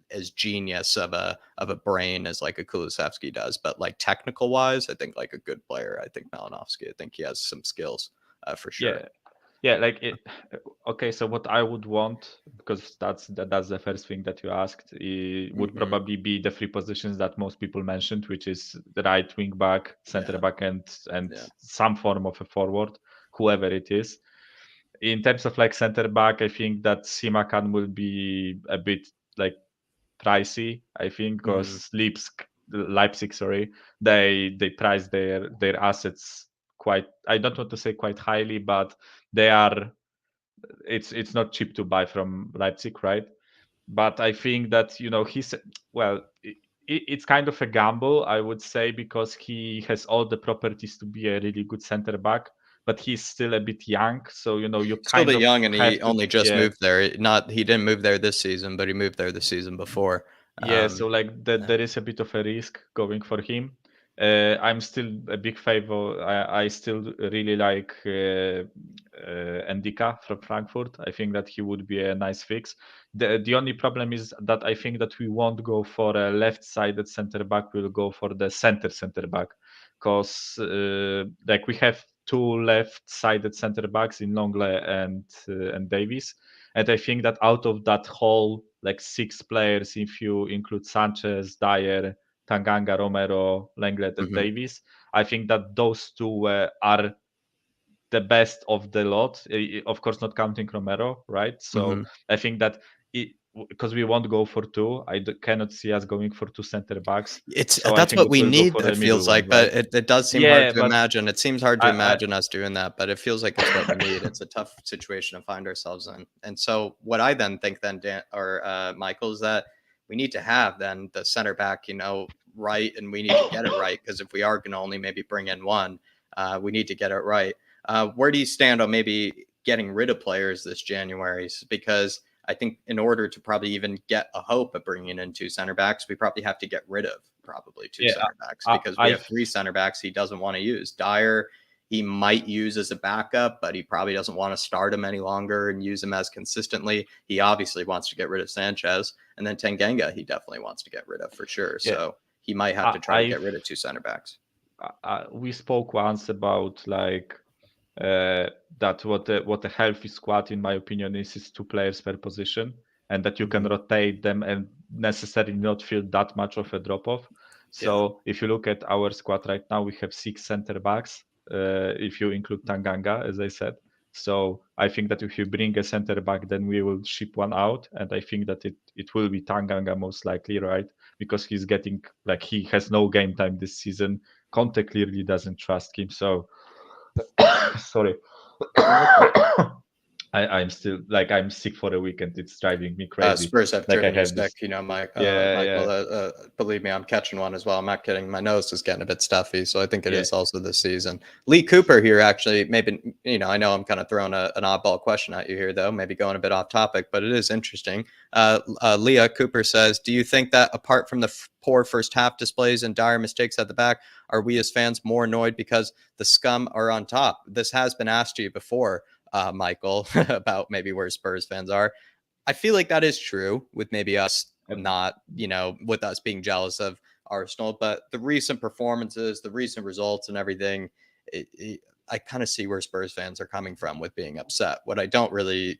as genius of a brain as like a Kulusevski does, but like technical wise, I think like a good player. I think Malinowski. I think he has some skills for sure.
Okay, so what I would want, because that's the first thing that you asked, would probably be the three positions that most people mentioned, which is the right wing back, center back, and some form of a forward, whoever it is. In terms of like center back, I think that Simakan will be a bit like pricey, I think, because Leipzig, they price their assets quite, I don't want to say quite highly, but they are, it's not cheap to buy from Leipzig, right? But I think that it's kind of a gamble, I would say, because he has all the properties to be a really good center back, but he's still a bit young. So you kind of
young, and he only just moved there. He didn't move there this season, but he moved there the season before.
So like there is a bit of a risk going for him. I'm still a big favor. I still really like Endika from Frankfurt. I think that he would be a nice fix. The only problem is that I think that we won't go for a left-sided center back. We'll go for the center back, because like we have two left-sided center backs in Longley and Davies, and I think that out of that whole like six players, if you include Sanchez, Dier, Tanganga, Romero, Lenglet, and Davies, I think that those two are the best of the lot. Of course, not counting Romero, right? So I think that because we won't go for two, cannot see us going for two center backs.
That's what we need. It feels like, but it does seem hard to imagine. It seems hard to imagine us doing that, but it feels like it's what we need. It's a tough situation to find ourselves in. And so, what I then think, Dan or Michael, is that we need to have then the center back, right, and we need to get it right, because if we are going to only maybe bring in one, we need to get it right. Where do you stand on maybe getting rid of players this January? Because I think in order to probably even get a hope of bringing in two center backs, we probably have to get rid of two center backs, because we have three center backs he doesn't want to use. Dier, he might use as a backup, but he probably doesn't want to start him any longer and use him as consistently. He obviously wants to get rid of Sanchez, and then Tanganga he definitely wants to get rid of for sure.
Yeah.
So he might have to try to get rid of 2 center backs.
We spoke once about like that what a healthy squad, in my opinion, is 2 players per position, and that you can rotate them and necessarily not feel that much of a drop off. So if you look at our squad right now, we have 6 center backs, if you include Tanganga, as I said. So I think that if you bring a center back, then we will ship one out, and I think that it will be Tanganga most likely, right? Because he's getting, like, he has no game time this season. Conte clearly doesn't trust him, so sorry. I'm still, like, I'm sick for a weekend. It's driving me crazy.
Spurs have
like,
driven you sick, you know, Michael.
Yeah.
Believe me, I'm catching one as well. I'm not kidding. My nose is getting a bit stuffy, so I think it is also this season. Lee Cooper here, actually, maybe, you know, I know I'm kind of throwing an oddball question at you here, though, maybe going a bit off topic, but it is interesting. Leah Cooper says, do you think that apart from the poor first half displays and dire mistakes at the back, are we as fans more annoyed because the scum are on top? This has been asked to you before, Michael, about maybe where Spurs fans are. I feel like that is true with maybe us not, you know, with us being jealous of Arsenal, but the recent performances, the recent results and everything, I kind of see where Spurs fans are coming from with being upset. What I don't really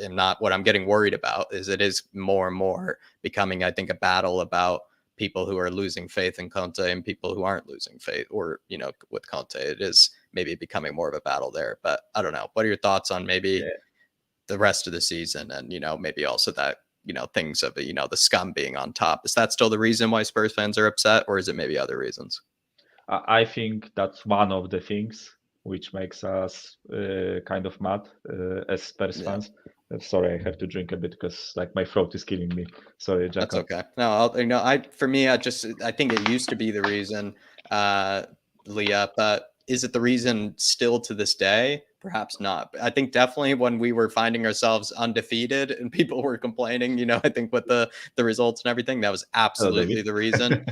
am not, what I'm getting worried about is it is more and more becoming, I think, a battle about people who are losing faith in Conte and people who aren't losing faith, or, you know, with Conte, it is maybe becoming more of a battle there. But I don't know. What are your thoughts on maybe the rest of the season, and, you know, maybe also that, you know, things of, you know, the scum being on top? Is that still the reason why Spurs fans are upset, or is it maybe other reasons?
I think that's one of the things which makes us kind of mad as Spurs fans. Sorry, I have to drink a bit because, like, my throat is killing me. Sorry, Jacob.
That's okay. No, for me, I think it used to be the reason, Leah, but is it the reason still to this day? Perhaps not. I think definitely when we were finding ourselves undefeated and people were complaining, you know, I think with the results and everything, that was absolutely the reason,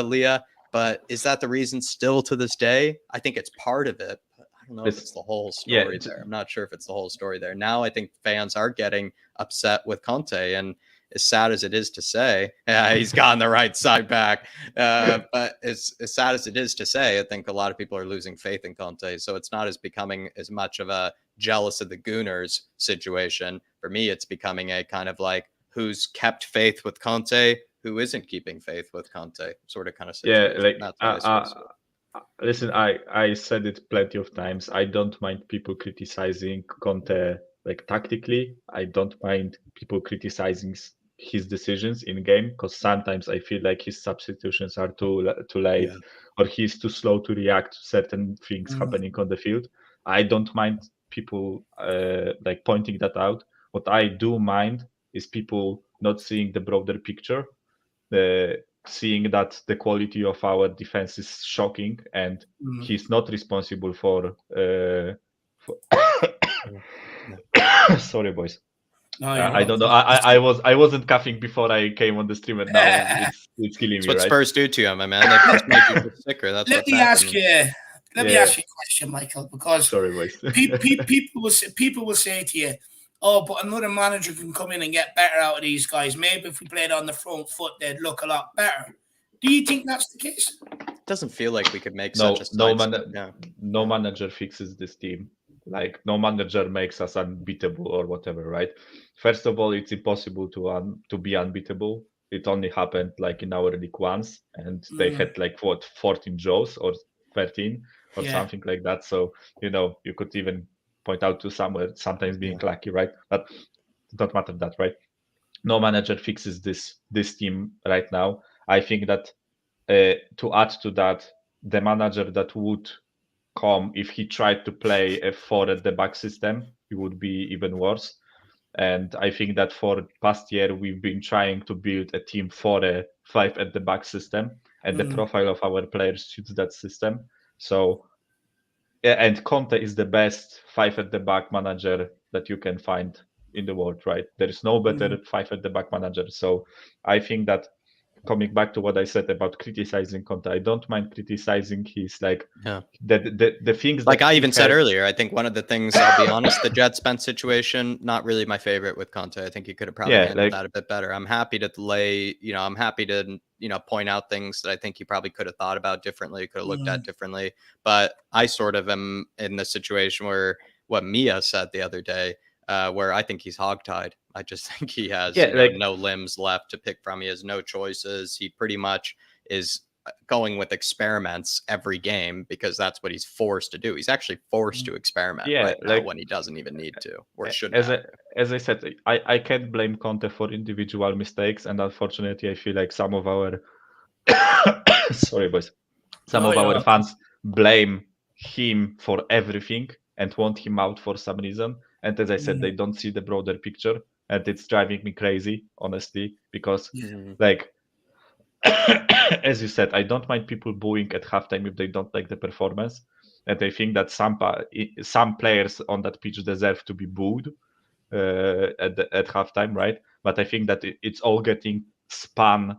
Leah. But is that the reason still to this day? I think it's part of it. I don't know if it's the whole story there. I'm not sure if it's the whole story there. Now I think fans are getting upset with Conte, and as sad as it is to say, he's gotten the right side back. But as sad as it is to say, I think a lot of people are losing faith in Conte. So it's not as becoming as much of a jealous of the Gooners situation. For me, it's becoming a kind of like, who's kept faith with Conte, who isn't keeping faith with Conte, sort of kind of situation.
Listen, I said it plenty of times. I don't mind people criticizing Conte, like, tactically. I don't mind people criticizing his decisions in game, because sometimes I feel like his substitutions are too late, or he's too slow to react to certain things happening on the field. I don't mind people like pointing that out. What I do mind is people not seeing the broader picture, seeing that the quality of our defense is shocking, and he's not responsible for sorry, boys. No, I don't know. I wasn't coughing before I came on the stream, and now it's killing me.
What
right?
Spurs do to you, my man. They just make you sicker. That's
Let me ask you a question, Michael, because
sorry, boys.
people will say to you, oh, but another manager can come in and get better out of these guys. Maybe if we played on the front foot, they'd look a lot better. Do you think that's the case?
It doesn't feel like we could make
no
manager
fixes this team. Like, no manager makes us unbeatable or whatever, right? First of all, it's impossible to be unbeatable. It only happened, like, in our league once, and they had, like, 14 draws or 13 or something like that. So, you know, you could even point out to sometimes being lucky, right? But it don't matter that, right? No manager fixes this team right now. I think that to add to that, the manager that would come if he tried to play a 4 at the back system, it would be even worse. And I think that for past year, we've been trying to build a team for a 5 at the back system, and the profile of our players suits that system. So, and Conte is the best 5 at the back manager that you can find in the world, right? There is no better 5 at the back manager. So I think that coming back to what I said about criticizing Conte, I don't mind criticizing his the things
like
that
I
he
even said
had.
earlier. I think one of the things, I'll be honest, the Jets bench situation, not really my favorite with Conte. I think he could have probably handled that a bit better. I'm happy to point out things that I think he probably could have thought about differently, could have looked at differently. But I sort of am in the situation where what Mia said the other day, where I think he's hogtied. I just think he has no limbs left to pick from. He has no choices. He pretty much is going with experiments every game because that's what he's forced to do. He's actually forced to experiment right now when he doesn't even need to or shouldn't.
As I said, I can't blame Conte for individual mistakes, and unfortunately, I feel like some of our sorry, boys, our fans blame him for everything and want him out for some reason. And as I said, they don't see the broader picture, and it's driving me crazy, honestly, because as you said, I don't mind people booing at halftime if they don't like the performance, and I think that some players on that pitch deserve to be booed at halftime, right? But I think that it's all getting spun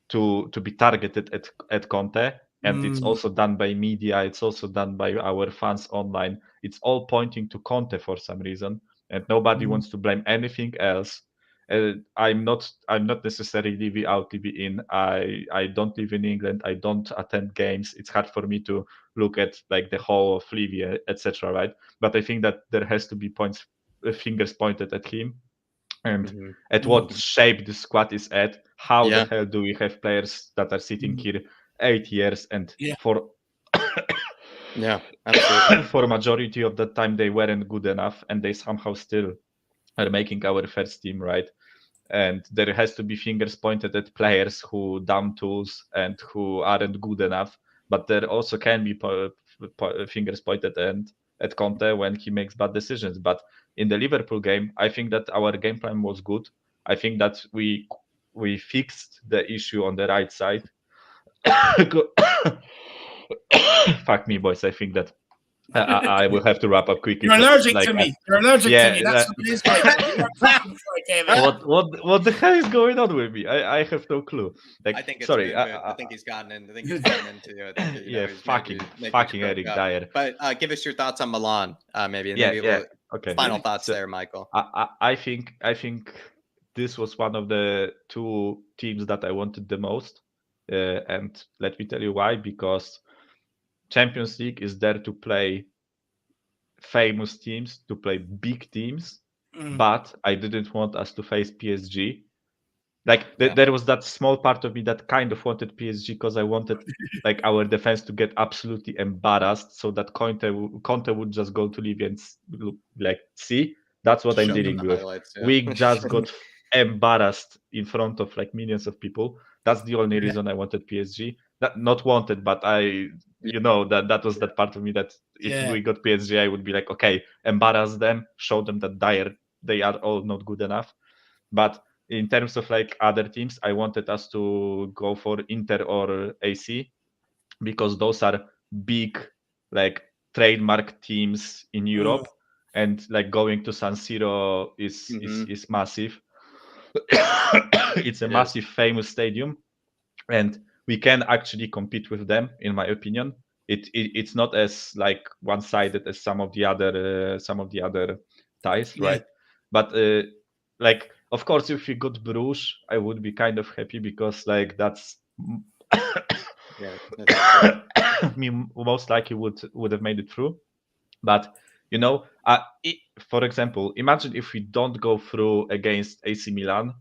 to be targeted at Conte, and it's also done by media. It's also done by our fans online. It's all pointing to Conte for some reason, and nobody wants to blame anything else. I'm not necessarily TV out, TV in. I don't live in England. I don't attend games. It's hard for me to look at like the whole of Livia, etc. Right? But I think that there has to be fingers pointed at him, and at what shape the squad is at. How the hell do we have players that are sitting here 8 years and for absolutely. For majority of the time they weren't good enough, and they somehow still are making our first team, right? And there has to be fingers pointed at players who down tools and who aren't good enough, but there also can be fingers pointed at Conte when he makes bad decisions. But in the Liverpool game, I think that our game plan was good. I think that we fixed the issue on the right side. Fuck me, boys. I think that I will have to wrap up quickly.
You're allergic to me. You're allergic to me. That's what it is, Michael.
What the hell is going on with me? I have no clue.
I think it's I think he's gotten in. I think he's gotten into it.
Fucking Eric Dier.
But give us your thoughts on Milan, maybe. And
Okay.
Final thoughts there, Michael.
I think this was one of the two teams that I wanted the most, and let me tell you why. Because Champions League is there to play famous teams, to play big teams, but I didn't want us to face PSG. There was that small part of me that kind of wanted PSG because I wanted like our defense to get absolutely embarrassed, so that Conte would just go to Libya and look like, see, that's what I'm dealing with. We just got embarrassed in front of like millions of people. That's the only reason I wanted PSG. Not wanted, but that was that part of me that if we got PSG, I would be like, okay, embarrass them, show them that they are all not good enough. But in terms of like other teams, I wanted us to go for Inter or AC, because those are big like trademark teams in Europe, and like going to San Siro is massive. It's a massive, famous stadium, and we can actually compete with them, in my opinion. It's not as like one-sided as some of the other ties, right? But like, of course, if we got Bruges, I would be kind of happy, because like that's me most likely would have made it through. But for example, imagine if we don't go through against AC Milan.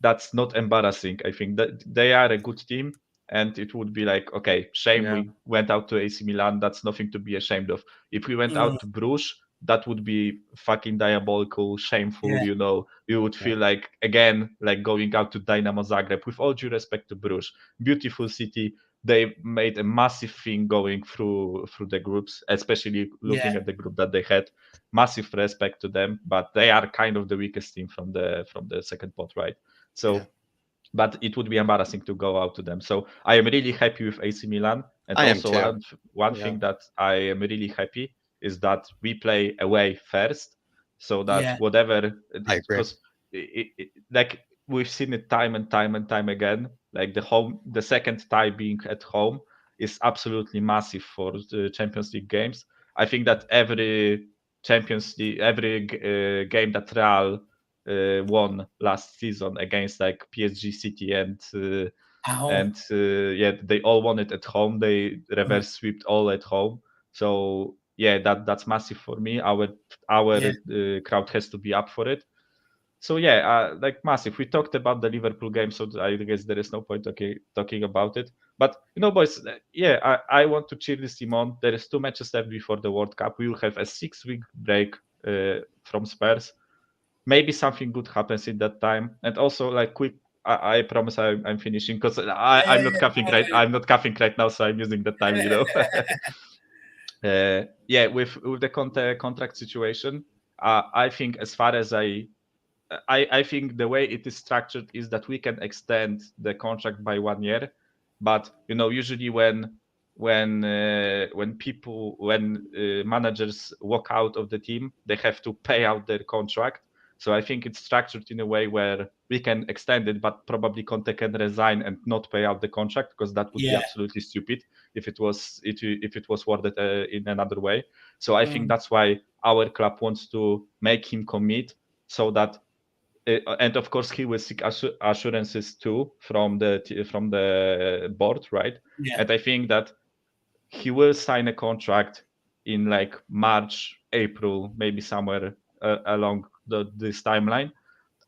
That's not embarrassing. I think that they are a good team, and it would be like, okay, shame we went out to AC Milan. That's nothing to be ashamed of. If we went out to Bruges, that would be fucking diabolical, shameful. You would feel like, again, like going out to Dynamo Zagreb. With all due respect to Bruges, beautiful city. They made a massive thing going through the groups, especially looking at the group that they had. Massive respect to them, but they are kind of the weakest team from the second pot, right? So, but it would be embarrassing to go out to them. So I am really happy with AC Milan, and also one thing that I am really happy is that we play away first, so that whatever, because like we've seen it time and time again. Like the second tie being at home is absolutely massive for the Champions League games. I think that every Champions League, every game that Real won last season against like PSG, City, and they all won it at home. They reverse swept all at home. So yeah, that's massive for me. Our crowd has to be up for it. So yeah, like massive. We talked about the Liverpool game, so I guess there is no point talking about it. But boys, yeah, I want to cheer this team on. There is 2 matches left before the World Cup. We will have a 6-week break from Spurs. Maybe something good happens in that time. And also, like quick, I promise I'm finishing because I'm not coughing right. I'm not coughing right now, so I'm using the time. With the Conte contract situation, I think as far as I think the way it is structured is that we can extend the contract by 1 year, but usually when managers walk out of the team, they have to pay out their contract. So I think it's structured in a way where we can extend it, but probably Conte can resign and not pay out the contract, because that would be absolutely stupid if it was worded in another way. So I think that's why our club wants to make him commit, so that. And of course, he will seek assurances too from the board, right?
Yeah.
And I think that he will sign a contract in like March, April, maybe somewhere along this timeline,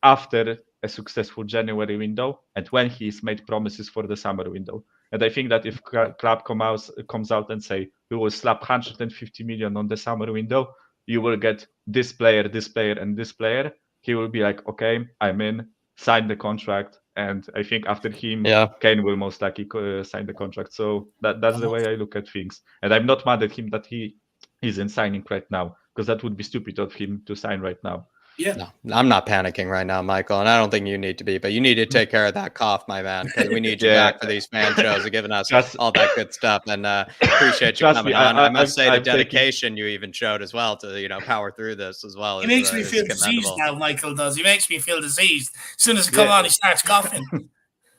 after a successful January window, and when he's made promises for the summer window. And I think that if club comes out and say we will slap 150 million on the summer window, you will get this player, and this player. He will be like, okay, I'm in, sign the contract. And I think after him, Kane will most likely sign the contract. So that's the way I look at things. And I'm not mad at him that he isn't signing right now, because that would be stupid of him to sign right now.
Yeah.
No, I'm not panicking right now, Michael, and I don't think you need to be, but you need to take care of that cough, my man, because we need you back for these fan shows and giving us all that good stuff. And appreciate you coming on. I must say the dedication you even showed as well to power through this as well.
He makes me feel diseased now, Michael does. He makes me feel diseased. As soon as he comes on, he starts coughing.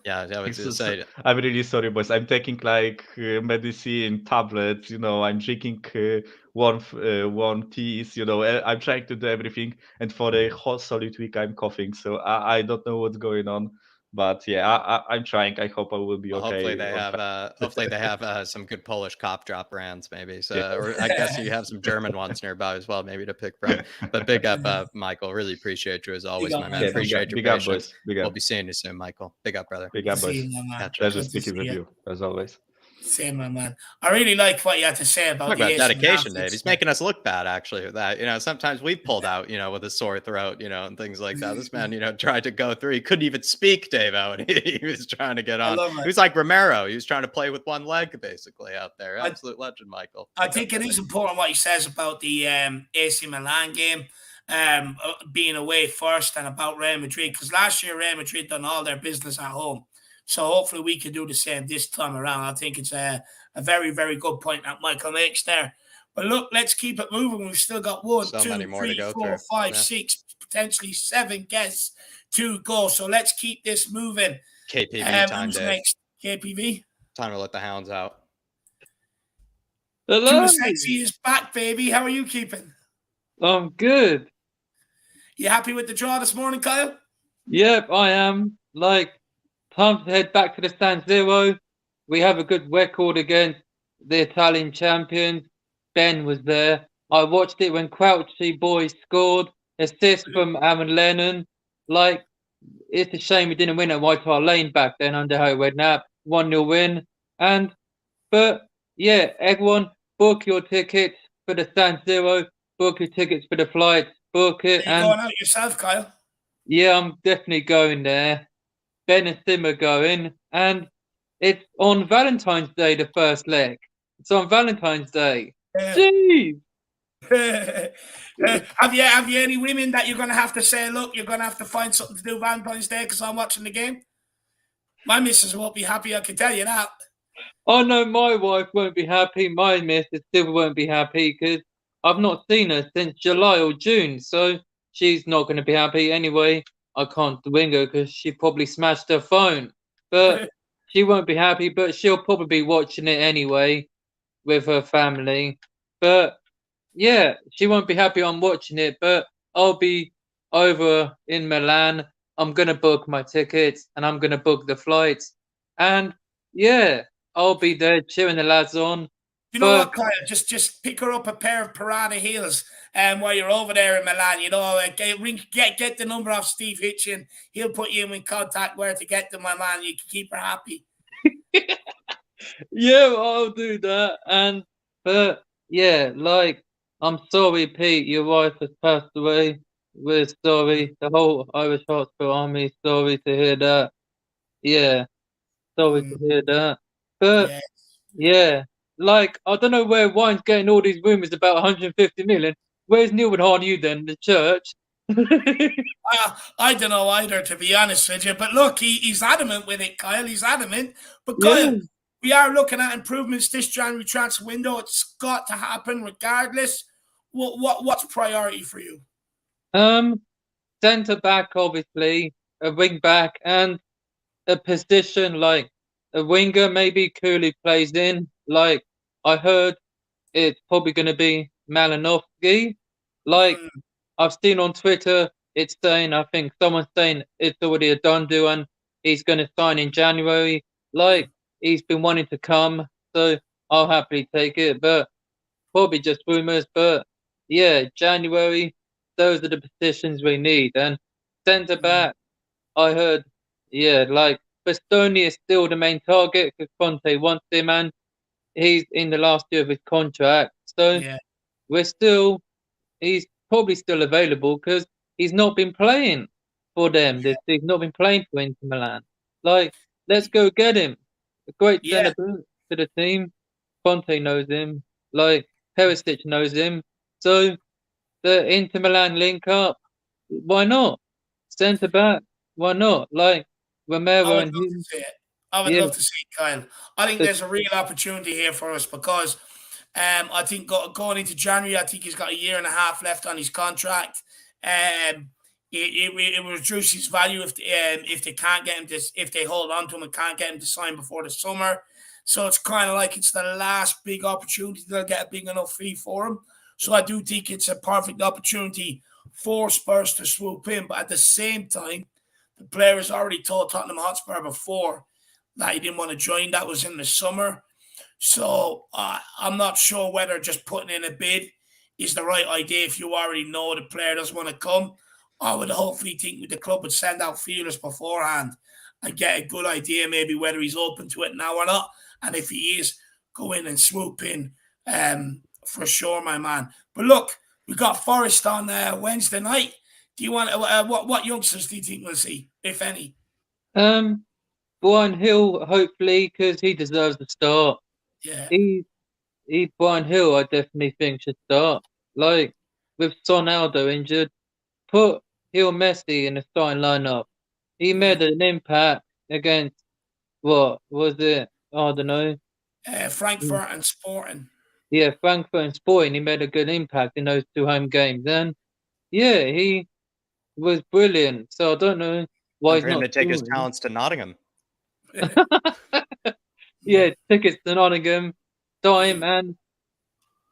Yeah, I would say.
I'm really sorry, boys. I'm taking like medicine tablets. I'm drinking warm teas. I'm trying to do everything, and for a whole solid week, I'm coughing. So I don't know what's going on, but yeah, I'm trying. I hope I will be okay.
Hopefully they have some good Polish cough drop brands, maybe. So, or I guess you have some German ones nearby as well, maybe to pick from. But big up, Michael. Really appreciate you as always, my man. Appreciate your patience. We'll be seeing you soon, Michael. Big up, brother.
Big up, boys. Pleasure speaking with you as always.
Same, my man. I really like what you had to say about
dedication, Dave. He's making us look bad, actually, with that. Sometimes we've pulled out, with a sore throat, and things like that. This man, tried to go through. He couldn't even speak, Dave, out. He was trying to get on. He was like Romero. He was trying to play with one leg, basically, out there. Absolute legend, Michael.
I think it is important what he says about the AC Milan game being away first, and about Real Madrid, because last year Real Madrid done all their business at home. So hopefully we can do the same this time around. I think it's a very, very good point that Michael makes there. But look, let's keep it moving. We've still got 1, 2, 3, 4, 5, 6, potentially 7 guests to go. So let's keep this moving.
KPV time,
who's
Dave.
Next? KPV?
Time to let the hounds out.
Hello. Sexy is back, baby. How are you keeping?
I'm good.
You happy with the draw this morning, Kyle?
Yep, I am. Time to head back to the San Siro. We have a good record against the Italian champions. Ben was there. I watched it when Crouchy Boy scored. Assist from Aaron Lennon. It's a shame we didn't win at White Hart Lane back then under Harry Redknapp. 1-0 win. But yeah, everyone, book your tickets for the San Siro. Book your tickets for the flights. Book it.
Are you going out yourself, Kyle?
Yeah, I'm definitely going there. Ben and Sim are going, and it's on Valentine's Day, the first leg. It's on Valentine's Day. Jeez!
Have you any women that you're going to have to say, look, you're going to have to find something to do Valentine's Day because I'm watching the game? My missus won't be happy, I can tell you that.
Oh, no, my wife won't be happy. My missus still won't be happy because I've not seen her since July or June, so she's not going to be happy anyway. I can't wing her because she probably smashed her phone. But she won't be happy, but she'll probably be watching it anyway with her family. But yeah, she won't be happy I'm watching it, but I'll be over in Milan. I'm gonna book my tickets and I'm gonna book the flights. And yeah, I'll be there cheering the lads on.
You know what, Kyle? Just pick her up a pair of Piranha heels while you're over there in Milan. You know, get the number off Steve Hitchin. He'll put you in contact where to get them, my man. You can keep her happy.
Yeah, I'll do that. But yeah, like, I'm sorry, Pete, your wife has passed away. We're sorry. The whole Irish Hotspur Army is sorry to hear that. Yeah, sorry to hear that. But yeah, like, I don't know where Wine's getting all these rumours about 150 million. Where's Neil and you then? The church?
I don't know either, to be honest with you. But look, he's adamant with it, Kyle. He's adamant. But Kyle, we are looking at improvements this January transfer window. It's got to happen regardless. What's priority for you?
Centre back, obviously, a wing back, and a position like a winger. Maybe Cooley plays in. Like, I heard it's probably going to be Malinowski. Like, I've seen on Twitter, it's saying, I think someone's saying it's already a done deal and he's going to sign in January. Like, he's been wanting to come, so I'll happily take it. But probably just rumours. But yeah, January, those are the positions we need. And centre back, I heard, yeah, like, Bastoni is still the main target because Conte wants him, and he's in the last year of his contract. So he's probably still available because he's not been playing for them. He's not been playing for Inter Milan. Like, let's go get him. A great centre back to the team. Conte knows him. Like, Perisic knows him. So the Inter Milan link up. Why not? Centre back. Why not? Like, Romero and him.
I would love to see it, Kyle. I think there's a real opportunity here for us because I think going into January, I think he's got a year and a half left on his contract. It will reduce his value if they can't get him if they hold on to him and can't get him to sign before the summer. So it's kind of like it's the last big opportunity they'll get a big enough fee for him. So I do think it's a perfect opportunity for Spurs to swoop in. But at the same time, the player has already told Tottenham Hotspur before that he didn't want to join. That was in the summer. So I'm not sure whether just putting in a bid is the right idea if you already know the player doesn't want to come. I would hopefully think the club would send out feelers beforehand and get a good idea maybe whether he's open to it now or not. And if he is, go in and swoop in for sure, my man. But look, we got Forest on Wednesday night. Do you want what youngsters do you think we'll see, if any?
Brian Hill, hopefully, because he deserves the start.
Yeah.
Brian Hill, I definitely think should start. Like, with Son Aldo injured, put Hill Messi in the starting lineup. He made an impact against, what was it? I don't know.
Frankfurt and Sporting.
Yeah, Frankfurt and Sporting. He made a good impact in those 2 home games. And yeah, he was brilliant. So I don't know why he's not
to take his talents to Nottingham.
Yeah, tickets to Nottingham, time, and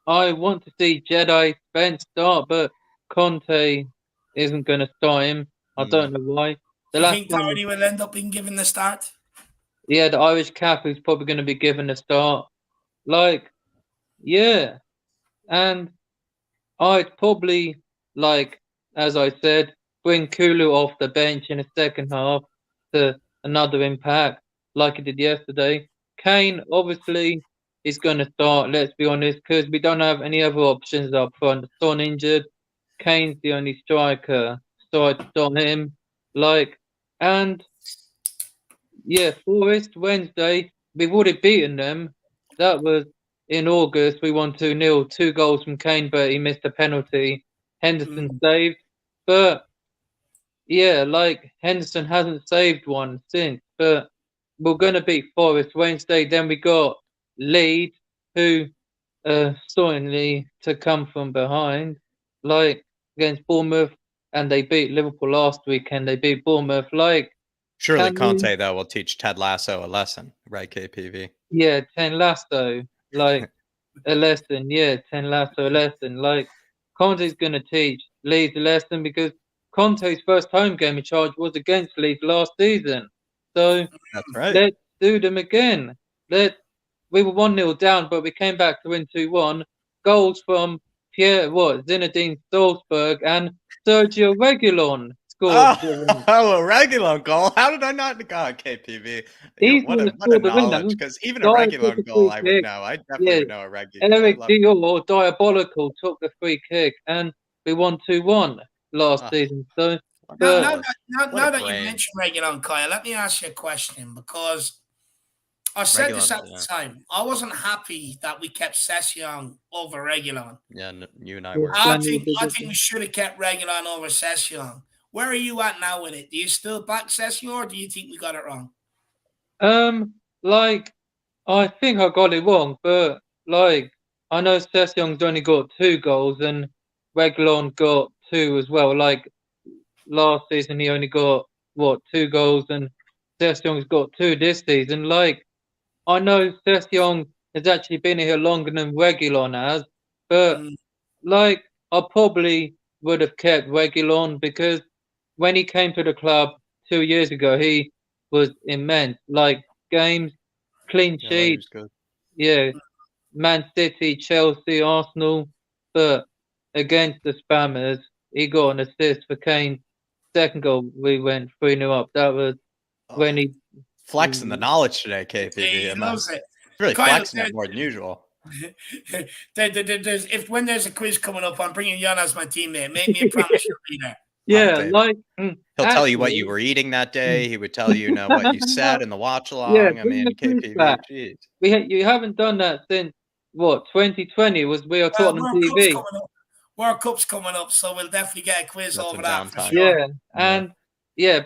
I want to see Jedi Spence start, but Conte isn't going to start him. I don't know why.
Do you think Tony will end up being given the start?
Yeah, the Irish cap is probably going to be given the start. Like, yeah. And I'd probably, like, as I said, bring Kulu off the bench in the second half to another impact, like he did yesterday. Kane, obviously, is going to start, let's be honest, because we don't have any other options up front. Son injured. Kane's the only striker, so I'd start him. Like, and yeah, Forest, Wednesday, we've already beaten them. That was in August. We won 2-0, 2 goals from Kane, but he missed a penalty. Henderson saved. But yeah, like, Henderson hasn't saved one since. But we're going to beat Forest Wednesday. Then we got Leeds, who certainly to come from behind, like against Bournemouth. and they beat Liverpool last weekend. They beat Bournemouth. Like,
surely Conte though will teach Ted Lasso a lesson, right? KPV.
Yeah, 10 Lasso, like a lesson. Yeah, 10 Lasso, a lesson. Like, Conte's going to teach Leeds a lesson because Conte's first home game in charge was against Leeds last season. So
that's right.
Let's do them again. We were 1-0 down, but we came back to win 2-1. Goals from Zinedine Stolzberg and Sergio Reguilon scored.
Oh, a Reguilon goal! How did I not? God, KPV.
He's
What a knowledge! Because even a Reguilon goal, I would know. I definitely would know a Reguilon.
Eric Dier, Diabolical, took the free kick, and we won 2-1 last season. So
now that you mentioned Reguilon, Kyle, let me ask you a question, because I said this at the time. I wasn't happy that we kept Session over Reguilon.
Yeah, you and I were.
I think we should have kept Reguilon over Session. Where are you at now with it? Do you still back Session, or do you think we got it wrong?
Like, I think I got it wrong, but like, I know Session's only got 2 goals and Reguilon got 2 as well. Like, last season he only got 2 goals, and Session's got 2 this season. Like, I know Session has actually been here longer than Reguilon has, but like, I probably would have kept Reguilon because when he came to the club 2 years ago, he was immense. Like, games, clean sheets, Man City, Chelsea, Arsenal, but against the Spammers, he got an assist for Kane. Second goal, we went 3-0 up. That was when he
flexing the knowledge today, KPV.
He loves it.
Really flexing it more than usual.
When there's a quiz coming up, I'm bringing you on as my teammate. Make me a promise you'll be there.
Yeah, like
he'll tell you what you were eating that day. He would tell you, what you said in the watch along.
Yeah,
I mean, KPV. Geez.
You haven't done that since 2020 was we are Tottenham TV.
World Cup's coming up, so we'll definitely get a quiz over that. For sure.
Yeah, and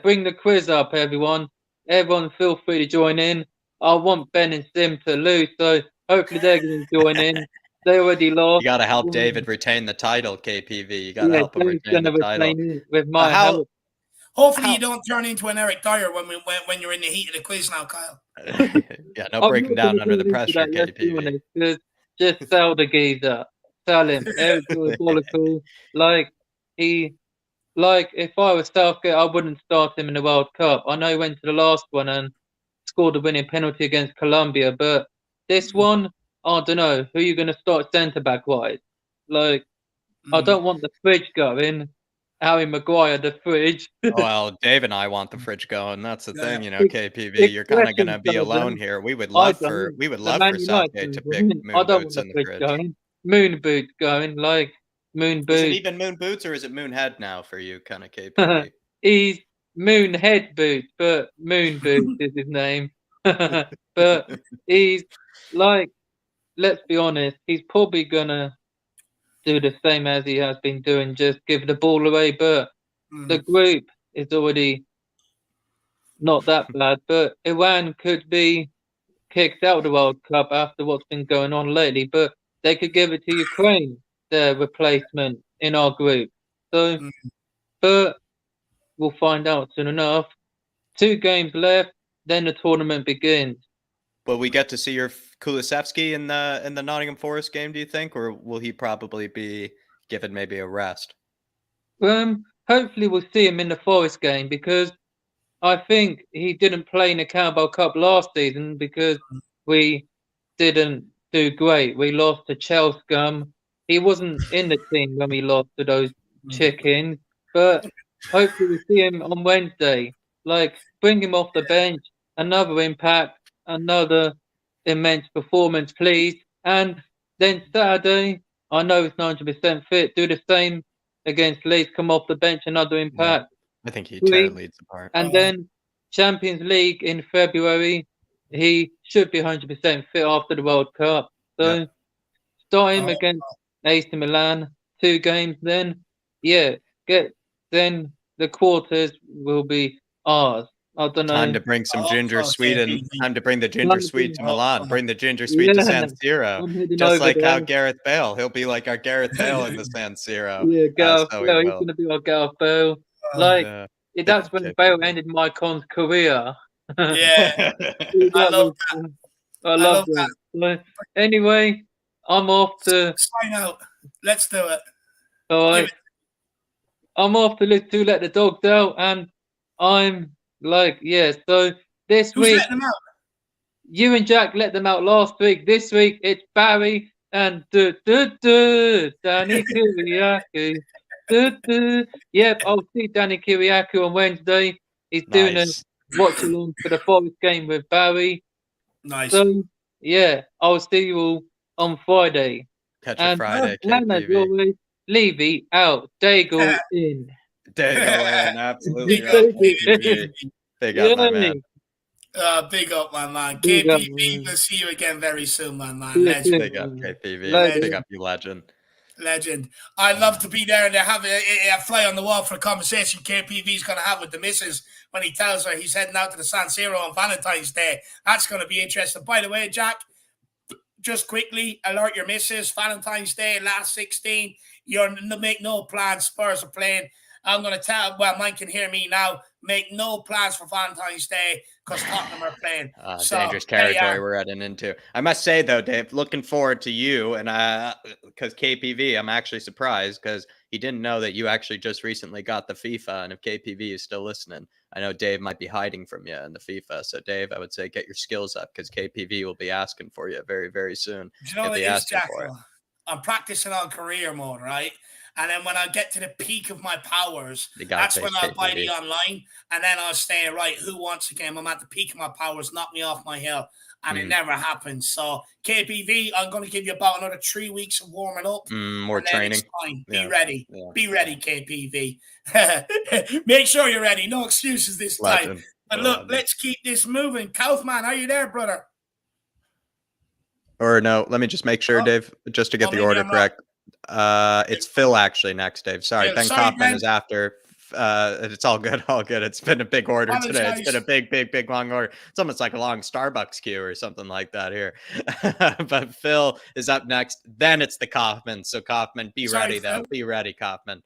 bring the quiz up, everyone. Everyone, feel free to join in. I want Ben and Sim to lose, so hopefully they're going to join in. They already lost.
You got to help David retain the title, KPV. You got to help him retain the title.
With my help.
Hopefully you don't turn into an Eric Dier when you're in the heat of the quiz now, Kyle.
Yeah, no breaking down under the pressure, KPV.
Just sell the geezer. Sell him. Eric Diabolical. If I was Southgate, I wouldn't start him in the World Cup. I know he went to the last one and scored a winning penalty against Colombia, but this one, I don't know. Who are you going to start centre-back wise? I don't want the fridge going. Harry Maguire, the fridge.
Well, Dave and I want the fridge going. That's the thing, KPV. You're kind of going to be alone here. We would love for Southgate to pick Moon Boots in the fridge.
Going. Moon Boots going, Moon Boots.
Is it even Moon Boots or is it Moon Head now for you, kind of KPV?
He's Moon Head Boots, but Moon Boots is his name. But he's let's be honest, he's probably gonna do the same as he has been doing, just give the ball away. But the group is already not that bad. But Iran could be kicked out of the World Cup after what's been going on lately. But they could give it to Ukraine, their replacement in our group. So, but we'll find out soon enough. 2 games left, then the tournament begins.
Will we get to see your Kulusevski in the Nottingham Forest game, do you think, or will he probably be given maybe a rest?
Hopefully we'll see him in the Forest game because I think he didn't play in the Carabao Cup last season because we didn't do great. We lost to Chelsea. He wasn't in the team when we lost to those chickens, but hopefully we see him on Wednesday. Bring him off the bench, another impact, another immense performance, please. And then Saturday, I know it's 90% fit. Do the same against Leeds. Come off the bench, another impact.
Yeah, I think he tear Leeds apart.
And then Champions League in February. He should be 100% fit after the World Cup. So start him against AC Milan. 2 games. Then then the quarters will be ours. I don't know.
Time to bring some ginger sweet and time to bring the ginger sweet to Milan. Bring the ginger sweet to San Siro. Just like how Gareth Bale. He'll be like our Gareth Bale in the San Siro.
Yeah, Gareth
so
Bale. He's going to be like Gareth Bale. Like, that's when Bale ended Mycon's career.
Yeah. I love that.
I love that. Anyway, I'm off to
sign out. Let's do it.
All right. I'm off to let the dogs out, and I'm like, yeah. So this
Who's
week,
letting them out?
You and Jack let them out last week. This week it's Barry and Danny Kiriakou. Yep, I'll see Danny Kiriakou on Wednesday. He's doing a watch along for the Forest game with Barry.
Nice.
So yeah, I'll see you all on Friday.
Catch you Friday,
and as always, Levy out, Daigle in.
Daigle in, absolutely. Big up, my man.
Big up, my man. KPV, we'll see you again very soon, my man. Legend.
Big up, KPV. Big up, you legend.
Legend. I'd love to be there and have a fly on the wall for a conversation KPV's going to have with the missus when he tells her he's heading out to the San Siro on Valentine's Day. That's going to be interesting. By the way, Jack, just quickly alert your missus. Valentine's Day, last 16. You're make no plans. Spurs are playing. I'm going to tell, well, mine can hear me now. Make no plans for Valentine's Day because Tottenham are playing.
Dangerous territory we're heading into. I must say, though, Dave, looking forward to you. And because KPV, I'm actually surprised because he didn't know that you actually just recently got the FIFA. And if KPV is still listening, I know Dave might be hiding from you in the FIFA. So, Dave, I would say get your skills up because KPV will be asking for you very, very soon.
Do you know what it is, Jack? I'm practicing on career mode, right? And then when I get to the peak of my powers, that's when I'll buy the online. And then I'll say, right, who wants a game? I'm at the peak of my powers. Knock me off my hill. And it never happens. So, KPV, I'm going to give you about another 3 weeks of warming up.
More training.
Be ready. Yeah. Be ready, KPV. Make sure you're ready. No excuses this time. But look, let's keep this moving. Kaufman, are you there, brother?
Or no, let me just make sure, Dave, just to get the order correct. It's Phil actually next, Dave. Sorry, Ben Kaufman is after. It's all good, all good. It's been a big order today. It's been a big long order. It's almost like a long Starbucks queue or something like that here. But Phil is up next. Then it's the Kaufman. So Kaufman, be ready though. Be ready, Kaufman.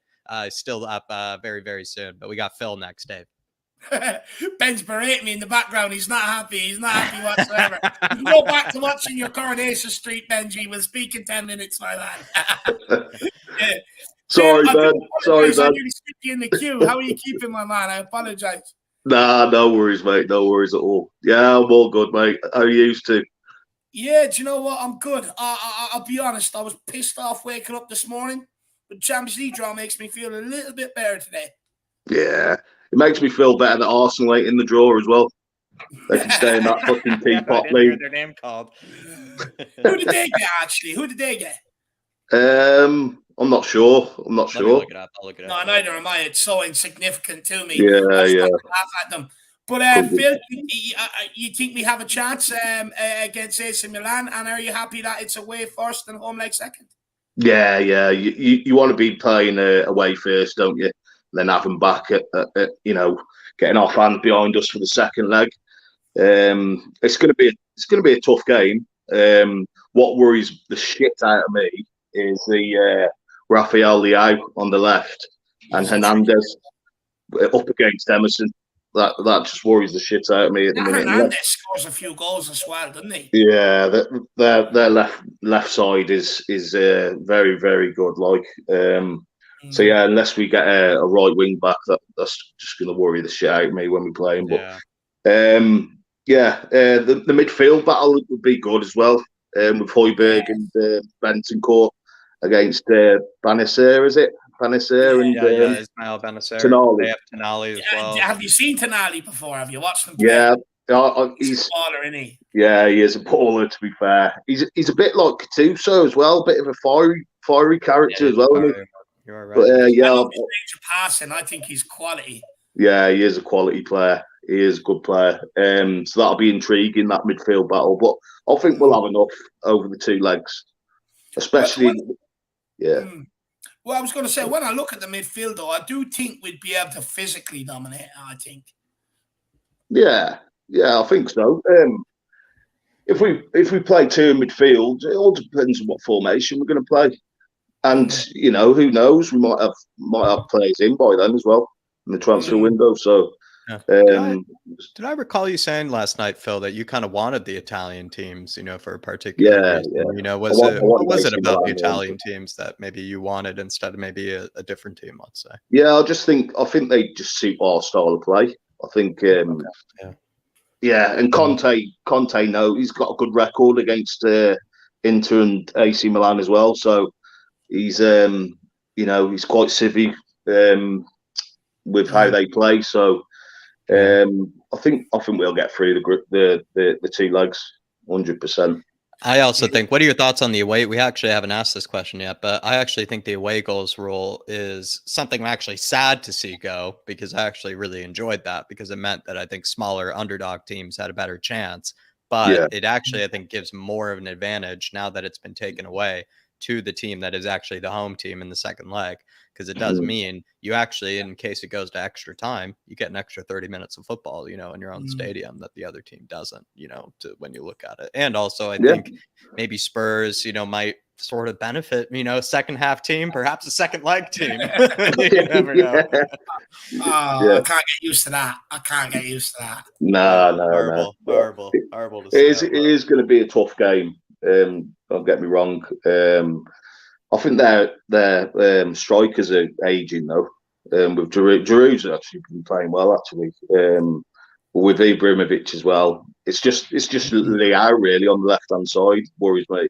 Still up very, very soon. But we got Phil next, Dave.
Ben's berating me in the background. He's not happy. He's not happy whatsoever. You can go back to watching your Coronation Street, Benji. We'll speak in 10 minutes, my man. Yeah.
Sorry, Ben. Sorry, Ben.
I nearly skipped you in the queue. How are you keeping, my man? I apologize.
Nah, no worries, mate. No worries at all. Yeah, I'm all good, mate. How are you used to?
Yeah, do you know what? I'm good. I'll be honest. I was pissed off waking up this morning, but Champions League draw makes me feel a little bit better today.
Yeah. It makes me feel better that Arsenal ain't in the draw as well. They can stay in that fucking teapot league.
Their name called.
Who did they get, actually? Who did they get?
I'm not sure. I'm not sure.
Look it up. I'll look it up.
No, neither am I. It's so insignificant to me.
Yeah.
Laugh at them. But Phil, you think we have a chance against AC Milan? And are you happy that it's away first and home leg second?
Yeah. You want to be playing away first, don't you? Then have them back at getting our fans behind us for the second leg. It's going to be a tough game. What worries the shit out of me is the Rafael Leao on the left and Hernandez up against Emerson. That just worries the shit out of me at the minute.
Hernandez scores a few goals as well, doesn't he?
Yeah, their left side is very, very good. So yeah, unless we get a right wing back, that's just going to worry the shit out of me when we play him. But the midfield battle would be good as well, with Højbjerg and Bentancur against Benacer, is it? Benacer and
Ismail Benacer.
Tonali.
They have Tonali as well.
Have you seen Tonali before? Have you watched him play?
Yeah,
he's a baller, isn't he?
Yeah, he is a baller. To be fair, he's a bit like Gattuso as well, a bit of a fiery character as well. Isn't he?
You are right.
But
I love his range of passing. I think he's quality.
Yeah, he is a quality player. He is a good player. So that'll be intriguing, that midfield battle. But I think we'll have enough over the 2 legs, especially.
Well, I was going to say, when I look at the midfield, though, I do think we'd be able to physically dominate. I think.
Yeah, I think so. If we play two in midfield, it all depends on what formation we're going to play. And who knows? We might have players in by then as well in the transfer window. So,
did I recall you saying last night, Phil, that you kind of wanted the Italian teams, for a particular reason?
Yeah.
What was it about the Italian teams that maybe you wanted instead of maybe a different team? Let's say.
Yeah, I think they just suit our style of play. I think. Yeah, and Conte, he's got a good record against Inter and AC Milan as well. So he's, he's quite civvy with how they play. So I think we'll get through the two legs, 100%.
I also think, what are your thoughts on the away? We actually haven't asked this question yet, but I actually think the away goals rule is something I'm actually sad to see go, because I actually really enjoyed that, because it meant that I think smaller underdog teams had a better chance. But it actually, I think, gives more of an advantage now that it's been taken away to the team that is actually the home team in the second leg, because it does mean you actually, in case it goes to extra time, you get an extra 30 minutes of football, in your own stadium that the other team doesn't, when you look at it. And also I think maybe Spurs, might sort of benefit, second half team, perhaps a second leg team. You never know.
I can't get used to that.
No.
Horrible to
say. It is going to be a tough game. Don't get me wrong. I think their strikers are aging though. With Giroud's actually been playing well actually. With Ibrahimovic as well. It's just Leao really on the left hand side worries me.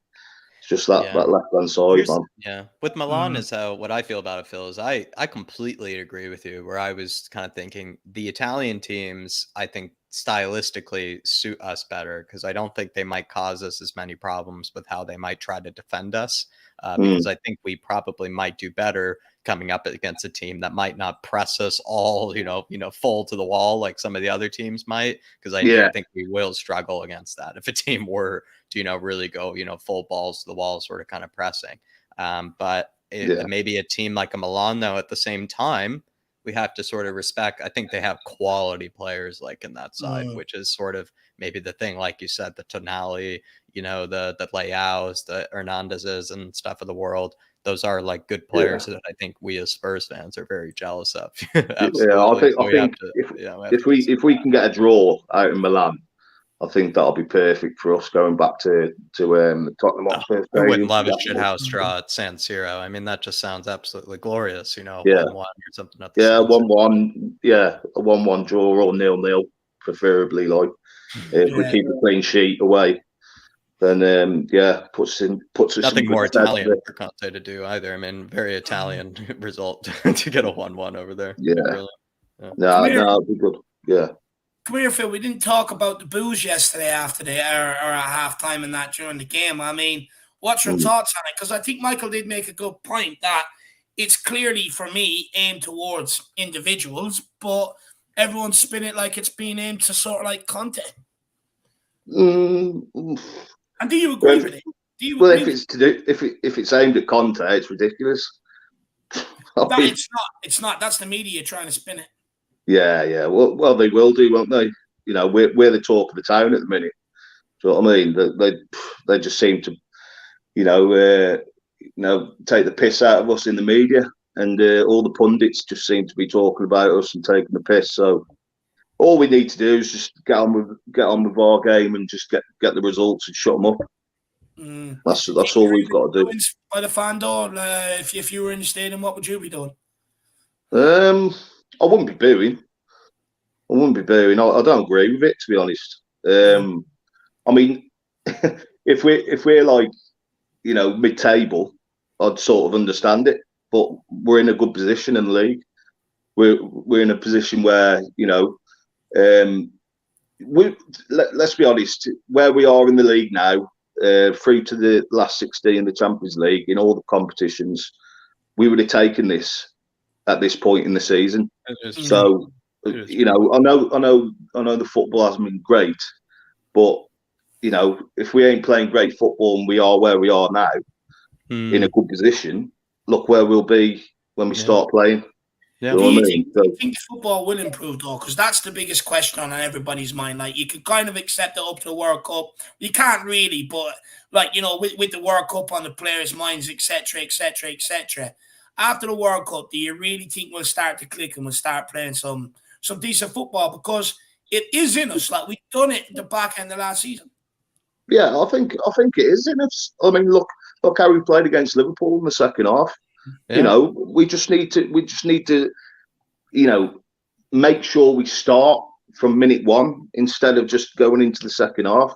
It's just that left hand side, man.
Yeah, with Milan is what I feel about it, Phil. Is I completely agree with you. Where I was kind of thinking the Italian teams, I think stylistically suit us better, because I don't think they might cause us as many problems with how they might try to defend us. Because I think we probably might do better coming up against a team that might not press us all, full to the wall like some of the other teams might. Because I do think we will struggle against that if a team were to, really go, full balls to the wall, sort of kind of pressing. But maybe a team like a Milan, though, at the same time, we have to sort of respect. I think they have quality players like in that side, which is sort of maybe the thing, like you said, the Tonali, the Leaos, the Hernandezes and stuff of the world. Those are like good players that I think we as Spurs fans are very jealous of.
Absolutely. I think if we can get a draw out in Milan, I think that'll be perfect for us going back to Tottenham Hotspur.
I wouldn't love a shithouse draw at San Siro. I mean, that just sounds absolutely glorious. 1-1 or something. At the
1-1. Yeah, a 1-1 draw or 0-0, preferably. Like if we keep a clean sheet away, then puts us
nothing more Italian for Conte to do either. I mean, very Italian result to get a 1-1 over there.
No, it'd be good. Yeah.
Come here, Phil. We didn't talk about the booze yesterday after or at halftime and that during the game. I mean, what's your thoughts on it? Because I think Michael did make a good point that it's clearly, for me, aimed towards individuals, but everyone's spin it like it's being aimed to sort of like Conte. And do you agree with it?
If it's aimed at Conte, it's ridiculous.
It's not. That's the media trying to spin it.
Yeah. Well, they will do, won't they? We're the talk of the town at the minute. Do you know what I mean? They just seem to, take the piss out of us in the media, and all the pundits just seem to be talking about us and taking the piss. So all we need to do is just get on with our game and just get the results and shut them up. That's all we've got to do.
By the fan door, if you were in the stadium, what would you be doing?
I wouldn't be booing. I don't agree with it, to be honest. I mean, if we're like, mid-table, I'd sort of understand it. But we're in a good position in the league. We're in a position where, let's be honest, where we are in the league now, through to the last 16 in the Champions League, in all the competitions, we would have taken this at this point in the season. So, I know the football hasn't been great, but if we ain't playing great football and we are where we are now, in a good position, look where we'll be when we start playing.
Yeah.
You know what I mean?
Do you think football will improve though? Because that's the biggest question on everybody's mind. Like you can kind of accept it up to the World Cup. You can't really, but like with the World Cup on the players' minds, etc., etc., etc. After the World Cup, do you really think we'll start to click and we'll start playing some decent football? Because it is in us. Like we've done it at the back end of last season.
Yeah, I think it is in us. I mean, look how we played against Liverpool in the second half.
Yeah.
We just need to, make sure we start from minute one instead of just going into the second half.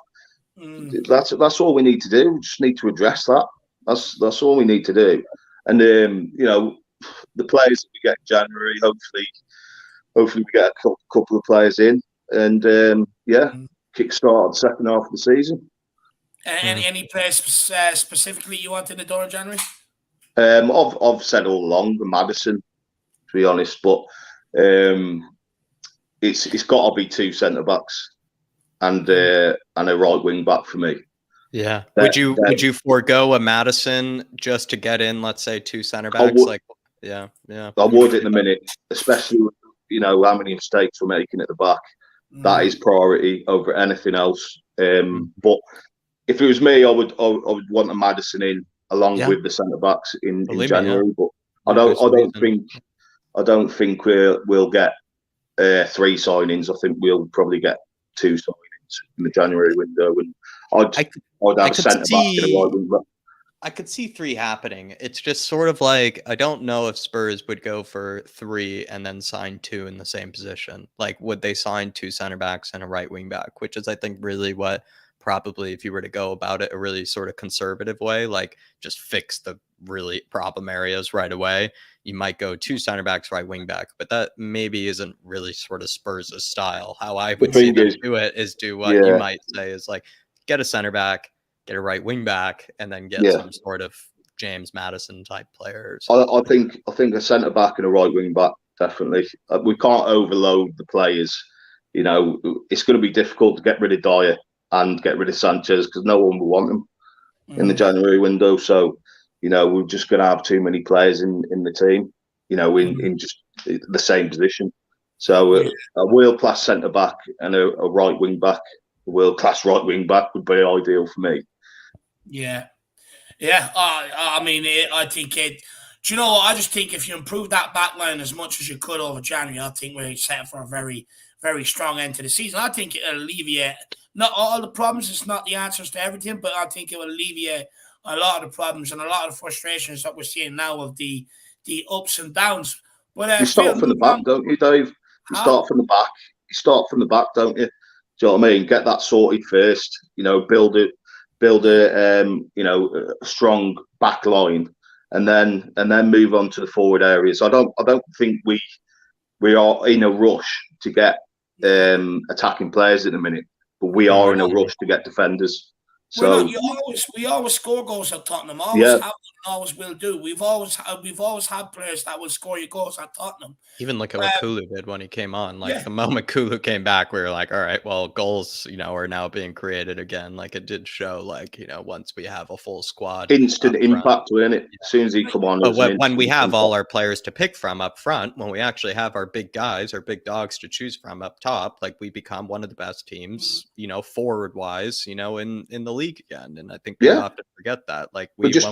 That's all we need to do. We just need to address that. That's all we need to do. And the players that we get in January, hopefully we get a couple of players in, and kickstart the second half of the season.
Any players specifically you want in the door in January?
I've said all along Maddison, to be honest, but it's got to be two centre backs and a right wing back for me.
Yeah. Would you forego a Maddison just to get in, let's say, two centre backs? I
would in a minute, especially with, how many mistakes we're making at the back. That is priority over anything else. But if it was me, I would want a Maddison in along with the centre backs in January. But I don't think we'll get 3 signings. I think we'll probably get 2 signings in the January window, and I'd have a centre back and a right wing back.
I could see 3 happening. It's just sort of like, I don't know if Spurs would go for 3 and then sign 2 in the same position. Like, would they sign 2 center backs and a right wing back? Which is, I think, really what probably, if you were to go about it a really sort of conservative way, like just fix the really problem areas right away, you might go 2 center backs, right wing back. But that maybe isn't really sort of Spurs' style. How I would see them do it is do what you might say is like, get a center back, get a right wing back, and then get some sort of James Maddison type players.
I think a centre back and a right wing back, definitely. We can't overload the players. It's going to be difficult to get rid of Dier and get rid of Sanchez because no one will want them in the January window. So, we're just going to have too many players in the team, in just the same position. So a world-class centre back and a right wing back, a world-class right wing back would be ideal for me.
Yeah. I mean, I think it. Do you know what? I just think if you improve that back line as much as you could over January, I think we're set for a very, very strong end to the season. I think it'll alleviate not all the problems. It's not the answers to everything, but I think it will alleviate a lot of the problems and a lot of the frustrations that we're seeing now of the ups and downs. But
you start from the back, don't you, Dave? You start from the back. You start from the back, don't you? Do you know what I mean? Get that sorted first. Build a strong back line, and then move on to the forward areas. I don't think we are in a rush to get attacking players at the minute, but we are in a rush to get defenders. So
we always score goals at Tottenham. Always have and always will do. We've always had players that will score you goals at Tottenham.
Even look at what Kulu did when he came on. Like the moment Kulu came back, we were like, all right, well, goals, are now being created again. Like it did show, like, once we have a full squad,
instant impact, wasn't it? As soon as he come on,
but when we have all our players to pick from up front, when we actually have our big guys, our big dogs to choose from up top, like we become one of the best teams, forward wise, in the league again. And I think we often forget that. Like we have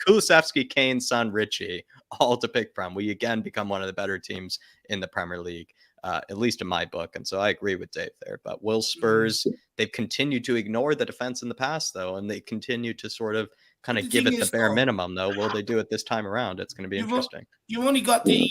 Kulusevski, Kane, Son, Richie, all to pick from. We again become one of the better teams in the Premier League, at least in my book. And so I agree with Dave there. But will Spurs, they've continued to ignore the defense in the past, though, and they continue to sort of kind of give it the bare minimum, though. Will they do it this time around? It's going to be interesting.
You only got you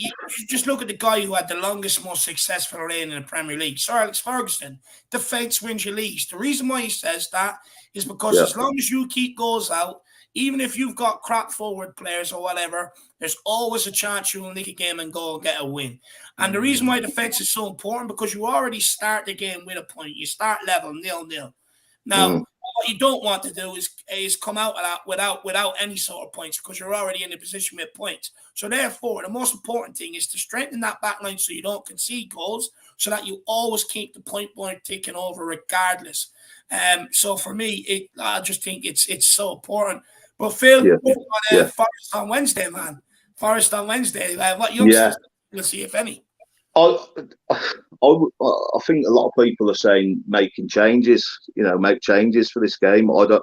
just look at the guy who had the longest, most successful reign in the Premier League, Sir Alex Ferguson. Defense wins your leagues. The reason why he says that is because as long as you keep goals out, even if you've got crap forward players or whatever, there's always a chance you will nick a game and go and get a win. And the reason why defense is so important, because you already start the game with a point. You start level 0-0. Now, what you don't want to do is come out of that without any sort of points, because you're already in a position with points. So therefore, the most important thing is to strengthen that back line so you don't concede goals, so that you always keep the point board ticking over regardless. So for me, I just think it's so important. But Phil, we've got Forest on Wednesday, man. Forest on Wednesday. What youngsters we'll see, if any?
I think a lot of people are saying making changes. Make changes for this game. I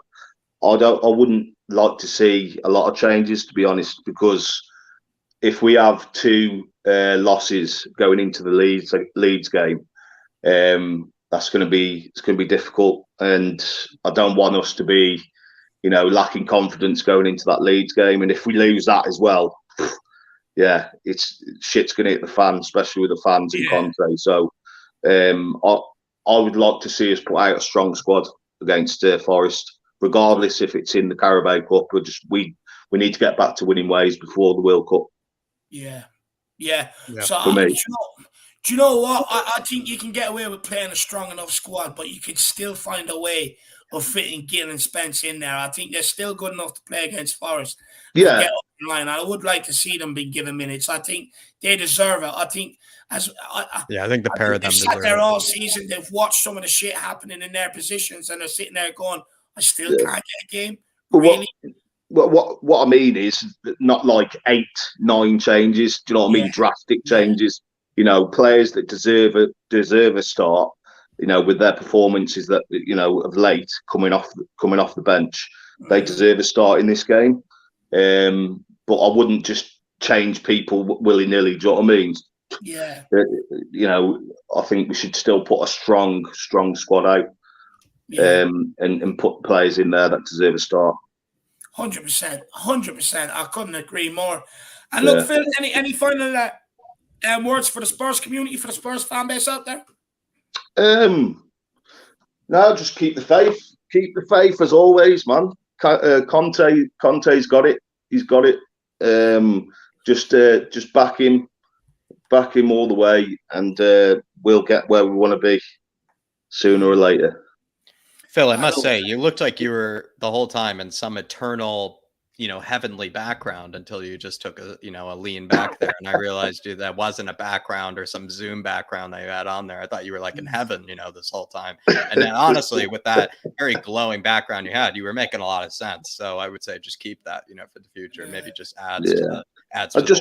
wouldn't like to see a lot of changes, to be honest, because if we have 2 losses going into the Leeds game, it's going to be difficult, and I don't want us to be, lacking confidence going into that Leeds game. And if we lose that as well, shit's going to hit the fan, especially with the fans and Conte. So, I would like to see us put out a strong squad against Forest, regardless if it's in the Carabao Cup. We need to get back to winning ways before the World Cup.
Yeah. So,
for me.
Do you know what? I think you can get away with playing a strong enough squad, but you can still find a way of fitting Gill and Spence in there. I think they're still good enough to play against Forest.
Yeah.
Get up in line. I would like to see them being given minutes. I think they deserve it. I think I
think the pair of them
sat there all season. They've watched some of the shit happening in their positions, and they're sitting there going, "I still can't get a game."
But
really?
What I mean is not like 8, 9 changes. Do you know what I mean? Drastic changes. Players that deserve a start. With their performances that of late coming off the bench, they deserve a start in this game. But I wouldn't just change people willy nilly. Do you know what I mean?
Yeah.
I think we should still put a strong squad out, and put players in there that deserve a start.
100%. I couldn't agree more. And look, Phil, any final words for the Spurs community, for the Spurs fan base out there?
No, just keep the faith. Keep the faith as always, man. Conte's got it. He's got it. Just back him all the way, and we'll get where we want to be sooner or later.
Phil, I must say, you looked like you were the whole time in some eternal, heavenly background until you just took a lean back there. And I realized that wasn't a background or some Zoom background that you had on there. I thought you were like in heaven, this whole time. And then honestly, with that very glowing background you had, you were making a lot of sense. So I would say just keep that, for the future. Maybe just adds to the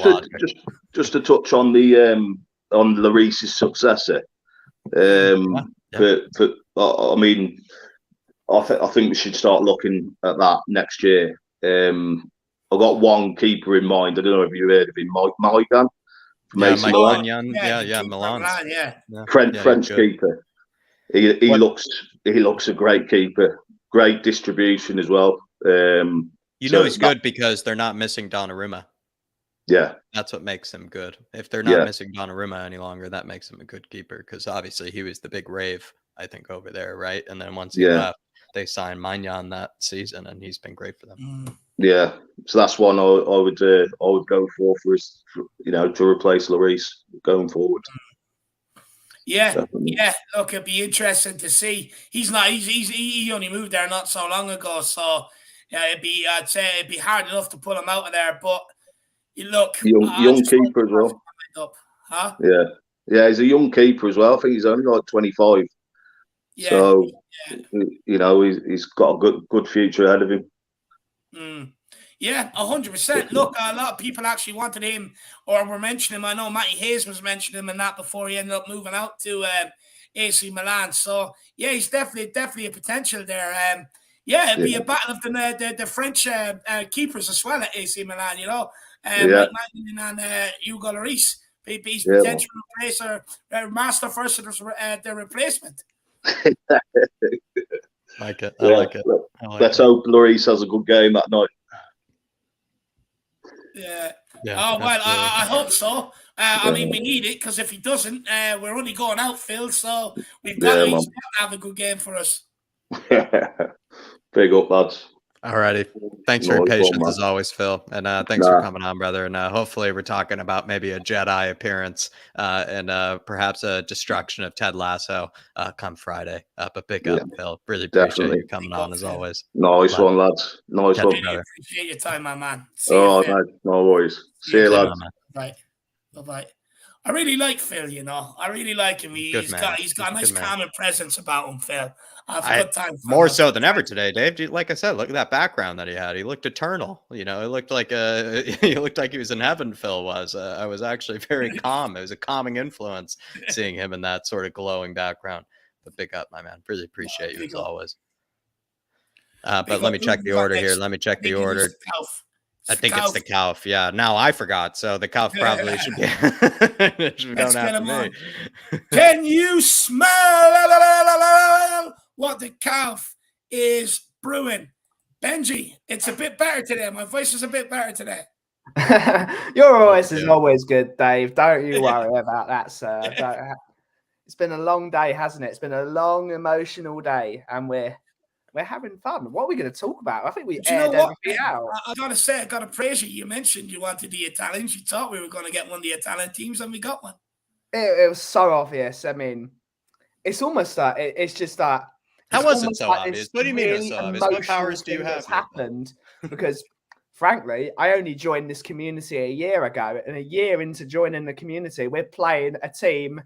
logic.
Just to touch on the on Lloris's successor. But I mean, I think we should start looking at that next year. I've got one keeper in mind. I don't know if you heard of him, Mike Milan.
Milan.
French keeper. He looks a great keeper. Great distribution as well.
He's good because they're not missing Donnarumma.
Yeah,
that's what makes him good. If they're not missing Donnarumma any longer, that makes him a good keeper, because obviously he was the big rave, I think, over there, right? And then once he left, they signed Magnan that season, and he's been great for them.
Yeah, so that's one I would go for us, to replace Lloris going forward.
Yeah, definitely. Look, it'd be interesting to see. He only moved there not so long ago, so I'd say it'd be hard enough to pull him out of there. But look,
young keeper as well.
Huh?
Yeah, he's a young keeper as well. I think he's only like 25. Yeah. So he's got a good future ahead of him.
Yeah, 100%. Look, a lot of people actually wanted him, or were mentioning him. I know Matty Hayes was mentioning him and that before he ended up moving out to AC Milan. So yeah, he's definitely a potential there. It'd be a battle of the French keepers as well at AC Milan. Mike Magnan and Hugo Lloris. He's potential replacer, master first of the replacement.
Like it. I like it.
Let's hope Lloris has a good game that night.
Yeah. Oh, well, I hope so. I mean, we need it, because if he doesn't, we're only going out, Phil. So we've got to have a good game for us.
Big up, lads.
Alrighty. Thanks for your patience as always, Phil. And thanks for coming on, brother. And hopefully we're talking about maybe a Jedi appearance and perhaps a destruction of Ted Lasso come Friday. But big up, Phil. Really appreciate you coming on as always.
Nice one, lads. Nice one.
Really appreciate your time, my man.
No worries. See you, lads.
Bye. Bye-bye. I really like Phil, you know. I really like him. He's got a nice calming presence about him, Phil. I have a good time.
More so than ever today, Dave. Like I said, look at that background that he had. He looked eternal. You know, it looked like he looked like he was in heaven. Phil was. I was actually very calm. It was a calming influence seeing him in that sort of glowing background. But big up, my man. Really appreciate you as always. But let me check the order here. Let me check the order. I think it's the Kauf. Yeah. Now I forgot. So the Kauf probably should be. Don't have me.
Can you smell what the Kauf is brewing? Benji, it's a bit better today. My voice is a bit better today.
Your voice is always good, Dave. Don't you worry about that, sir. It's been a long day, hasn't it? It's been a long, emotional day, and we're having fun. What are we going to talk about? I think we aired everything out.
I got to say, I got to praise you. You mentioned you wanted the Italians. You thought we were going to get one of the Italian teams, and we got one.
It was so obvious. I mean, it's almost that. It's just that.
How was it so obvious? What do you mean it's so obvious? What powers do you have?
Happened because, frankly, I only joined this community a year ago, and a year into joining the community, we're playing a team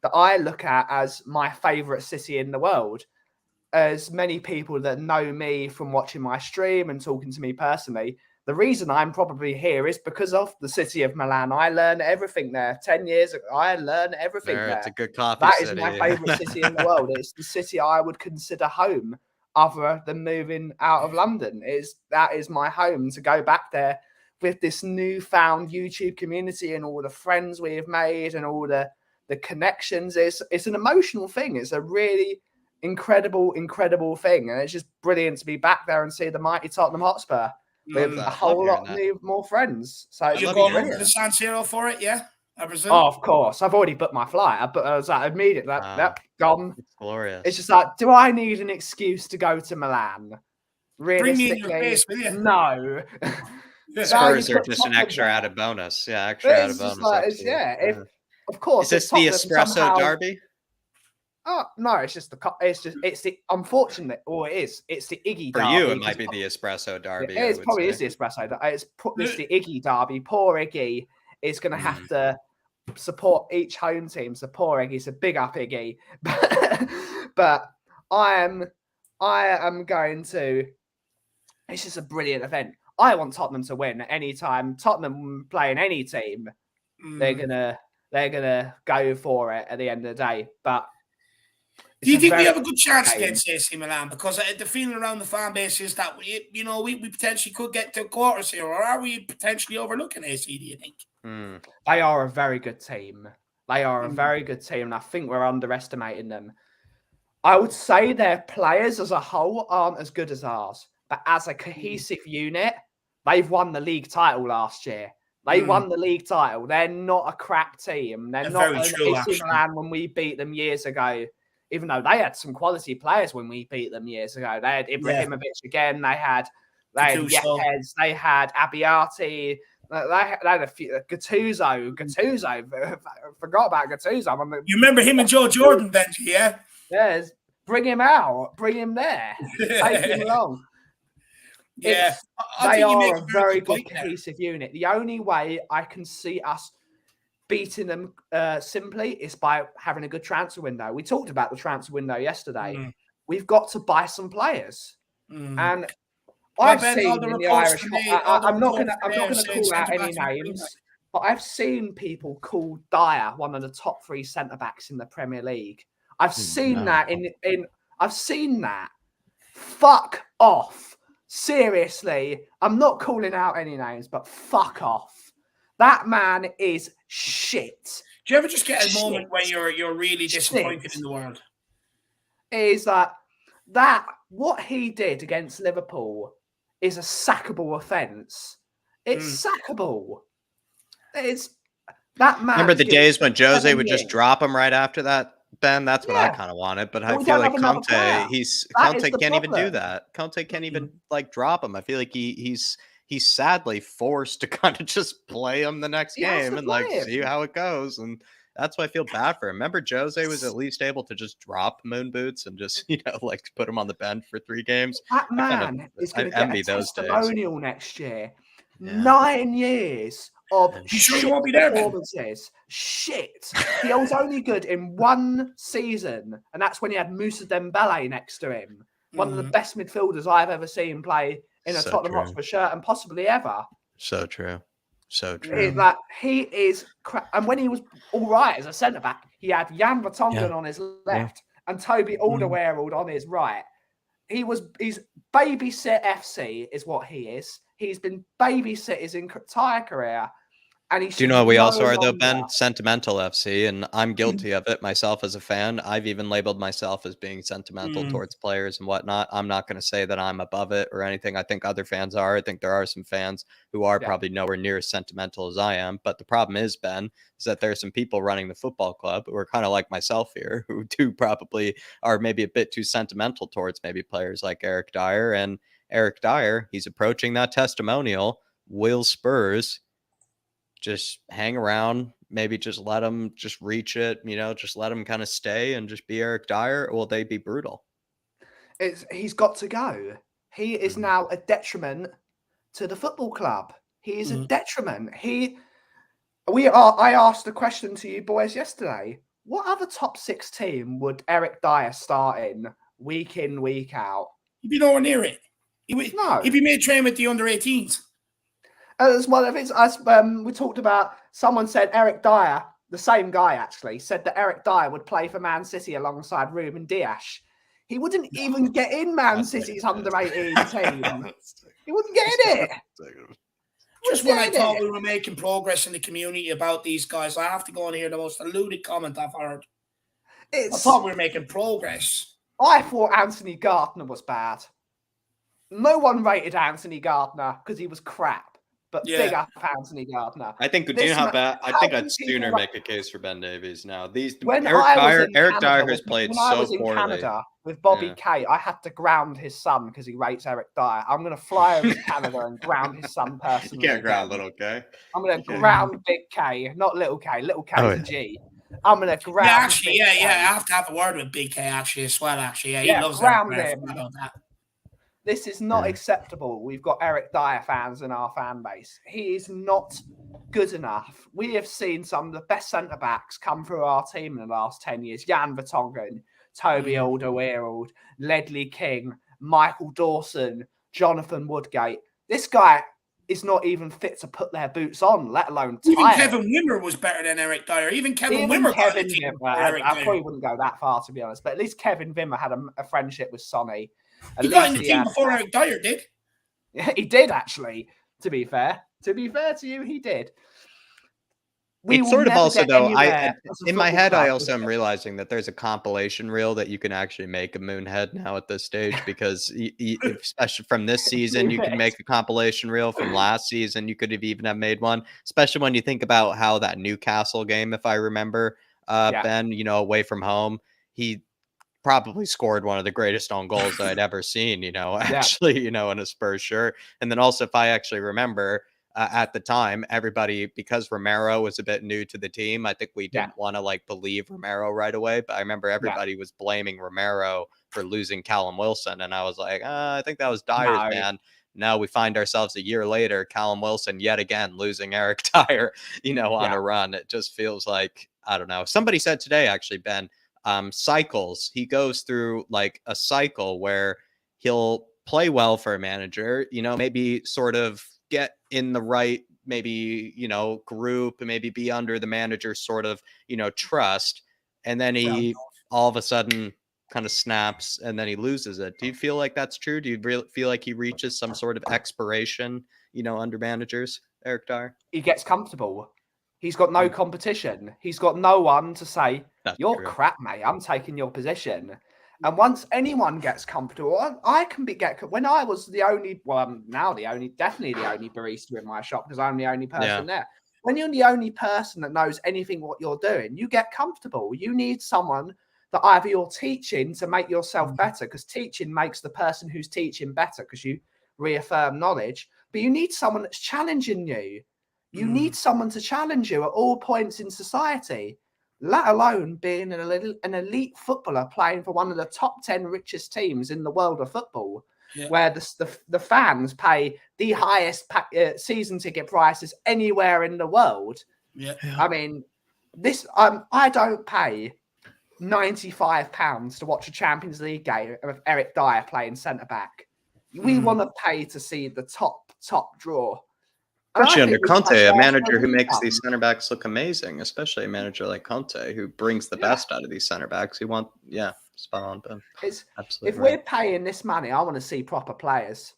that I look at as my favourite city in the world. As many people that know me from watching my stream and talking to me personally, the reason I'm probably here is because of the city of Milan. I learned everything there. 10 years ago, I learned everything there.
It's a good coffee
That
city.
is my favourite city in the world. It's the city I would consider home other than moving out of London. That is my home, to go back there with this newfound YouTube community and all the friends we have made and all the connections. It's an emotional thing. It's a really incredible thing, and it's just brilliant to be back there and see the mighty Tottenham Hotspur with a whole lot more friends. So
you're going over to San Siro for it, yeah? I presume.
Oh, of course. I've already booked my flight. I was like, immediately, gone.
It's glorious.
It's just like, do I need an excuse to go to Milan?
Bring
Realistically,
me in your face, will you?
No.
Spurs are just an extra added bonus. Yeah, extra added bonus.
Like, of course.
Is this the espresso derby?
Oh no! It's the unfortunate, or it is. It's the Iggy
for
derby.
you. It might be the espresso derby.
It probably is the espresso. It's the Iggy derby. Poor Iggy is going to have to support each home team. So poor Iggy's a big up Iggy, but I am going to. It's just a brilliant event. I want Tottenham to win anytime. Tottenham playing any team, they're gonna go for it at the end of the day. But
do you think we have a good chance against AC Milan? Because the feeling around the fan base is that we potentially could get to quarters here, or are we potentially overlooking AC? Do you think?
They are a very good team. They are a very good team, and I think we're underestimating them. I would say their players as a whole aren't as good as ours, but as a cohesive unit, they've won the league title last year. They won the league title. They're not a crap team. They're not an AC Milan when we beat them years ago. Even though they had some quality players when we beat them years ago. They had Ibrahimovic again. They had Yepes. They had Abbiati. They had a few. Gattuso. Forgot about Gattuso.
You remember him and Joe Jordan, Benji, yeah?
Yes. Bring him out. Bring him there. Take him along.
Yeah.
They are a very good cohesive unit. The only way I can see us beating them simply is by having a good transfer window. We talked about the transfer window yesterday. We've got to buy some players, and I've seen in the Irish. I'm not going to call out any names, but I've seen people call Dier one of the top 3 centre backs in the Premier League. I've seen that I've seen that. Fuck off. Seriously, I'm not calling out any names, but fuck off. That man is shit.
Do you ever just get a moment when you're really disappointed in the world?
Is that what he did against Liverpool is a sackable offence? It's sackable. It's that man.
Remember the days when Jose would just drop him right after that, Ben? That's what I kind of wanted, but I feel like Conte can't even do that. Conte can't even drop him. I feel like he's sadly forced to kind of just play him the next game and see how it goes. And that's why I feel bad for him. Remember, Jose was at least able to just drop Moon Boots and just, put him on the bench for 3 games.
That man is going to get a testimonial next year. Yeah. 9 years of
You sure you
shit
won't be there, Ben?
performances. Shit. He was only good in one season, and that's when he had Moussa Dembele next to him. One of the best midfielders I've ever seen play in a
So
Tottenham
true.
Hotspur shirt, and possibly ever.
So true. So true.
He is crap. And when he was all right as a centre back, he had Jan Vertonghen on his left and Toby Alderweireld on his right. He's babysit FC is what he is. He's been babysit his entire career. And he
Do you know what we also are, though, Ben? Sentimental FC, and I'm guilty of it myself as a fan. I've even labeled myself as being sentimental towards players and whatnot. I'm not going to say that I'm above it or anything. I think other fans are. I think there are some fans who are probably nowhere near as sentimental as I am. But the problem is, Ben, is that there are some people running the football club who are kind of like myself here, who do probably are maybe a bit too sentimental towards maybe players like Eric Dier. And Eric Dier, he's approaching that testimonial. Will Spurs just hang around, maybe just let him just reach it, just let him kind of stay and just be Eric Dier, or will they be brutal?
He's got to go. He is now a detriment to the football club. He is a detriment. I asked a question to you boys yesterday. What other top 6 team would Eric Dier start in, week out?
He'd be nowhere near it. He'd be made train with the under-18s.
As well, if it's us, we talked about. Someone said Eric Dier, the same guy actually, said that Eric Dier would play for Man City alongside Ruben Dias. He wouldn't even get in Man City's under-18 team. He wouldn't get in it.
Just when I thought we were making progress in the community about these guys, I have to go and hear the most deluded comment I've heard. I thought we were making progress.
I thought Anthony Gardner was bad. No one rated Anthony Gardner because he was crap. But big up Anthony Gardner.
I think I'd sooner make a case for Ben Davies now.
Eric
Dyer has played so poorly. When I was in
Canada with Bobby Kay, I had to ground his son because he rates Eric Dyer. I'm going to fly over to Canada and ground his son personally.
You can't ground little K.
I'm going to ground Big K, not Little K. Little K is a G. I'm going to ground
I have to have a word with Big K actually as well. Actually, he loves
ground him. This is not acceptable. We've got Eric Dyer fans in our fan base. He is not good enough. We have seen some of the best centre-backs come through our team in the last 10 years. Jan Vertonghen, Toby Alderweireld, Ledley King, Michael Dawson, Jonathan Woodgate. This guy is not even fit to put their boots on, let alone tired.
Even Kevin Wimmer was better than Eric Dyer. Even Kevin Wimmer got a team.
I probably wouldn't go that far, to be honest. But at least Kevin Wimmer had a friendship with Sonny.
He got in the team before Eric Dyer did.
He did, actually, to be fair. To be fair to you, he did.
It's sort of also, though, in my head, I also am realizing that there's a compilation reel that you can actually make of Moonhead now at this stage, because especially from this season, you can make a compilation reel. From last season, you could have even made one, especially when you think about how that Newcastle game, if I remember, Ben, away from home, he probably scored one of the greatest own goals that I'd ever seen, in a Spurs shirt. And then also, if I actually remember, at the time, everybody, because Romero was a bit new to the team, I think we didn't want to believe Romero right away. But I remember everybody was blaming Romero for losing Callum Wilson. And I was like, I think that was Dyer's man. Now we find ourselves a year later, Callum Wilson yet again losing Eric Dyer, on a run. It just feels like, I don't know. Somebody said today, actually, Ben, cycles. He goes through a cycle where he'll play well for a manager, maybe sort of get in the right, group, and maybe be under the manager's sort of, trust. And then he all of a sudden kind of snaps and then he loses it. Do you feel like that's true? Do you feel like he reaches some sort of expiration, under managers, Eric Dyer?
He gets comfortable. He's got no competition. He's got no one to say, you're crap, mate. I'm taking your position. And once anyone gets comfortable, I can when I was the only, I'm now definitely the only barista in my shop because I'm the only person there. When you're the only person that knows anything what you're doing, you get comfortable. You need someone that either you're teaching to make yourself better, because teaching makes the person who's teaching better because you reaffirm knowledge. But you need someone that's challenging you. You need someone to challenge you at all points in society, let alone being an elite footballer playing for one of the top 10 richest teams in the world of football. where the fans pay the highest season ticket prices anywhere in the world.
Yeah.
I mean, I don't pay £95 to watch a Champions League game of Eric Dier playing centre back. We want to pay to see the top draw.
Especially under Conte, a manager who makes these center backs look amazing, especially a manager like Conte who brings the best out of these center backs. You want, spot on, Ben. Absolutely.
If we're paying this money, I want to see proper players.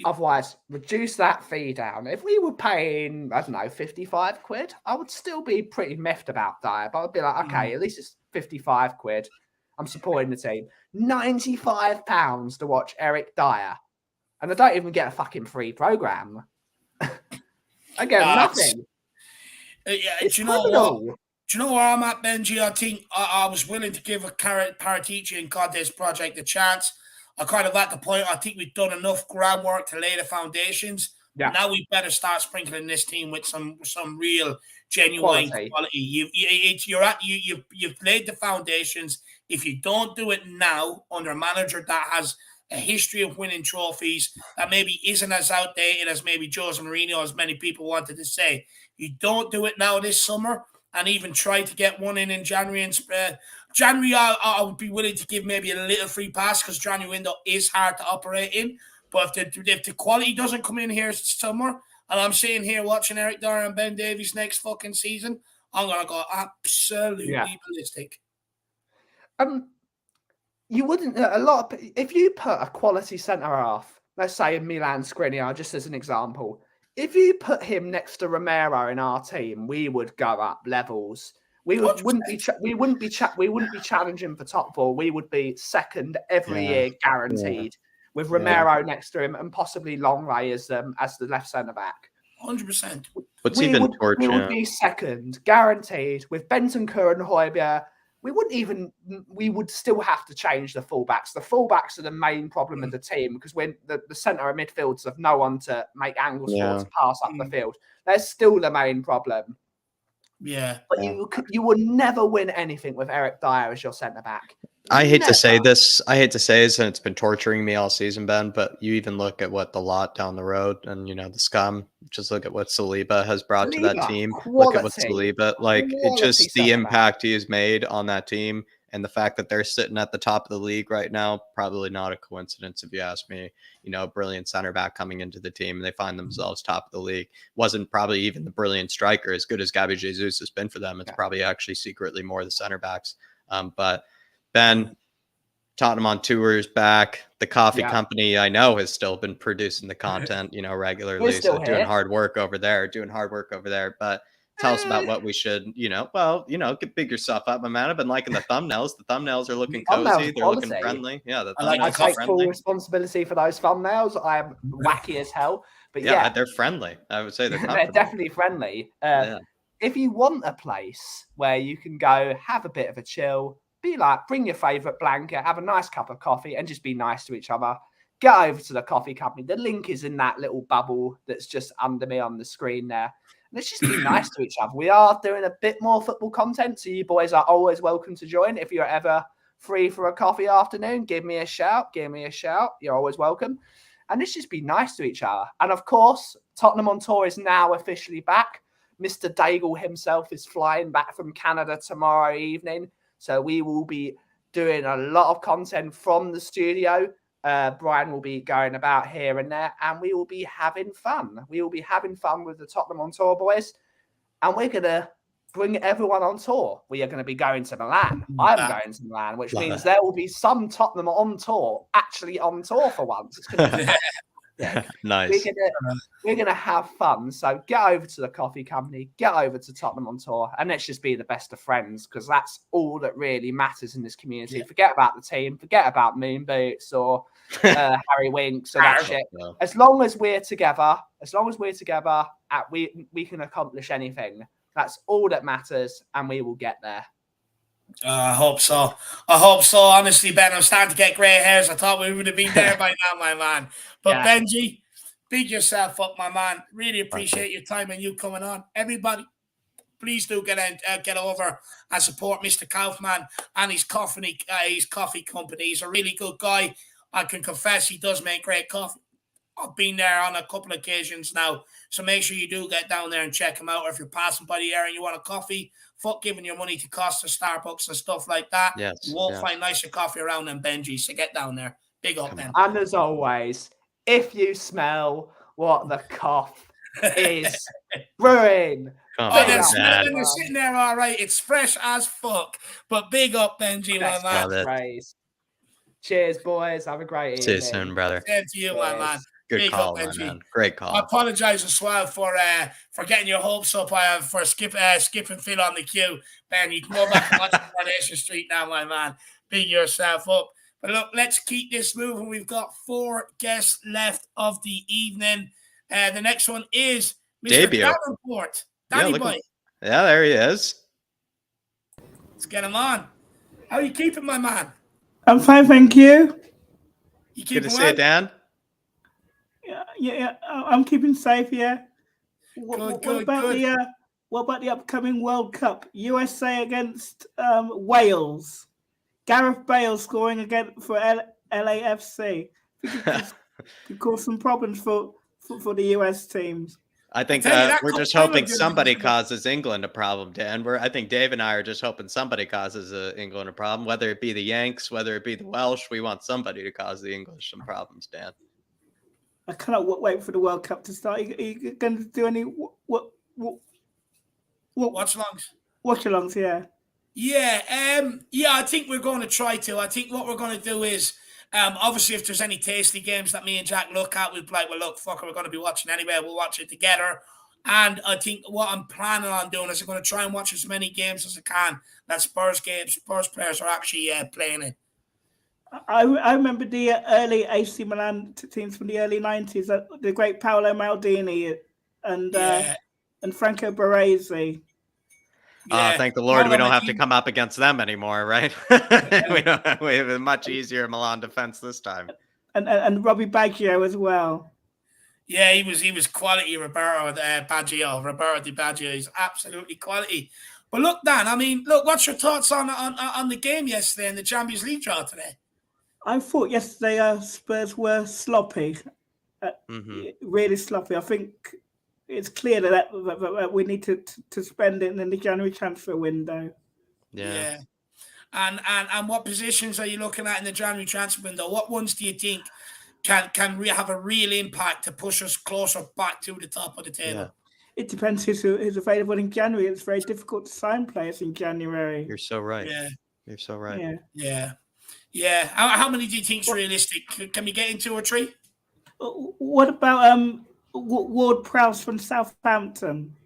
Otherwise, reduce that fee down. If we were paying, I don't know, 55 quid, I would still be pretty miffed about that. But I'd be like, okay, at least it's 55 quid. I'm supporting the team. £95 to watch Eric Dier. And I don't even get a fucking free programme. I get nothing.
Do you know what? Do you know where I'm at, Benji? I think I was willing to give a Paratici and Conte's project a chance. I kind of at the point, I think we've done enough groundwork to lay the foundations. Yeah. Now we better start sprinkling this team with some real, genuine quality. You've laid the foundations. If you don't do it now under a manager that has a history of winning trophies, that maybe isn't as outdated as maybe Jose Mourinho, as many people wanted to say, you don't do it now this summer and even try to get one in January and January, I would be willing to give maybe a little free pass because January window is hard to operate in. But if the quality doesn't come in here summer, and I'm sitting here watching Eric Dier and Ben Davies next fucking season, I'm going to go absolutely ballistic.
You wouldn't, if you put a quality centre-half, let's say in Milan Skriniar, just as an example, if you put him next to Romero in our team, we would go up levels. We wouldn't be challenging for top four. We would be second every year, guaranteed, with Romero next to him and possibly Longray as the left centre back.
100%.
We would be second, guaranteed, with Bentancur and Højbjerg. We would still have to change the fullbacks. The fullbacks are the main problem of the team because when the centre of midfielders have no one to make angles for to pass up the field. That's still the main problem.
Yeah.
But you will never win anything with Eric Dier as your centre back.
I hate to say this, and it's been torturing me all season, Ben, but you even look at what the lot down the road and, the scum, just look at what Saliba has brought to that team. Look at what Saliba, the impact he has made on that team and the fact that they're sitting at the top of the league right now, probably not a coincidence if you ask me. A brilliant center back coming into the team and they find themselves top of the league. Wasn't probably even the brilliant striker as good as Gabby Jesus has been for them. It's probably actually secretly more the center backs. But Ben, Tottenham on tour is back. The coffee company I know has still been producing the content, regularly. So doing hard work over there. But tell us about what we should, get big yourself up, my man. I've been liking the thumbnails. The thumbnails are looking cozy. They're looking friendly. Yeah,
I take full responsibility for those thumbnails. I am wacky as hell. But
they're friendly. I would say
they're definitely friendly. If you want a place where you can go have a bit of a chill, bring your favourite blanket, have a nice cup of coffee, and just be nice to each other. Get over to the coffee company. The link is in that little bubble that's just under me on the screen there. Let's just be nice to each other. We are doing a bit more football content, so you boys are always welcome to join. If you're ever free for a coffee afternoon, give me a shout. You're always welcome. And let's just be nice to each other. And of course, Tottenham on Tour is now officially back. Mr. Daigle himself is flying back from Canada tomorrow evening. So we will be doing a lot of content from the studio. Brian will be going about here and there, and we will be having fun. We will be having fun with the Tottenham on Tour boys, and we're going to bring everyone on tour. We are going to be going to Milan. I'm going to Milan, which means there will be some Tottenham on tour actually on tour for once. It's going to be
nice.
We're gonna have fun. So get over to the coffee company, get over to Tottenham on Tour, and let's just be the best of friends because that's all that really matters in this community. Yeah. Forget about the team, forget about Moon Boots or Harry Winks or that shit. No. As long as we're together, we can accomplish anything. That's all that matters, and we will get there.
I hope so. Honestly, Ben, I'm starting to get grey hairs. I thought we would have been there by now, my man. But Benji, big yourself up, my man. Really appreciate your time and you coming on. Everybody, please do get over and support Mr. Kaufman and his coffee company. He's a really good guy. I can confess he does make great coffee. I've been there on a couple of occasions now, so make sure you do get down there and check him out. Or if you're passing by the area and you want a coffee, fuck giving your money to Costa, Starbucks and stuff like that.
Yes,
you won't find nicer coffee around than Benji's, so get down there. Big up, Ben.
And as always, if you smell what the cough is brewing,
they're sitting there all right. It's fresh as fuck, but big up, Benji, my man.
Cheers, boys. Have a great evening.
See you soon, brother.
Same to you, my man.
Good
big
call,
up,
my man. Great call.
I apologize as well for getting your hopes up. For skipping Phil on the queue. Ben, you can go back and watch Coronation Street now, my man. Big yourself up. But look, let's keep this moving. We've got 4 guests left of the evening. The next one is Mr. Davenport. Danny boy.
Yeah, there he is.
Let's get him on. How are you keeping, my man?
I'm fine, thank you.
You
keeping Good to see you, Dan.
Yeah, I'm keeping safe. Yeah.
What
about the upcoming World Cup? USA against Wales. Gareth Bale scoring again for LAFC. Could cause some problems for the US teams.
I think we're just hoping somebody causes England a problem, Dan. I think Dave and I are just hoping somebody causes England a problem, whether it be the Yanks, whether it be the Welsh. We want somebody to cause the English some problems, Dan.
I cannot wait for the World Cup to start. Are you going to do any
watch-alongs?
Watch-alongs, yeah.
Yeah, I think we're going to try to. I think what we're going to do is, obviously, if there's any tasty games that me and Jack look at, we'll be like, well, look, fucker, we're going to be watching anyway. We'll watch it together. And I think what I'm planning on doing is I'm going to try and watch as many games as I can that Spurs players are actually playing in.
I remember the early AC Milan teams from the early 90s, the great Paolo Maldini and Franco Baresi.
Thank the Lord we don't have to come up against them anymore, right? we have a much easier Milan defense this time.
And Robbie Baggio as well.
Yeah, he was quality, Roberto Baggio. Roberto Di Baggio is absolutely quality. But look, Dan, what's your thoughts on the game yesterday in the Champions League draw today?
I thought yesterday Spurs were sloppy, really sloppy. I think it's clear that we need to spend it in the January transfer window.
Yeah. And what positions are you looking at in the January transfer window? What ones do you think can have a real impact to push us closer back to the top of the table?
Yeah. It depends who's available in January. It's very difficult to sign players in January.
You're so right.
Yeah.
You're so right.
Yeah. How many do you think is realistic? Can we get in 2 or 3?
What about Ward-Prowse from Southampton?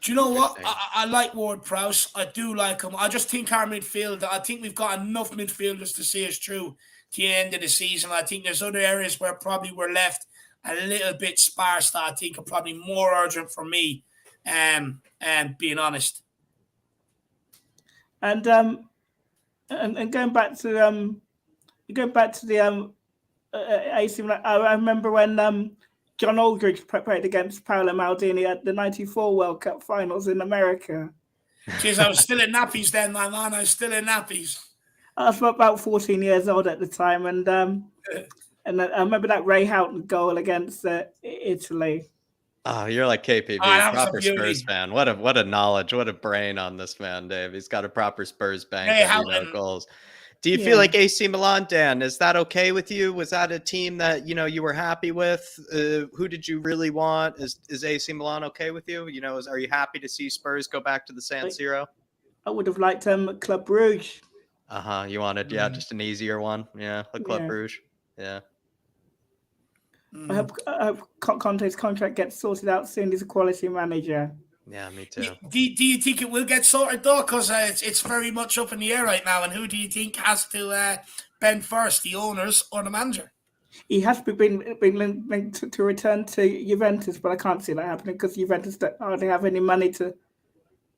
Do you know what? I like Ward-Prowse. I do like him. I just think our midfield, I think we've got enough midfielders to see us through to the end of the season. I think there's other areas where probably we're left a little bit sparse that I think are probably more urgent for me, being honest.
And going back to the AC Milan, I remember when John Aldridge played against Paolo Maldini at the '94 World Cup finals in America.
Jeez, I was still in nappies then, my man. I was still in nappies.
I was about 14 years old at the time, and I remember that Ray Houghton goal against Italy.
Oh, you're like KPB, proper Spurs fan. What a knowledge, what a brain on this man, Dave. He's got a proper Spurs bank of goals. Do you feel like AC Milan, Dan? Is that okay with you? Was that a team that you were happy with? Who did you really want? Is AC Milan okay with you? Are you happy to see Spurs go back to the San Siro?
I would have liked Club Brugge.
You wanted just an easier one, Club Brugge,
I hope Conte's contract gets sorted out soon. He's a quality manager.
Yeah, me too.
Do you think it will get sorted though? Because it's very much up in the air right now. And who do you think has to bend first, the owners or the manager?
He has been linked to return to Juventus, but I can't see that happening because Juventus don't hardly have any money to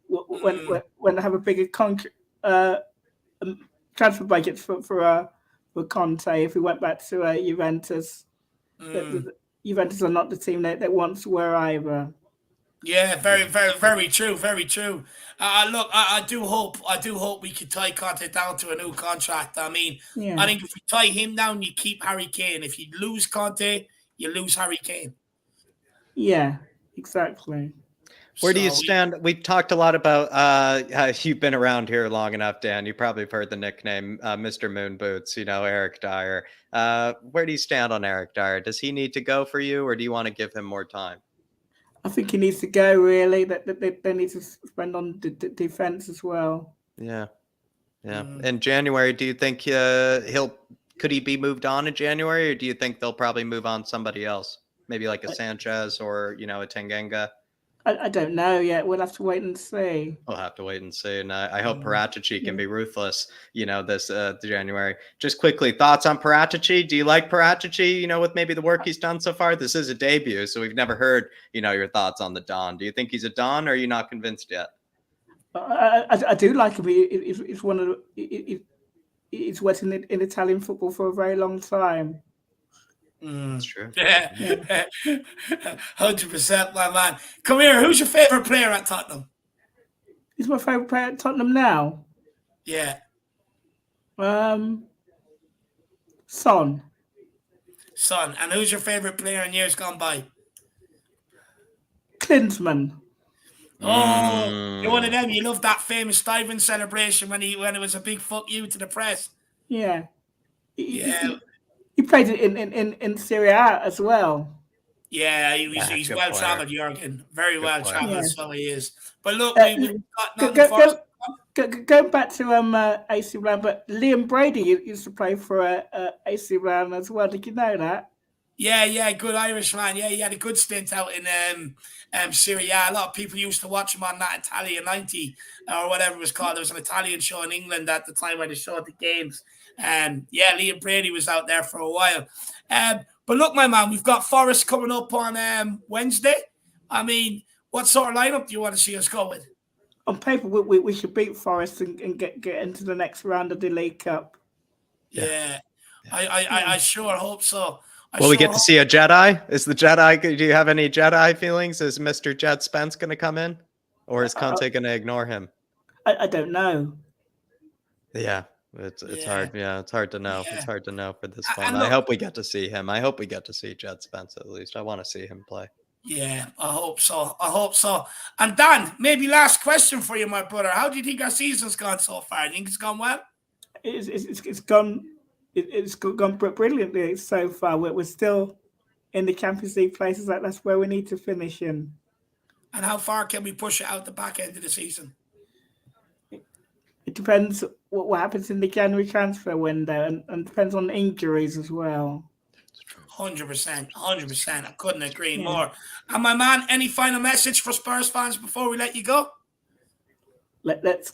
when they have a bigger transfer budgets for Conte. If we went back to Juventus, Juventus are not the team that once were either.
Yeah, very, very, very true. Very true. Look, I do hope we can tie Conte down to a new contract. I mean,
Yeah.
I think if we tie him down, you keep Harry Kane. If you lose Conte, you lose Harry Kane.
Yeah, exactly.
Where do you stand? We've talked a lot about, you've been around here long enough, Dan. You probably have heard the nickname Mr. Moon Boots, Eric Dier. Where do you stand on Eric Dier? Does he need to go for you, or do you want to give him more time?
I think he needs to go, really. They need to spend on defense as well.
Yeah. In January, do you think could he be moved on in January, or do you think they'll probably move on somebody else? Maybe like a Sanchez or, a Tanganga?
I don't know yet. We'll have to wait and see.
We'll have to wait and see. And I hope Paratici can be ruthless, this January. Just quickly, thoughts on Paratici? Do you like Paratici, with maybe the work he's done so far? This is a debut, so we've never heard, your thoughts on the Don. Do you think he's a Don, or are you not convinced yet?
I do like him. It's one of he's worked in Italian football for a very long time.
That's true.
Yeah, 100%, my man. Come here. Who's your favorite player at Tottenham?
Who's my favorite player at Tottenham now?
Yeah.
Son.
And who's your favorite player in years gone by?
Klinsmann.
Oh, you're one of them. You love that famous diving celebration when it was a big fuck you to the press.
Yeah.
He
played it in Serie A as well.
Yeah, he's well travelled, Jurgen. Very well travelled, so he is. But look,
going back to AC Milan, but Liam Brady used to play for AC Milan as well. Did you know that?
Yeah, good Irish man. Yeah, he had a good stint out in Serie A. A lot of people used to watch him on that Italian 90 or whatever it was called. There was an Italian show in England at the time where they showed the games. Liam Brady was out there for a while. But look, my man, we've got Forest coming up on Wednesday. I mean, what sort of lineup do you want to see us go with?
On paper, we should beat Forest and get into the next round of the League Cup.
Yeah. I sure hope so.
Will we get to see a Jedi? Is the Jedi? Do you have any Jedi feelings? Is Mr. Jed Spence going to come in, or is Conte going to ignore him?
I don't know.
Yeah, it's hard. Yeah, it's hard to know. Yeah. It's hard to know for this one. I hope we get to see him. I hope we get to see Jed Spence at least. I want to see him play.
Yeah, I hope so. And Dan, maybe last question for you, my brother. How do you think our season's gone so far? Do you think it's gone well?
It's gone. It's gone brilliantly so far. We're still in the Champions League places. That's where we need to finish in.
And how far can we push it out the back end of the season?
It depends what happens in the January transfer window, and depends on injuries as well.
100%. I couldn't agree more. And my man, any final message for Spurs fans before we let you go?
Let's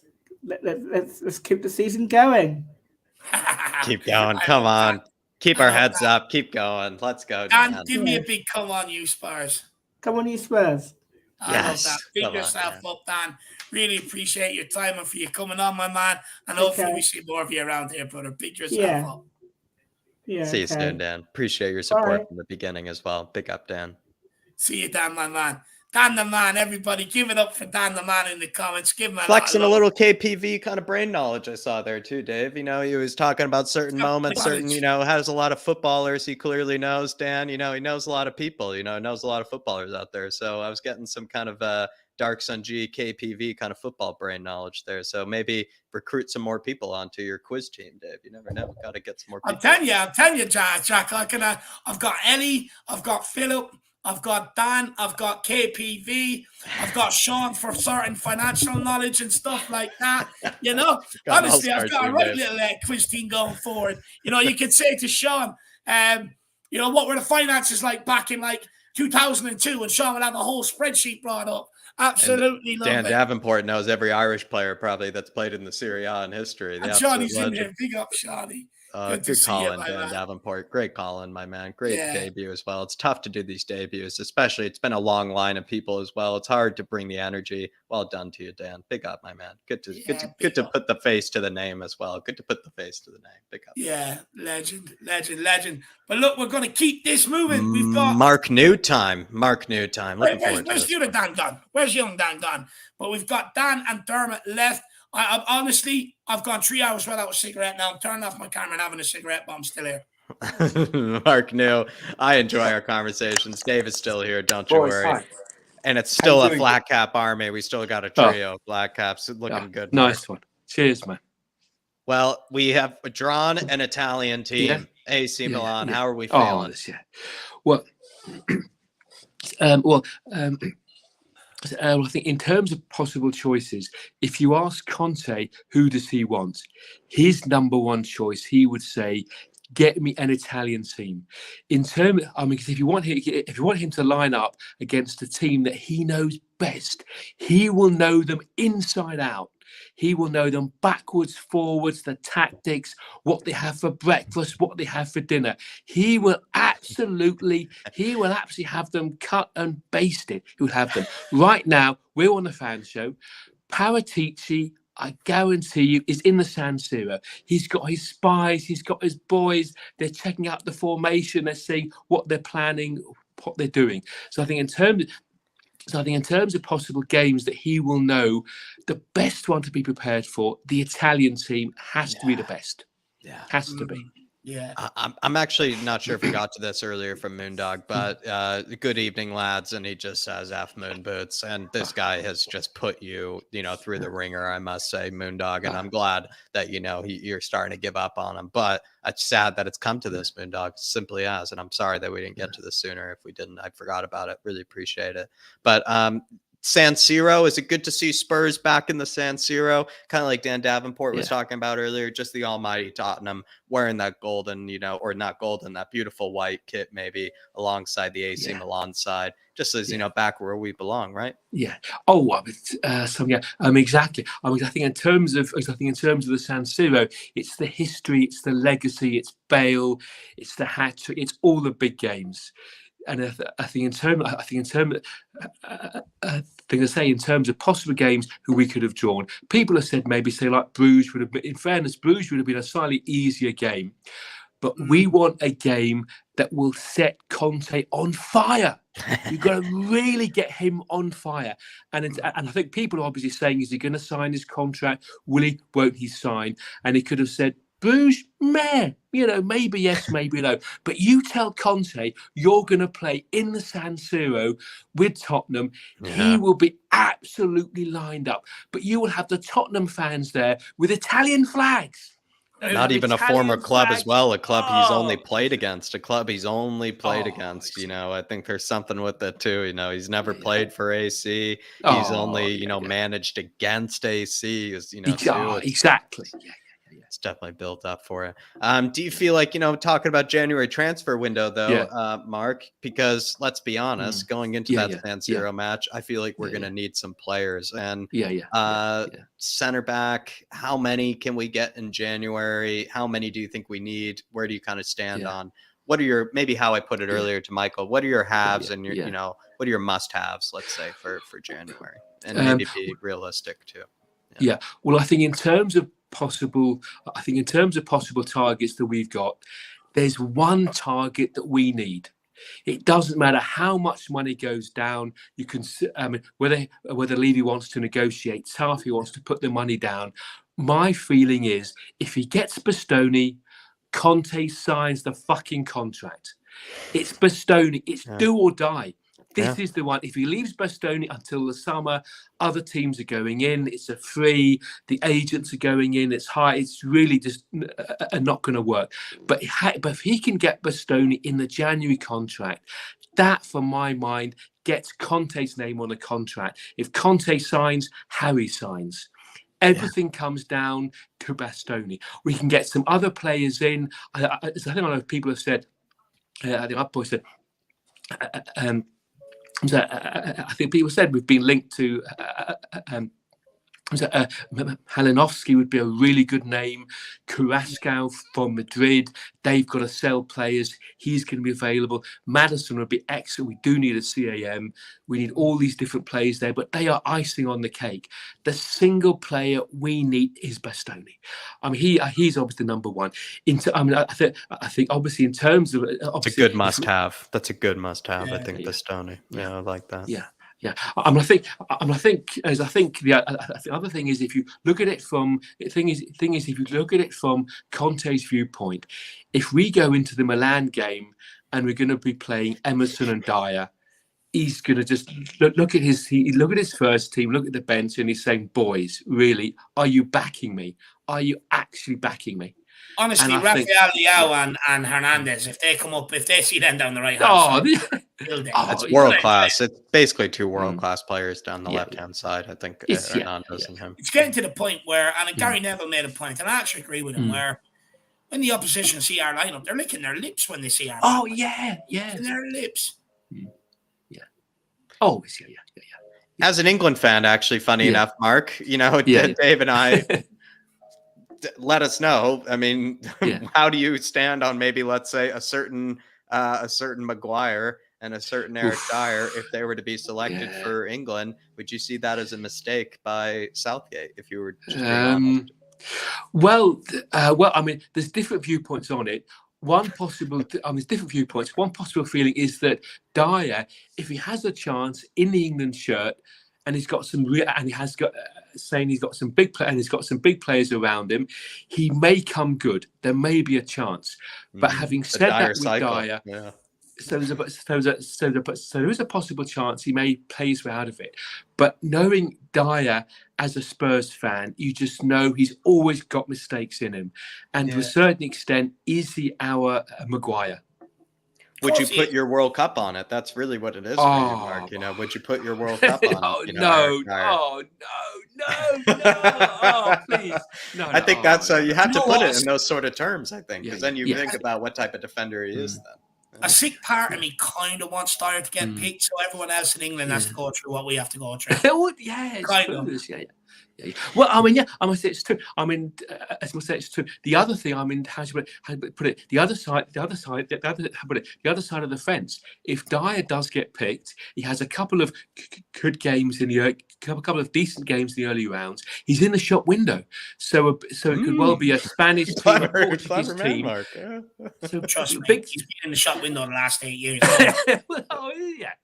keep the season going.
Keep going. Come on. Keep our heads up. Keep going. Let's go.
Dan, give me a big come on, you Spurs.
Come on, you Spurs.
I love that. Pick yourself up, Dan. Really appreciate your time and for you coming on, my man. And hopefully we see more of you around here, brother. Pick yourself up.
Yeah.
See you soon, Dan. Appreciate your support from the beginning as well. Big up, Dan.
See you, Dan, my man. Dan the man, everybody. Give it up for Dan the man in the comments. Give him
flexing a little KPV kind of brain knowledge I saw there too, Dave. He was talking about certain moments, has a lot of footballers he clearly knows, Dan. He knows a lot of people, knows a lot of footballers out there. So I was getting some kind of Dark Sun G KPV kind of football brain knowledge there. So maybe recruit some more people onto your quiz team, Dave. You never know. Got to get some more people.
I'm telling you, Jack. I've got Ellie, I've got Philip, I've got Dan, I've got KPV, I've got Sean for certain financial knowledge and stuff like that. Honestly, I've got a right little quiz team going forward. You could say to Sean, what were the finances like back in 2002, and Sean would have a whole spreadsheet brought up. Absolutely love
Dan
it.
Davenport knows every Irish player probably that's played in the Serie A in history.
And Johnny's in there. Big up, Shawnee.
Good calling, Dan Davenport. Great calling, my man. Great debut as well. It's tough to do these debuts, especially it's been a long line of people as well. It's hard to bring the energy. Well done to you, Dan. Big up, my man. Good to put the face to the name as well. Good to put the face to the name. Big up.
Yeah, legend. But look, we're going to keep this moving. We've got
Mark New time. Looking forward to
Where's the other Dan gone? Where's young Dan gone? But we've got Dan and Dermot left. I honestly, I've gone 3 hours without a cigarette now. I'm turning off my camera and having a cigarette, but I'm still here.
Mark New, I enjoy our conversations. Dave is still here, don't you worry.
Hi.
And it's still a flat cap army. We still got a trio of black caps looking good.
Nice one. Cheers, man.
Well, we have drawn an Italian team, AC Milan. How are we feeling?
Well, I think in terms of possible choices, if you ask Conte who does he want, his number one choice, he would say, get me an Italian team. In terms, because if you want him to line up against a team that he knows best, he will know them inside out. He will know them backwards, forwards, the tactics, what they have for breakfast, what they have for dinner. He will absolutely have them cut and basted. He will have them. Right now, we're on the fan show. Paratici, I guarantee you, is in the San Siro. He's got his spies, he's got his boys. They're checking out the formation. They're seeing what they're planning, what they're doing. So I think in terms of possible games that he will know, the best one to be prepared for, the Italian team has to be the best. Yeah, has to be.
Yeah,
I'm actually not sure if we got to this earlier from Moondog, but good evening, lads. And he just says F Moon Boots. And this guy has just put you through the ringer, I must say, Moondog. And I'm glad that, you're starting to give up on him. But it's sad that it's come to this, Moondog, simply as. And I'm sorry that we didn't get to this sooner. If we didn't, I forgot about it. Really appreciate it. But San Siro, is it good to see Spurs back in the San Siro? Kind of like Dan Davenport was talking about earlier, just the almighty Tottenham wearing that golden, or not golden, that beautiful white kit maybe alongside the AC Milan side, just as, back where we belong, right?
Yeah. Oh, exactly. I think in terms of the San Siro, it's the history, it's the legacy, it's Bale, it's the hat trick, it's all the big games. And I think in terms of possible games who we could have drawn, people have said like Bruges would have been. In fairness, Bruges would have been a slightly easier game, but we want a game that will set Conte on fire. You've got to really get him on fire. And I think people are obviously saying, is he going to sign his contract? Will he? Won't he sign? And he could have said, Bruges, meh, maybe yes, maybe no. But you tell Conte you're going to play in the San Siro with Tottenham. Yeah. He will be absolutely lined up. But you will have the Tottenham fans there with Italian flags.
Not even Italian a former club as well, a club he's only played against, against. I think there's something with it too. He's never played for AC. He's only, managed against AC.
Exactly. Yeah.
It's definitely built up for it. Do you feel like, talking about January transfer window though, Mark, because let's be honest, going into that San Siro match, I feel like we're going to need some players and center back. How many can we get in January? How many do you think we need? Where do you kind of stand on? What are your, maybe how I put it earlier to Michael, what are your haves and your, what are your must haves, let's say for January, and maybe be realistic too.
Well, I think in terms of possible targets that we've got, there's one target that we need. It doesn't matter how much money goes down. You can, whether Levy wants to negotiate tough, he wants to put the money down. My feeling is if he gets Bastoni, Conte signs the fucking contract. It's Bastoni. It's do or die. This is the one. If he leaves Bastoni until the summer, other teams are going in. It's a free. The agents are going in. It's high. It's really just not going to work. But if he can get Bastoni in the January contract, that, for my mind, gets Conte's name on the contract. If Conte signs, Harry signs. Everything comes down to Bastoni. We can get some other players in. I think a lot of people have said. I think I've said. I think people said we've been linked to Halinovsky would be a really good name. Carrasco from Madrid. They've got to sell players. He's going to be available. Maddison would be excellent. We do need a CAM. We need all these different players there, but they are icing on the cake. The single player we need is Bastoni. I mean, he's obviously number one. I think obviously in terms of
it's a good must-have. That's a good must-have. Yeah, I think Bastoni. Yeah, I like that.
Yeah. Yeah, I think the other thing is, if you look at it from if you look at it from Conte's viewpoint, if we go into the Milan game and we're going to be playing Emerson and Dier, he's going to just look at his first team, look at the bench, and he's saying, "Boys, really, are you backing me? Are you actually backing me?"
Honestly, Rafael Leao and Hernandez, if they see them down the right hand side,
it's world class. It's basically two world class players down the left hand side. I think Hernandez and him.
It's getting to the point where, and Gary Neville made a point, and I actually agree with him, where when the opposition see our lineup, they're licking their lips when they see our lineup. Licking their lips.
Yeah. Oh, yeah.
As an England fan, actually, funny enough, Mark, Dave and I. Let us know. I mean, how do you stand on maybe, let's say, a certain Maguire and a certain Eric Dier if they were to be selected for England? Would you see that as a mistake by Southgate if you were just being honest?
Well, I mean, there's different viewpoints on it. There's different viewpoints. One possible feeling is that Dier, if he has a chance in the England shirt, and he's got some big players around him, he may come good. There may be a chance. But having said that with Dier, so there is a possible chance he may play his way out of it. But knowing Dier as a Spurs fan, you just know he's always got mistakes in him. And to a certain extent, is he our Maguire?
Would you put your World Cup on it? That's really what it is for you, Mark. Would you put your World Cup on it?
No. Please. No,
I think that's you have to put it in those sort of terms, I think, because then you think about what type of defender he is then.
A sick part of me kind of wants Dier to get picked, so everyone else in England has to go through what we have to go through.
Well, I mean, I must say it's true. I mean, as I must say it's true. The other thing, I mean, how do you put it? The other side of the fence. If Dier does get picked, he has a couple of good games a couple of decent games in the early rounds. He's in the shop window, so it could well be a Spanish team, a Portuguese team.
Mark. So trust me, he's been in the shop window the last 8 years. I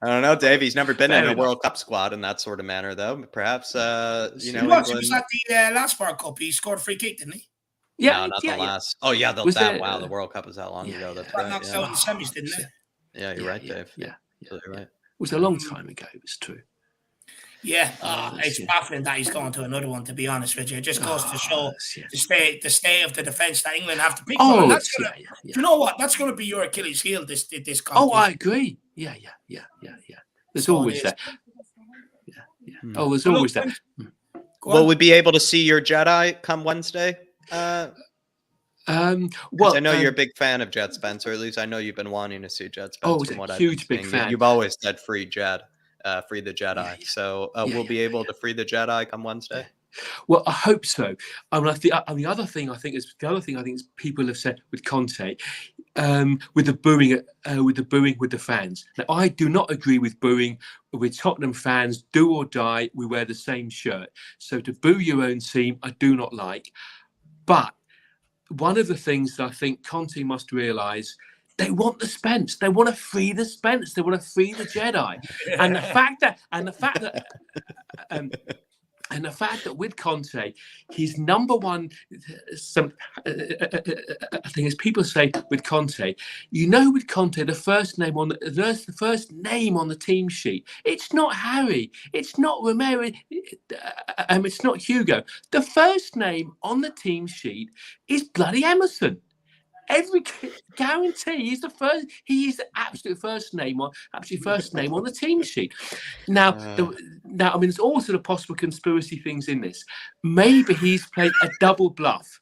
don't know, Dave. He's never been in a World Cup squad in that sort of manner, though. Perhaps
he was at the last World Cup. He scored a free kick, didn't he?
Yeah, no, not the last. Oh, yeah, the World Cup was that long ago. That's right.
Knocked out in the semis, didn't it?
Yeah, you're right, Dave.
Yeah,
you're right.
It was a long time ago. It was true.
Yeah, it's baffling that he's going to another one. To be honest with you, it just goes to show the state of the defense that England have to pick. You know what? That's going to be your Achilles heel. This contest.
Oh, I agree. Yeah. There's always that. Yeah. Oh, there's always that.
Will we be able to see your Jedi come Wednesday?
Well,
I know you're a big fan of Jet Spence, or at least I know you've been wanting to see Jet Spence.
Oh, a huge big fan.
You've always said free the Jedi. Yeah. So we'll be able to free the Jedi come Wednesday.
Well, I hope so. The other thing I think is people have said with Conte, with the booing with the fans. Now, I do not agree with booing with Tottenham fans. Do or die, we wear the same shirt. So to boo your own team, I do not like. But one of the things that I think Conte must realise. They want the Spence. They want to free the Spence. They want to free the Jedi. And the fact that with Conte, his number one thing is people say with Conte, with Conte, the first name on the team sheet, it's not Harry, it's not Romero, it's not Hugo. The first name on the team sheet is bloody Emerson. Every guarantee he's the first. He is the absolute first name on the team sheet. Now, I mean, there's all sort of possible conspiracy things in this. Maybe he's played a double bluff.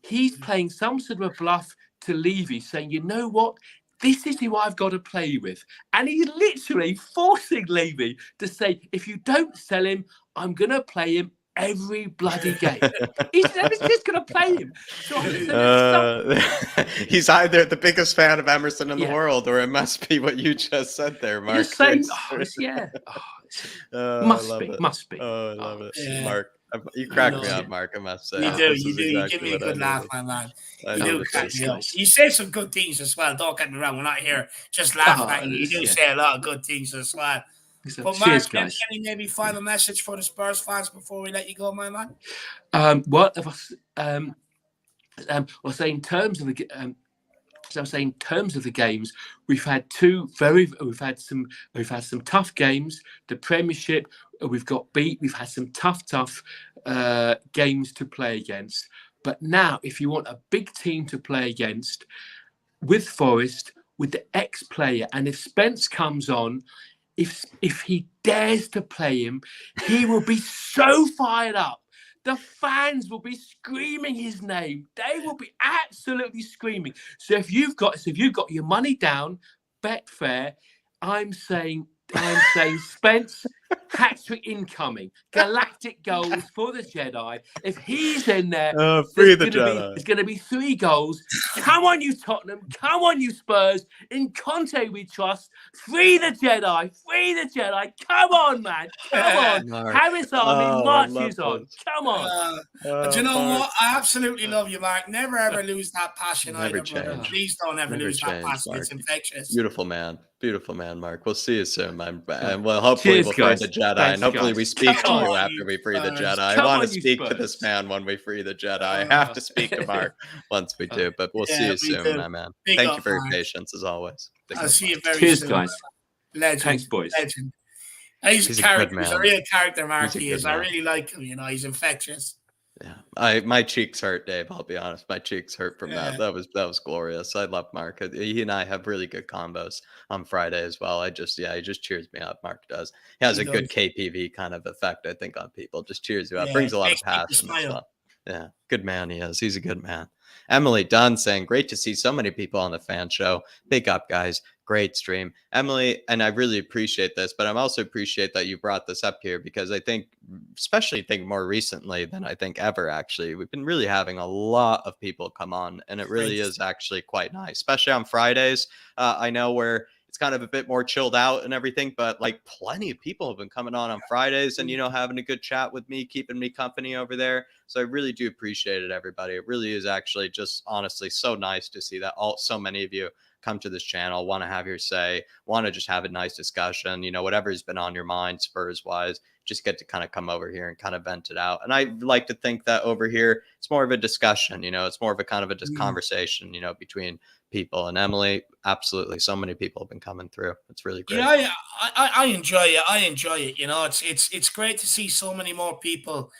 He's playing some sort of a bluff to Levy, saying, "You know what? This is who I've got to play with," and he's literally forcing Levy to say, "If you don't sell him, I'm going to play him every bloody game. He's just going to play him. So
he's either the biggest fan of Emerson in the world, or it must be what you just said there, Mark.
You're saying, must be.
Oh, I love it, Mark. You crack me up, Mark. I must say.
You do. You give me a good laugh, my man. You do crack me up. You say some good things as well. Don't get me wrong. We're not here just laughing at you. You do say a lot of good things as well. But Mark, any maybe final message for the Spurs fans before we let you go, my man?
I'll say in terms of the. So I'm saying in terms of the games, we've had some tough games. The Premiership, we've got beat. We've had some tough games to play against. But now, if you want a big team to play against, with Forest, with the ex-player, and if Spence comes on, if he dares to play him, he will be so fired up. The fans will be screaming his name. They will be absolutely screaming. So if you've got your money down, bet fair. I'm saying Spence, hat-trick incoming. Galactic goals for the Jedi. If he's in there, it's going to be 3 goals. Come on, you Tottenham. Come on, you Spurs. In Conte we trust. Free the Jedi. Free the Jedi. Come on, man. Come on. Harris Army marches on. Come on.
Do you know what? I absolutely love you, Mark. Never, ever lose that passion either, brother. Please don't ever lose that passion. Mark. It's infectious.
Beautiful man, Mark. We'll see you soon, man. And well, hopefully we'll free the Jedi. Thanks, and hopefully we speak to you after we free the Jedi. I want to speak to this man when we free the Jedi. I have to speak to Mark once we do, but we'll see you soon, my man. Thank you for your patience, as always.
I'll see you very soon.
Cheers, guys.
Legend.
Thanks, boys.
Legend. He's a character. He's a real character, Mark. He is. I really like him. You know, he's infectious.
Yeah, my cheeks hurt, Dave. I'll be honest, my cheeks hurt from that. That was glorious. I love Mark. He and I have really good combos on Friday as well. He just cheers me up. Mark does. He has a good KPV kind of effect, I think, on people. Just cheers you up. Brings a lot of passion and stuff. Yeah, good man he is. He's a good man. Emily Dunn saying, great to see so many people on the fan show. Big up, guys. Great stream. Emily, and I really appreciate this, but I also appreciate that you brought this up here, because I think, especially more recently than I think ever, actually, we've been really having a lot of people come on, and it really is actually quite nice, especially on Fridays. I know where it's kind of a bit more chilled out and everything, but like plenty of people have been coming on Fridays and, you know, having a good chat with me, keeping me company over there. So I really do appreciate it, everybody. It really is actually just honestly so nice to see that so many of you come to this channel, want to have your say, want to just have a nice discussion, you know, whatever's been on your mind Spurs wise, just get to kind of come over here and kind of vent it out. And I like to think that over here, it's more of a discussion, you know, it's more of a kind of a conversation, you know, between people. And Emily, absolutely. So many people have been coming through. It's really great.
Yeah, I enjoy it. I enjoy it. You know, it's great to see so many more people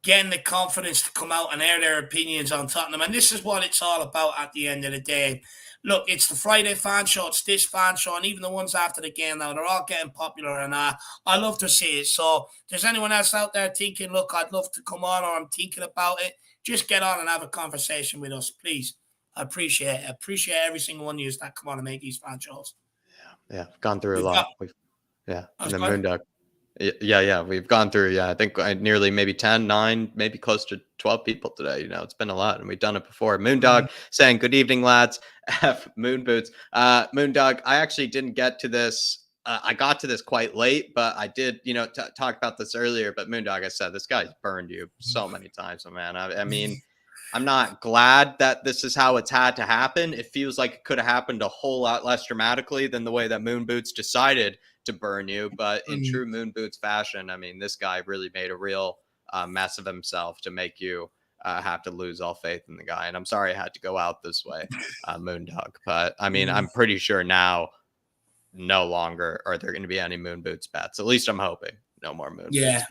getting the confidence to come out and air their opinions on Tottenham. And this is what it's all about at the end of the day. Look, it's the Friday fan show, it's this fan show, and even the ones after the game now, they're all getting popular, and I love to see it. So if there's anyone else out there thinking, look, I'd love to come on, or I'm thinking about it, just get on and have a conversation with us, please. I appreciate it. I appreciate every single one of you that come on and make these fan shows.
Yeah, gone through a lot. And then Moondog. Yeah, we've gone through, I think nearly maybe 10, 9, maybe close to 12 people today. You know, it's been a lot, and we've done it before. Moondog saying, good evening, lads. F Moon Boots. Moondog, I actually didn't get to this. I got to this quite late, but I did, you know, talk about this earlier. But Moondog, I said, this guy's burned you so many times, man. I mean, I'm not glad that this is how it's had to happen. It feels like it could have happened a whole lot less dramatically than the way that Moon Boots decided to burn you. But in true Moon Boots fashion, I mean, this guy really made a real mess of himself to make you have to lose all faith in the guy. And I'm sorry I had to go out this way, Moondog. But I mean, I'm pretty sure now no longer are there going to be any Moon Boots bets. At least I'm hoping. No more Moon Boots.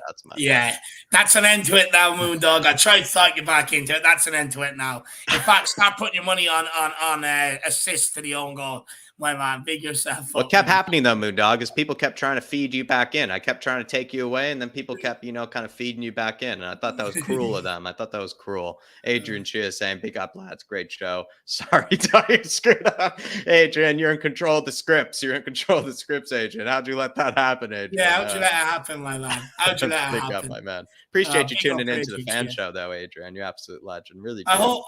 That's an end to it now, Moondog. I tried to talk you back into it. That's an end to it now. In fact, start putting your money on assists to the own goal. my man. Big yourself
What
up.
kept happening though, Moondog, is people kept trying to feed you back in. I kept trying to take you away, and then people kept, kind of feeding you back in. And I thought that was cruel of them. I thought that was cruel. Adrian Chia saying, "Big up, lads, great show." Sorry, Dyer, screwed up. Adrian, you're in control of the scripts. You're in control of the scripts, Adrian. How'd you let that happen, Adrian?
Yeah, how'd you let it happen, my man? How'd you let it
Big
happen?
up, my man. Appreciate you
big up,
tuning into the
Adrian
fan
Chia.
show, though, Adrian. You're absolute legend. Really.
I
do.
hope.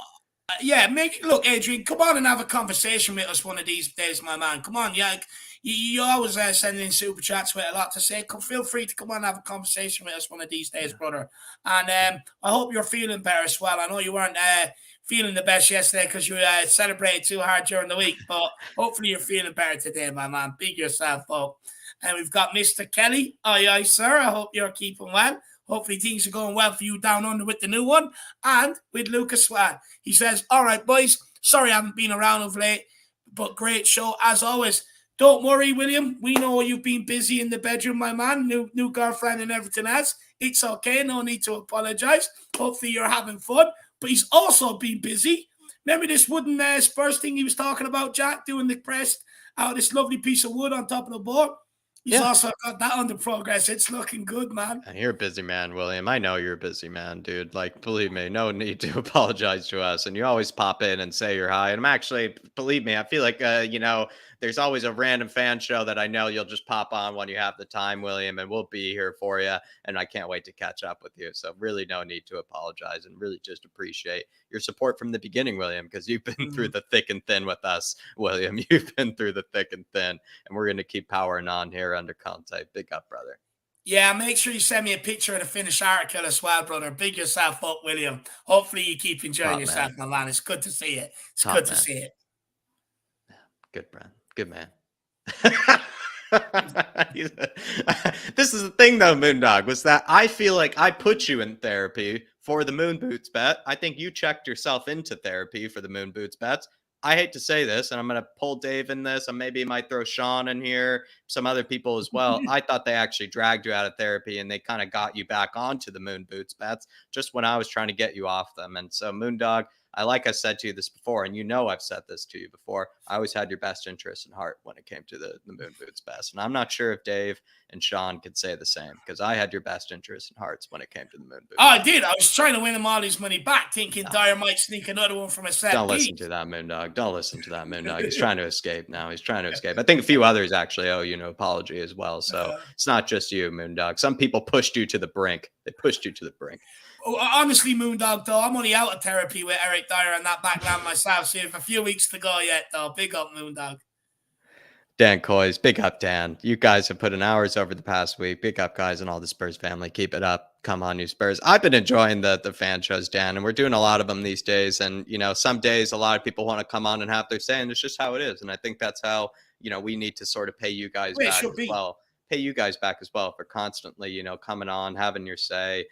Yeah, look, Adrian, come on and have a conversation with us one of these days, my man. Come on, yeah. You always send in super chats with a lot to say. Feel free to come on and have a conversation with us one of these days, brother. And I hope you're feeling better as well. I know you weren't feeling the best yesterday because you celebrated too hard during the week, but hopefully you're feeling better today, my man. Big yourself up. And we've got Mr. Kelly. Aye, sir. I hope you're keeping well. Hopefully things are going well for you down under with the new one. And with Lucas Swan. He says, all right, boys. Sorry I haven't been around of late, but great show as always. Don't worry, William. We know you've been busy in the bedroom, my man. New girlfriend and everything else. It's okay. No need to apologize. Hopefully you're having fun. But he's also been busy. Remember this wooden Spurs thing he was talking about, Jack, doing the press out of this lovely piece of wood on top of the board? He's also got that under progress. It's looking good, man.
And you're a busy man, William. I know you're a busy man, dude. Like, believe me, no need to apologize to us. And you always pop in and say you're hi. And I'm actually, believe me, I feel like, there's always a random fan show that I know you'll just pop on when you have the time, William, and we'll be here for you. And I can't wait to catch up with you. So really no need to apologize, and really just appreciate your support from the beginning, William, because you've been through the thick and thin with us, William. You've been through the thick and thin, and we're going to keep powering on here under Conte. Big up, brother.
Yeah, make sure you send me a picture of the finished article as well, brother. Big yourself up, William. Hopefully you keep enjoying yourself, my man. It's good to see it. It's good to see it.
Good, man. Good man. This is the thing, though, Moondog, was that I feel like I put you in therapy for the Moon Boots bet. I think you checked yourself into therapy for the Moon Boots bets. I hate to say this, and I'm going to pull Dave in this, and maybe might throw Sean in here, some other people as well. I thought they actually dragged you out of therapy, and they kind of got you back onto the Moon Boots bets just when I was trying to get you off them. And so, Moondog, like I said to you this before, and I've said this to you before, I always had your best interest in heart when it came to the Moon Boots best. And I'm not sure if Dave and Sean could say the same, because I had your best interest in hearts when it came to the Moon Boots.
Oh, I did. I was trying to win him all his money back, thinking Dier might sneak another one from a set.
Don't listen to that, Moondog. Don't listen to that, Moondog. He's trying to escape now. He's trying to escape. I think a few others actually owe you an apology as well. So it's not just you, Moondog. Some people pushed you to the brink. They pushed you to the brink.
Honestly, Moondog, though, I'm only out of therapy with Eric Dier and that background myself, so you have a few weeks to go yet, though. Big up, Moondog.
Dan Coys, big up, Dan. You guys have put in hours over the past week. Big up, guys, and all the Spurs family. Keep it up. Come on, you Spurs. I've been enjoying the fan shows, Dan, and we're doing a lot of them these days. And, some days a lot of people want to come on and have their say, and it's just how it is. And I think that's how, we need to sort of pay you guys back as well. Pay you guys back as well for constantly, coming on, having your say,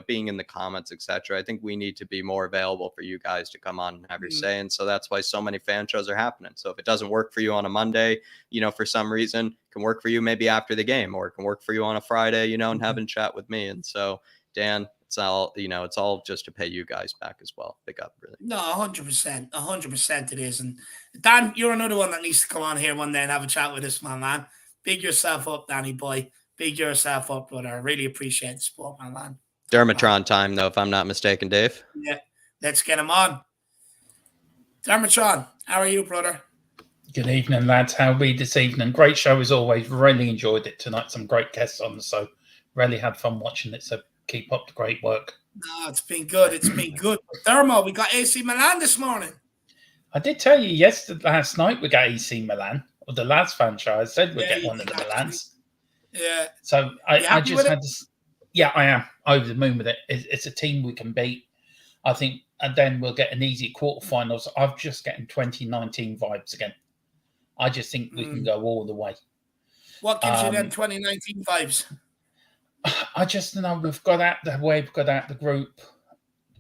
being in the comments, etc. I think we need to be more available for you guys to come on and have your say. And so that's why so many fan shows are happening. So if it doesn't work for you on a Monday, for some reason, it can work for you maybe after the game, or it can work for you on a Friday, and having chat with me. And so, Dan, it's all, it's all just to pay you guys back as well. Big up, really.
No, 100%. 100% it is. And Dan, you're another one that needs to come on here one day and have a chat with us, my man. Big yourself up, Danny boy. Big yourself up, brother. I really appreciate the support, my man.
Dermatron time, though, if I'm not mistaken, Dave.
Yeah, let's get him on. Dermatron, how are you, brother?
Good evening, lads. How are we this evening? Great show as always. Really enjoyed it tonight. Some great guests on, so really had fun watching it. So keep up the great work.
No, it's been good. It's been good. Thermo, we got AC Milan this morning.
I did tell you last night we got AC Milan, or the last franchise said we'd get one of the Milans.
Yeah.
So I just had this. Yeah, I am over the moon with it. It's a team we can beat, I think, and then we'll get an easy quarterfinals. I'm just getting 2019 vibes again. I just think we can go all the way.
What gives you them 2019 vibes?
I just know we've got out the way, we've got out the group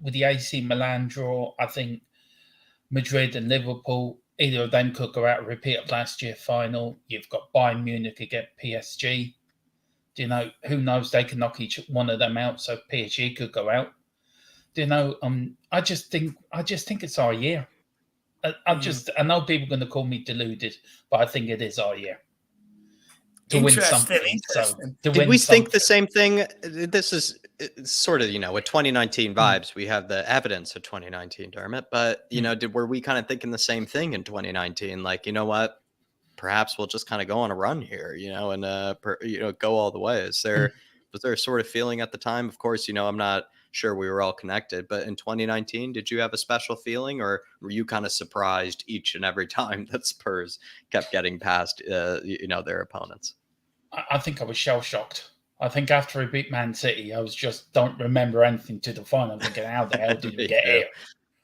with the AC Milan draw. I think Madrid and Liverpool, either of them could go out and repeat of last year's final. You've got Bayern Munich against PSG. Who knows? They can knock each one of them out, so PSG could go out. I just think it's our year. I know people are going to call me deluded, but I think it is our year to win something. So,
did we think the same thing? This is sort of, with 2019 vibes. We have the evidence of 2019, Dermot. But, were we kind of thinking the same thing in 2019? Like, you know what? Perhaps we'll just kind of go on a run here, and go all the way. Was there a sort of feeling at the time? Of course, I'm not sure we were all connected, but in 2019, did you have a special feeling, or were you kind of surprised each and every time that Spurs kept getting past, their opponents?
I think I was shell shocked. I think after we beat Man City, I was just don't remember anything to the final. I'm thinking, how the hell did we get here?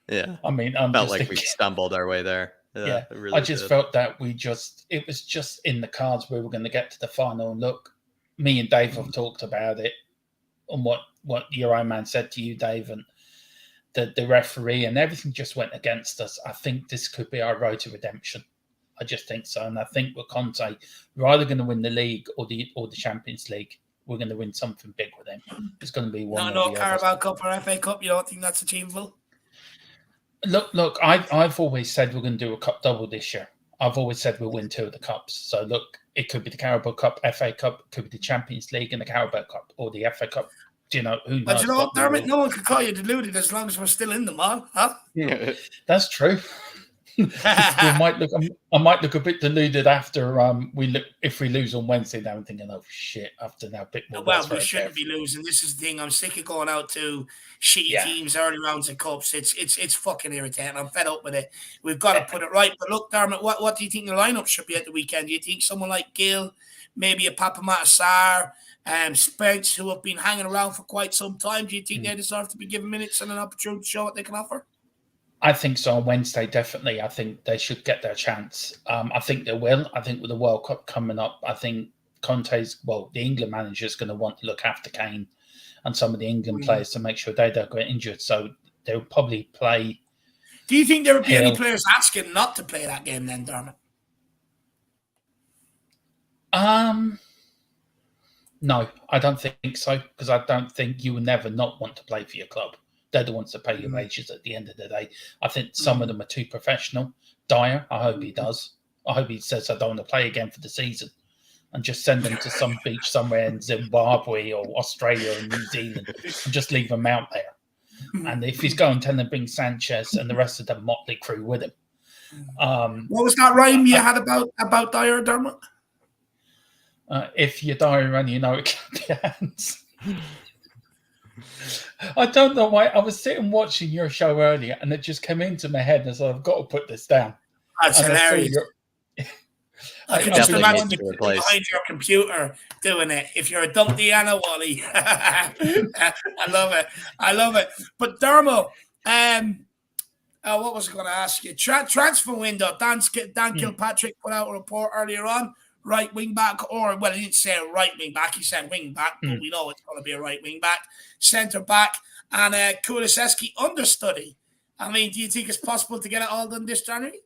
Yeah,
I mean,
felt like we stumbled our way there.
Yeah,
really
I just felt that it was just in the cards we were going to get to the final. And look, me and Dave have talked about it, and what your own man said to you, Dave, and the referee and everything just went against us. I think this could be our road to redemption. I just think so, and I think with Conte, we're either going to win the league or the Champions League. We're going to win something big with him. It's going to be one.
No Carabao Cup or FA Cup. You don't think that's achievable?
Look. I've always said we're going to do a cup double this year. I've always said we'll win 2 of the cups. So look, it could be the Carabao Cup, FA Cup, it could be the Champions League and the Carabao Cup, or the FA Cup. Who knows?
But you know what, Dermot? No one can call you deluded as long as we're still in them, man. Huh?
That's true. I might look a bit deluded after if we lose on Wednesday. Now I'm thinking, oh shit! After now, a bit more.
Well, we shouldn't be losing. This is the thing. I'm sick of going out to shitty teams early rounds of cups. It's fucking irritating. I'm fed up with it. We've got to put it right. But look, Dermot, what do you think the lineup should be at the weekend? Do you think someone like Gill, maybe a Papamata Sarr, Spence, who have been hanging around for quite some time? Do you think they deserve to be given minutes and an opportunity to show what they can offer?
I think so on Wednesday, definitely. I think they should get their chance. I think they will. I think with the World Cup coming up, I think the England manager is going to want to look after Kane and some of the England players to make sure they don't get injured. So they'll probably play.
Do you think there would be any players asking not to play that game then, Dermot?
No, I don't think so, because I don't think you would never not want to play for your club. They're the ones that pay your wages at the end of the day. I think some of them are too professional. Dier, I hope he does. I hope he says, I don't want to play again for the season, and just send them to some beach somewhere in Zimbabwe or Australia or New Zealand and just leave them out there. And if he's going, tell them bring Sanchez and the rest of the motley crew with him.
What was that rhyme you had about Dier, Dermot?
If you're Dier and you know it, clap your hands. I don't know why. I was sitting watching your show earlier and it just came into my head and so I've got to put this down.
That's hilarious. I can just imagine you behind your computer doing it. If you're a dump Diana Wally. I love it. But Dermo, what was I going to ask you? Transfer window. Dan Kilpatrick put out a report earlier on. Right wing back, he didn't say right wing back. He said wing back, but we know it's going to be a right wing back, centre back, and Kulusevski understudy. I mean, do you think it's possible to get it all done this January?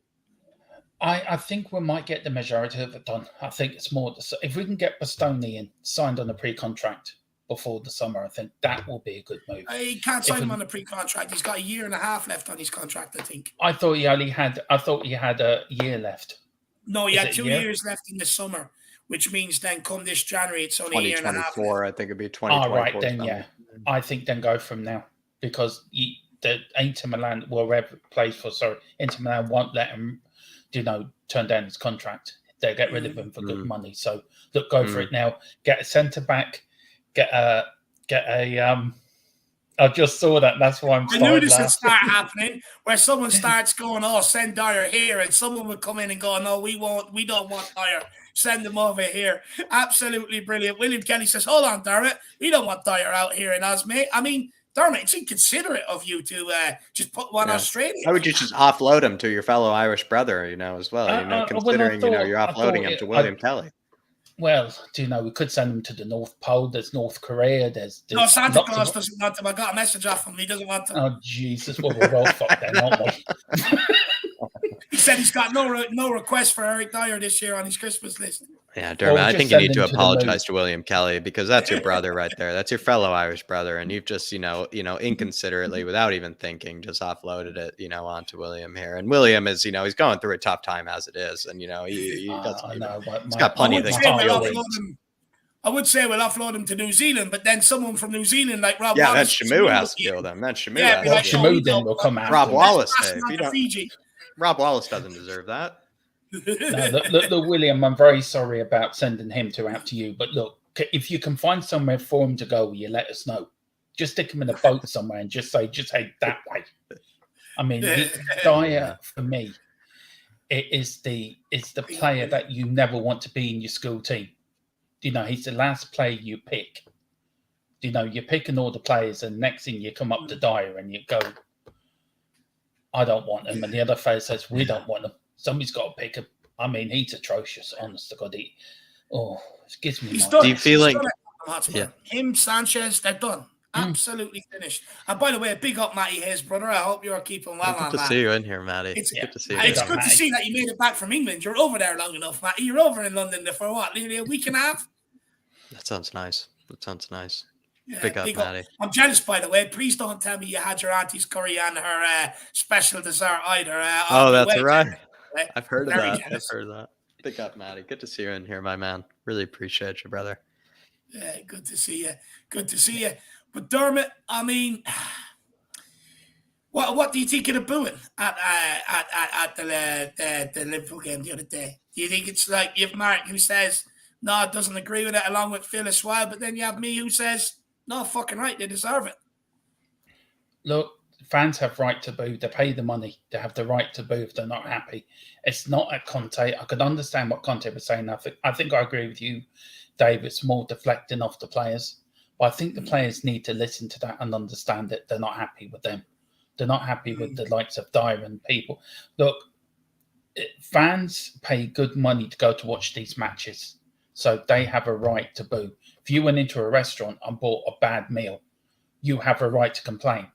I think we might get the majority of it done. I think it's more if we can get Bastoni signed on a pre-contract before the summer. I think that will be a good move.
He can't sign him on a pre-contract. He's got a year and a half left on his contract, I think.
I thought he had a year left.
No, he had 2 years left in the summer, which means then come this January, it's only a year and a half.
2024, I think it'd be 2024.
Oh, right, then, yeah. I think then go from now because the Inter Milan, Inter Milan won't let him, turn down his contract. They'll get rid of him for good money. So, look, go for it now. Get a centre back, get a I just saw that. That's why
I knew this would start happening, where someone starts going, "Oh, send Dier here," and someone would come in and go, "No, we don't want Dier. Send him over here." Absolutely brilliant. William Kelly says, "Hold on, Dermot. We don't want Dier out here in Oz, mate." I mean, Dermot, it's inconsiderate of you to just put one Australia.
How would you just offload him to your fellow Irish brother, as well? Considering you're offloading him to William Kelly.
Well, we could send him to the North Pole. There's North Korea. There's
no, Santa Claus doesn't want him. I got a message off him. He doesn't want him.
Oh, Jesus. Well, we're all fucked then, aren't we?
He said he's got no request for Eric Dier this year on his Christmas list.
Yeah, Dermot, I
just
think you
send
need to
him to the
apologize
moon.
to William Kelly, because that's your brother right there. That's your fellow Irish brother, and you've just, inconsiderately, without even thinking, just offloaded it, onto William here. And William is, he's going through a tough time as it is, and he doesn't even. He's got plenty of things to deal with.
I would say we'll offload him to New Zealand, but then someone from New Zealand like Rob
Yeah,
Wallace.
that Shamu has to deal with them. That Shamu
Yeah,
has to deal with them.
Shamu will come after
Rob
him.
Wallace,
Fiji.
Rob Wallace doesn't deserve that.
No, look, William, I'm very sorry about sending him out to you. But look, if you can find somewhere for him to go, you let us know. Just stick him in a boat somewhere and just say that way. I mean, Dier, for me, it's the player that you never want to be in your school team. He's the last player you pick. You're picking all the players, and next thing you come up to Dier and you go, I don't want him. And the other player says, we don't want him. Somebody's got to pick him. I mean, he's atrocious, honest to God. It gives me.
Do
you feel like
him, Sanchez, they're done. Absolutely finished. And by the way, big up Matty Hayes, brother. I hope you're keeping well on that.
Good to see you in here, Matty.
It's
good to see you.
It's good to see that you made it back from England. You're over there long enough, Matty. You're over in London for what? Nearly a week and a half?
That sounds nice.
Yeah,
big up, Matty.
I'm jealous, by the way. Please don't tell me you had your auntie's curry and her special dessert either.
That's right. I've heard of that.
Jealous.
I've heard of that. Big up, Matty. Good to see you in here, my man. Really appreciate you, brother.
Yeah, good to see you. Good to see you. But Dermot, I mean, what do you think of the booing at the Liverpool game the other day? Do you think it's like you have Mark who says no, doesn't agree with it, along with Phil as well, but then you have me who says no, fucking right, they deserve it.
Look, fans have right to boo. They pay the money. They have the right to boo if they're not happy. It's not at Conte. I could understand what Conte was saying. I think I agree with you, Dave. It's more deflecting off the players. But I think the players need to listen to that and understand that they're not happy with them. They're not happy with the likes of Dier and people. Look, fans pay good money to go to watch these matches. So they have a right to boo. If you went into a restaurant and bought a bad meal, you have a right to complain.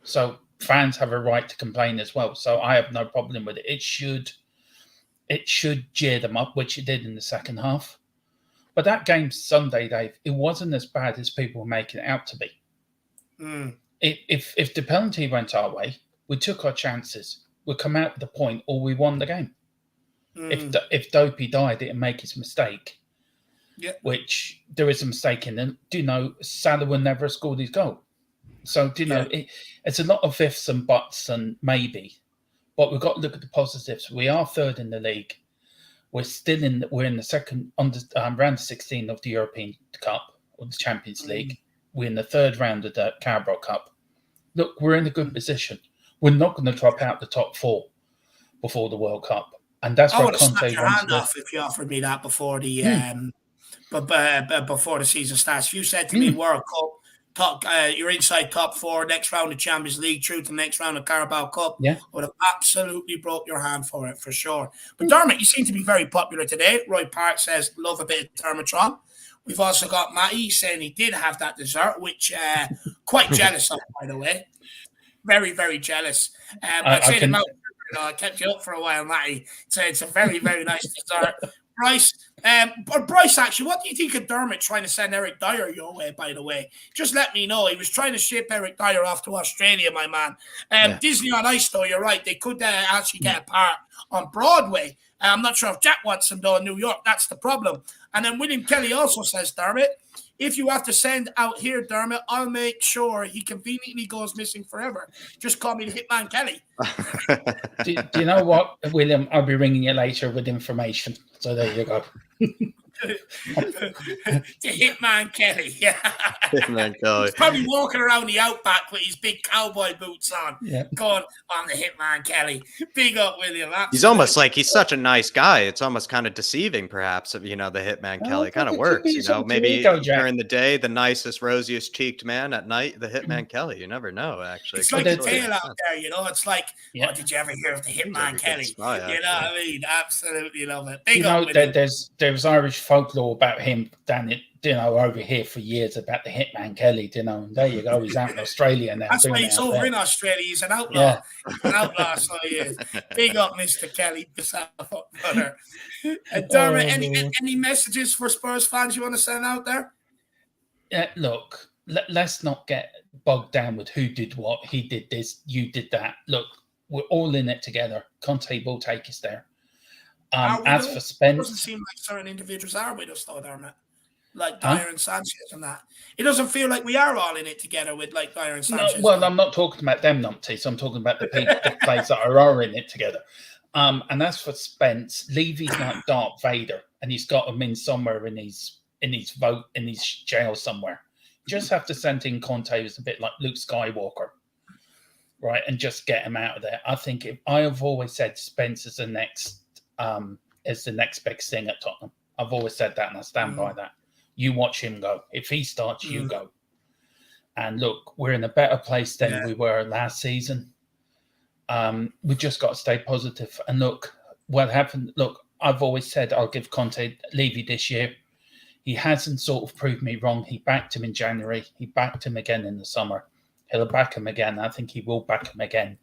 So fans have a right to complain as well. So I have no problem with it. It should cheer them up, which it did in the second half. But that game Sunday, Dave, it wasn't as bad as people were making it out to be. If the penalty went our way, we took our chances. We'd come out with a point or we won the game. If Dopey died, didn't make his mistake, which there is a mistake in it, Salah would never have scored his goal. So, it's a lot of ifs and buts and maybe. But we've got to look at the positives. We are third in the league. We're in the second round of 16 of the European Cup or the Champions League. We're in the third round of the Carabao Cup. Look, we're in a good position. We're not going to drop out the top four before the World Cup, and that's where Conte wants
your hand off if you offered me that before the before the season starts. If you said to me, World Cup, you're inside top four, next round of Champions League, through to the next round of Carabao Cup, I would have absolutely broke your hand for it, for sure. But Dermot, you seem to be very popular today. Roy Park says, love a bit of Dermatron. We've also got Matty saying he did have that dessert, which quite jealous of, by the way. Very, very jealous. I kept you up for a while, Matty. So it's a very, very nice dessert. Bryce, actually, what do you think of Dermot trying to send Eric Dier your way, by the way? Just let me know. He was trying to ship Eric Dier off to Australia, my man. Disney on Ice, though, you're right. They could actually get a part on Broadway. I'm not sure if Jack wants him, though, in New York. That's the problem. And then William Kelly also says, Dermot, if you have to send out here, Dermot, I'll make sure he conveniently goes missing forever. Just call me the Hitman Kelly.
do you know what, William? I'll be ringing you later with information. So there you go.
The Hitman Kelly,
Hitman Kelly.
He's probably walking around the outback with his big cowboy boots on, going on the Hitman Kelly. Big up, William. Absolutely.
He's almost like he's such a nice guy. It's almost kind of deceiving, perhaps, of the Hitman Kelly. Kind of works, maybe during the day, the nicest, rosiest cheeked man. At night, the Hitman Kelly. You never know, actually.
It's like a tale out there, It's like, did you ever hear of the Hitman Kelly? You know what I mean? Absolutely love it. Big up,
there's Irish folklore about him down it, over here for years about the hitman Kelly, and there you go. He's out in Australia now.
That's why he's over
there.
in Australia. He's an outlaw.
Yeah.
He's an outlaw, so he is. Big up, Mr. Kelly. Brother. Dermot, any messages for Spurs fans you want to send out there?
Yeah, look, let's not get bogged down with who did what. He did this, you did that. Look, we're all in it together. Conte will take us there. As for Spence,
it doesn't seem like certain individuals are with us, though, Dermot. Like Dier and Sanchez and that. It doesn't feel like we are all in it together with like Dier and Sanchez.
No, well, I'm not talking about them numpties. I'm talking about the people, the players that are in it together. And as for Spence, Levy's like Darth Vader, and he's got him in somewhere in his jail somewhere. You just have to send in Conte, who's a bit like Luke Skywalker, right, and just get him out of there. I think I have always said Spence is the next big thing at Tottenham. I've always said that, and I stand by that. You watch him go. If he starts, you go. And look, we're in a better place than we were last season. We just got to stay positive. And look, what happened? Look, I've always said I'll give Conte Levy this year. He hasn't sort of proved me wrong. He backed him in January. He backed him again in the summer. He'll back him again. I think he will back him again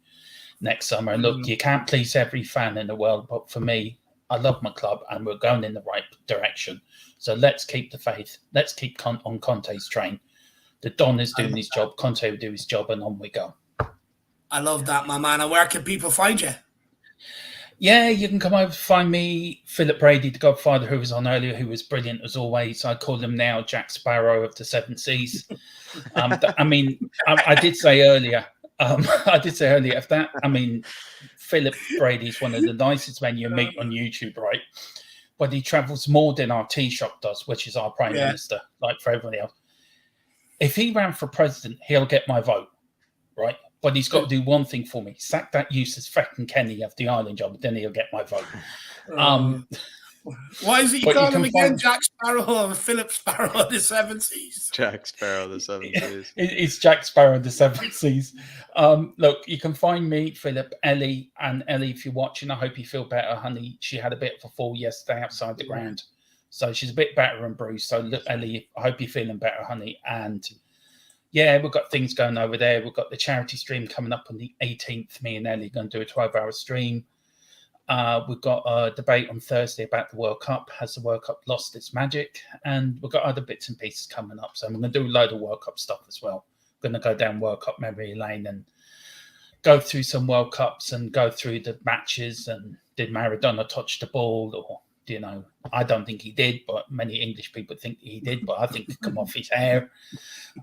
next summer. Look, you can't please every fan in the world, but for me, I love my club and we're going in the right direction. So let's keep the faith. Let's keep on Conte's train. The Don is doing his job. Conte will do his job, and on we go.
I love that, my man. And where can people find you?
Yeah, you can come over to find me, Philip Brady, the Godfather, who was on earlier, who was brilliant as always. I call him now Jack Sparrow of the Seven Seas. I did say earlier, Philip Brady's one of the nicest men you meet on YouTube, right? But he travels more than our Taoiseach does, which is our Prime Minister, like for everybody else. If he ran for president, he'll get my vote, right? But he's got to do one thing for me. Sack that useless fucking Kenny of the Ireland job, then he'll get my vote.
Why is it you call him again? Jack Sparrow or Philip Sparrow of the Seven Seas?
Jack Sparrow of the Seven Seas.
It's Jack Sparrow of the Seven Seas. Look, you can find me, Philip, Ellie, and Ellie, if you're watching, I hope you feel better, honey. She had a bit of a fall yesterday outside the ground. So she's a bit better and bruised. So look, Ellie, I hope you're feeling better, honey. And yeah, we've got things going over there. We've got the charity stream coming up on the 18th. Me and Ellie are going to do a 12-hour stream. We've got a debate on Thursday about the World Cup. Has the World Cup lost its magic? And we've got other bits and pieces coming up. So I'm going to do a load of World Cup stuff as well. I'm going to go down World Cup memory lane and go through some World Cups and go through the matches. And did Maradona touch the ball? Or, I don't think he did, but many English people think he did. But I think it come off his hair.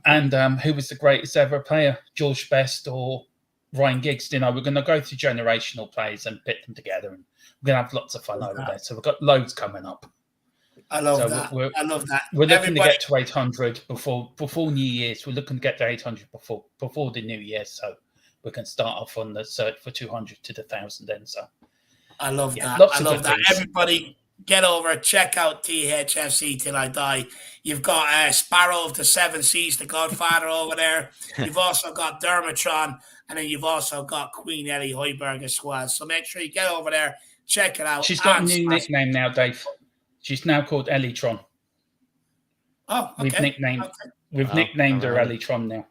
And who was the greatest ever player? George Best or Ryan Giggs? We're going to go through generational players and pit them together, and we're going to have lots of fun over there. So we've got loads coming up.
I love that. I love that.
We're looking to get to 800 before New Year's. We're looking to get to 800 before the New Year, so we can start off on the search for 200 to the 1,000 then. So
I love that.
I
love that. Everybody, get over, check out THFC Till I Die. You've got Sparrow of the Seven Seas, the Godfather over there. You've also got Dermatron, and then you've also got Queen Ellie Hoiberg as well. So make sure you get over there, check it out.
She's got a new nickname now, Dave. She's now called Ellitron.
Oh, okay.
We've nicknamed her Ellitron now.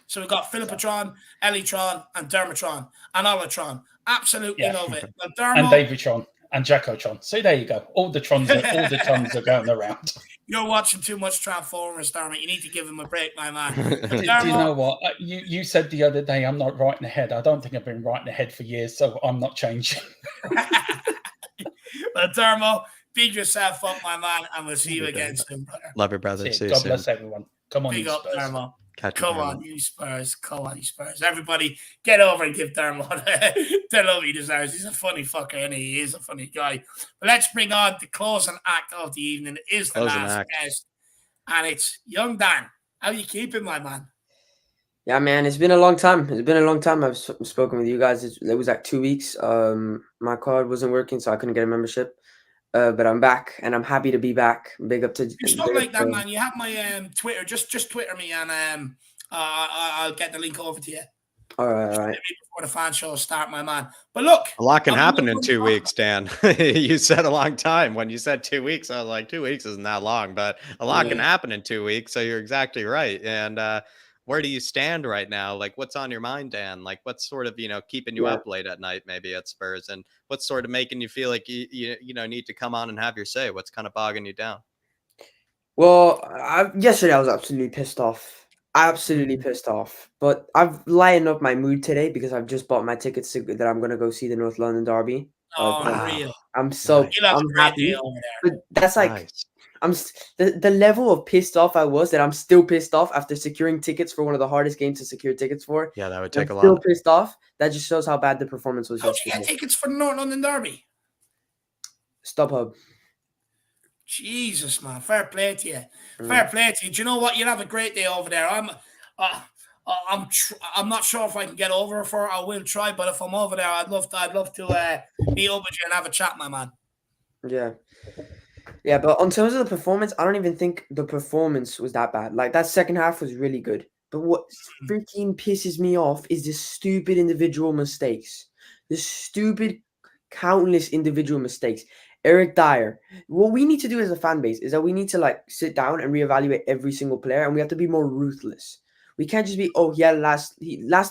So we've got Philippatron, Ellitron, and Dermatron, and Ollatron. Absolutely love it.
And Davidtron. And Jackotron. So there you go. All the trons are going around.
You're watching too much Transformers, Dermot. You need to give him a break, my man.
Do you know what? You said the other day I'm not right in the head. I don't think I've been right in the head for years, so I'm not changing.
Well, Dermo, beat yourself up, my man, and we'll see you again soon, brother.
Love you, brother. See you
God
soon.
bless everyone. Come on,
big up, Dermo.
Come
on, you Spurs. Come on, you Spurs. Everybody, get over and give Dermot the love he deserves. He's a funny fucker, and he is a funny guy. But let's bring on the closing act of the evening. It is the last guest, and it's young Dan. How you keeping, my man?
Yeah, man, it's been a long time. I've spoken with you guys. It was like 2 weeks. My card wasn't working, so I couldn't get a membership. But I'm back, and I'm happy to be back. Big up to
you. Stuff like that, man. You have my Twitter. Just Twitter me, and I'll get the link over to you.
All right.
Before the fan show start, my man. But look,
a lot can happen in 2 weeks, Dan. You said a long time. When you said 2 weeks, I was like, 2 weeks isn't that long, but a lot can happen in 2 weeks. So you're exactly right. And where do you stand right now? Like, what's on your mind, Dan? Like, what's sort of, keeping you up late at night, maybe at Spurs, and what's sort of making you feel like you need to come on and have your say? What's kind of bogging you down?
Well, yesterday I was absolutely pissed off. Absolutely pissed off. But I've lightened up my mood today because I've just bought my tickets that I'm gonna go see the North London derby.
Unreal.
I'm happy. But that's like the level of pissed off I was that I'm still pissed off after securing tickets for one of the hardest games to secure tickets for.
Yeah, that would take a lot.
Still pissed off. That just shows how bad the performance was.
How'd you get tickets for the North London derby?
StubHub.
Jesus, man, fair play to you. Fair play to you. Do you know what? You'll have a great day over there. I'm not sure if I can get over for it. I will try, but if I'm over there, I'd love to be over there and have a chat, my man.
Yeah, but in terms of the performance, I don't even think the performance was that bad. Like, that second half was really good. But what freaking pisses me off is the stupid individual mistakes. The stupid, countless individual mistakes. Eric Dier. What we need to do as a fan base is that we need to sit down and reevaluate every single player, and we have to be more ruthless. We can't just be, last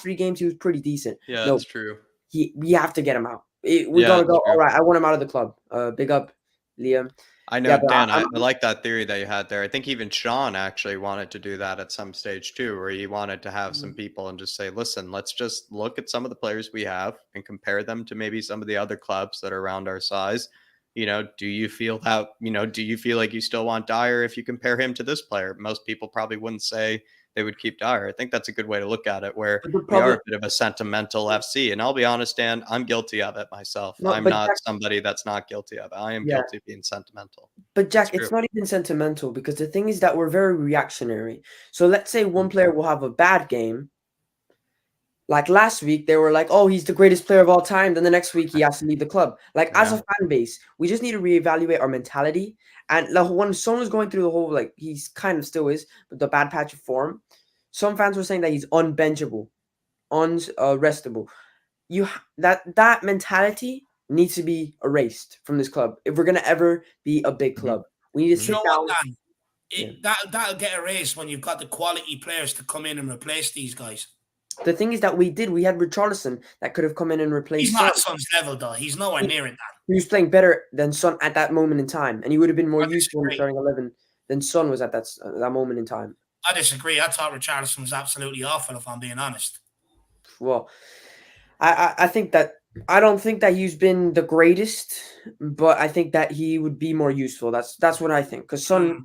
3 games he was pretty decent.
Yeah, that's true.
We have to get him out. We gotta go. All right, I want him out of the club. Big up, Liam.
I know, Dan. I like that theory that you had there. I think even Sean actually wanted to do that at some stage too, where he wanted to have some people and just say, "Listen, let's just look at some of the players we have and compare them to maybe some of the other clubs that are around our size." Do you feel that, do you feel like you still want Dier if you compare him to this player? Most people probably wouldn't say they would keep Dier. I think that's a good way to look at it, where we are a bit of a sentimental FC. And I'll be honest, Dan, I'm guilty of it myself. I'm not somebody that's not guilty of it. I am guilty of being sentimental.
But Jack, it's not even sentimental, because the thing is that we're very reactionary. So let's say one player will have a bad game. Like last week, they were like, "Oh, he's the greatest player of all time." Then the next week, he has to leave the club. As a fan base, we just need to reevaluate our mentality. And when Son was going through the whole, he's kind of still is, but the bad patch of form, some fans were saying that he's unbenchable, unrestable. That mentality needs to be erased from this club if we're gonna ever be a big club. We need to sit down.
That'll get erased when you've got the quality players to come in and replace these guys.
The thing is that we had Richarlison that could have come in and replaced.
He's not at Son's level, though. He's nowhere near it.
He was playing better than Son at that moment in time, and he would have been more useful in starting 11 than Son was at that moment in time.
I disagree. I thought Richarlison was absolutely awful, if I'm being honest.
Well, I think that I don't think that he's been the greatest, but I think that he would be more useful. That's what I think. Because Son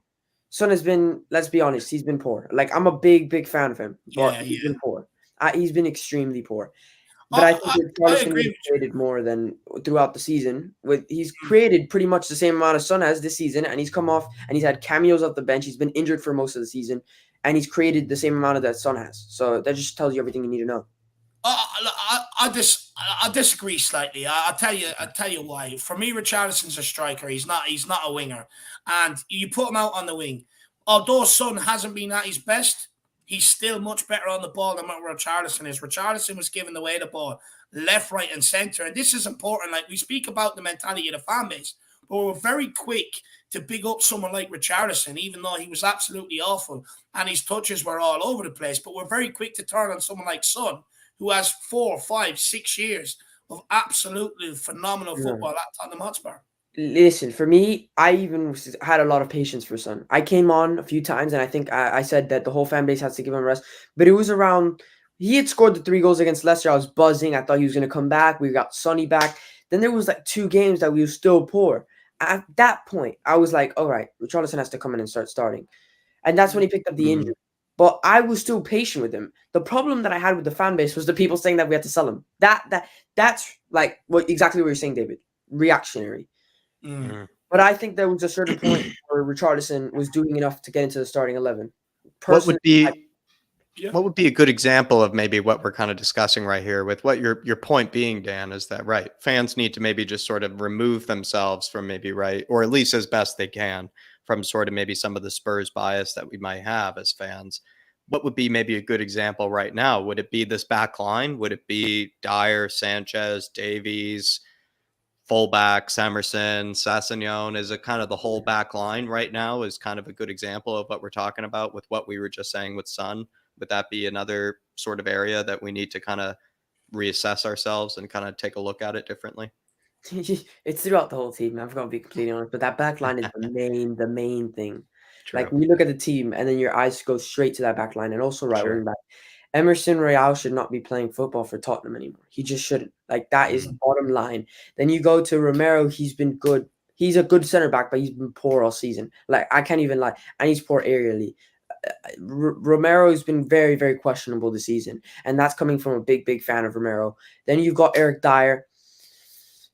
has been, let's be honest, he's been poor. I'm a big fan of him, but he's been poor. He's been extremely poor. But I think Richarlison has created more than throughout the season. He's created pretty much the same amount as Son has this season, and he's come off and he's had cameos off the bench. He's been injured for most of the season, and he's created the same amount of that Son has. So that just tells you everything you need to know.
I disagree slightly. I'll tell you why. For me, Richarlison's a striker. He's not a winger, and you put him out on the wing. Although Son hasn't been at his best, he's still much better on the ball than what Richarlison is. Richarlison was giving away the ball left, right, and centre. And this is important. We speak about the mentality of the fan base, but we're very quick to big up someone like Richarlison, even though he was absolutely awful and his touches were all over the place. But we're very quick to turn on someone like Son, who has 4, 5, 6 years of absolutely phenomenal football at Tottenham Hotspur.
Listen, for me, I even had a lot of patience for Son. I came on a few times, and I think I said that the whole fan base has to give him a rest. But it was around, he had scored the 3 goals against Leicester. I was buzzing. I thought he was going to come back. We got Sonny back. Then there was 2 games that we were still poor. At that point, I was like, all right, Richarlison has to come in and start starting. And that's when he picked up the injury. But I was still patient with him. The problem that I had with the fan base was the people saying that we had to sell him. That's exactly what you're saying, David. Reactionary. But I think there was a certain point where Richarlison was doing enough to get into the starting 11.
What would be a good example of maybe what we're kind of discussing right here, with what your point being, Dan, is that fans need to maybe just sort of remove themselves from or at least as best they can from sort of maybe some of the Spurs bias that we might have as fans. what would be maybe a good example right now? Would it be this back line? Would it be Dier, Sanchez, Davies, fullbacks, Emerson, Sessegnon? Is it kind of the whole back line right now is kind of a good example of what we're talking about with what we were just saying with Son? Would that be another sort of area that we need to kind of reassess ourselves and kind of take a look at it differently?
It's throughout the whole team. I've got to be completely honest, but that back line is the main thing.
True.
Like when you look at the team, and then your eyes go straight to that back line, and also right
Sure.
wing back. Emerson Royale should not be playing football for Tottenham anymore. He just shouldn't. Like that is bottom line. Then you go to Romero. He's been good. He's a good center back, but he's been poor all season. Like I can't even lie. And he's poor aerially. Romero has been very, very questionable this season, and that's coming from a big fan of Romero. Then you've got Eric Dier.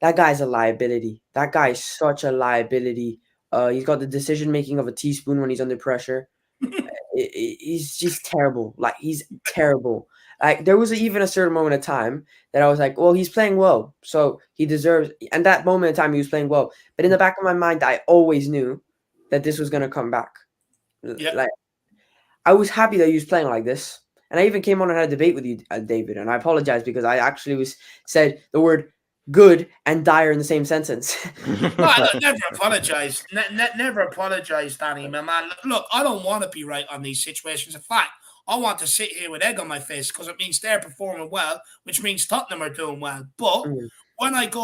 That guy's a liability. That guy is such a liability. He's got the decision making of a teaspoon when he's under pressure. He's just terrible. Like he's terrible. Like there was even a certain moment of time that I was like, well, he's playing well, so he deserves. And that moment in time, he was playing well. But in the back of my mind, I always knew that this was gonna come back.
Yeah.
Like I was happy that he was playing like this, and I even came on and had a debate with you, David. And I apologize because I actually said the word good and Dier in the same sentence.
No, never apologize. Never apologize, Danny, my man. Look, I don't want to be right on these situations. In fact, I want to sit here with egg on my face because it means they're performing well, which means Tottenham are doing well. But like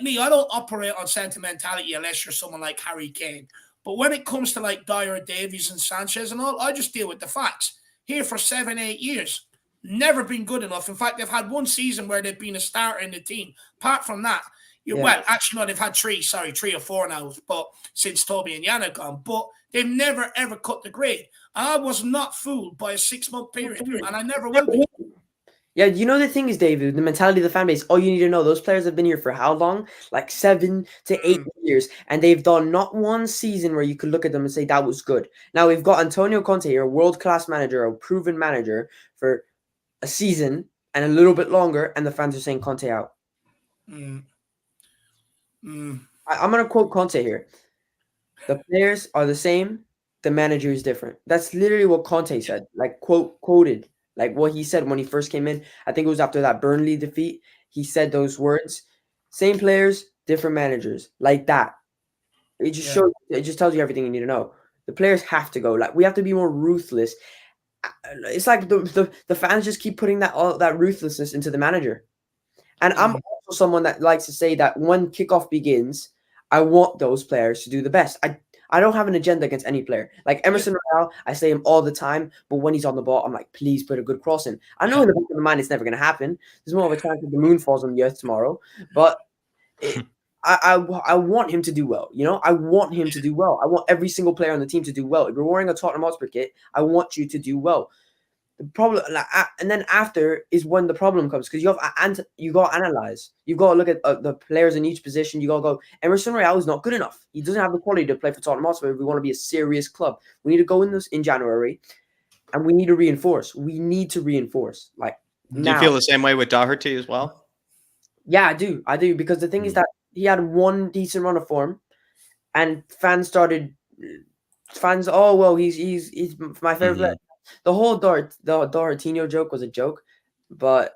me, I don't operate on sentimentality unless you're someone like Harry Kane. But when it comes to like Dier, Davies, and Sanchez and all, I just deal with the facts. Here for 7-8 years. Never been good enough. In fact, they've had one season where they've been a starter in the team. Apart from that, well, actually, no, they've had 3 or 4 now, but since Toby and Jan are gone. But they've never, ever cut the grade. And I was not fooled by a 6-month period, and I never will be.
Yeah, you know the thing is, David, the mentality of the fan base, all you need to know, those players have been here for how long? Like 7 to 8 years. And they've done not one season where you could look at them and say that was good. Now, we've got Antonio Conte here, a world-class manager, a proven manager for a season and a little bit longer, and the fans are saying Conte out. I'm going to quote Conte here. The players are the same. The manager is different. That's literally what Conte said, like quoted, like what he said when he first came in. I think it was after that Burnley defeat. He said those words, same players, different managers, like that. It just shows, it just tells you everything you need to know. The players have to go. Like we have to be more ruthless. It's like the fans just keep putting that ruthlessness into the manager. And I'm also someone that likes to say that when kickoff begins, I want those players to do the best. I don't have an agenda against any player. Like Emerson Royale, I say him all the time, but when he's on the ball, I'm like, please put a good cross in. I know in the back of my mind it's never going to happen. There's more of a chance that the moon falls on the earth tomorrow. But I want him to do well. You know, I want him to do well. I want every single player on the team to do well. If you're wearing a Tottenham Hotspur kit, I want you to do well. The problem, and then after is when the problem comes, because you got to analyze. You got to look at the players in each position. You got to go. Emerson Royale is not good enough. He doesn't have the quality to play for Tottenham Hotspur if we want to be a serious club. We need to go in January, and we need to reinforce. We need to reinforce. Like,
do you feel the same way with Doherty as well?
Yeah, I do, because the thing is that he had one decent run of form, and fans. Oh well, he's my favorite player. The whole Dohertinho joke was a joke, but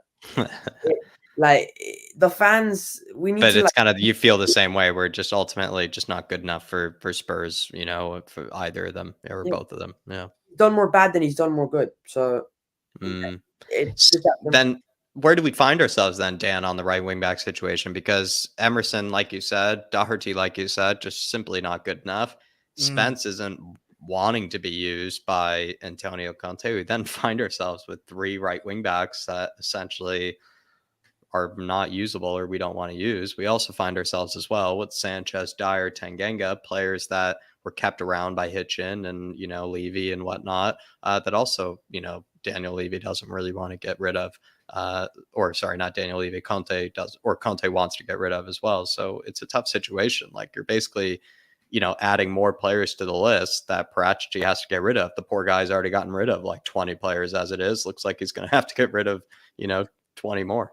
the fans, we need. But
it's kind of, you feel the same way. We're just ultimately just not good enough for Spurs, you know, for either of them or both of them. Yeah,
he's done more bad than he's done more good. So
it's just then. Where do we find ourselves then, Dan, on the right wing back situation? Because Emerson, like you said, Doherty, like you said, just simply not good enough. Spence isn't wanting to be used by Antonio Conte. We then find ourselves with 3 right wing backs that essentially are not usable or we don't want to use. We also find ourselves as well with Sanchez, Dier, Tanganga, players that were kept around by Hitchin and, you know, Levy and whatnot, that also, you know, Daniel Levy doesn't really want to get rid of. Or sorry, not Daniel Levy, Conte does, or Conte wants to get rid of as well. So it's a tough situation. Like you're basically, you know, adding more players to the list that Parachi has to get rid of. The poor guy's already gotten rid of like 20 players as it is. Looks like he's going to have to get rid of, you know, 20 more.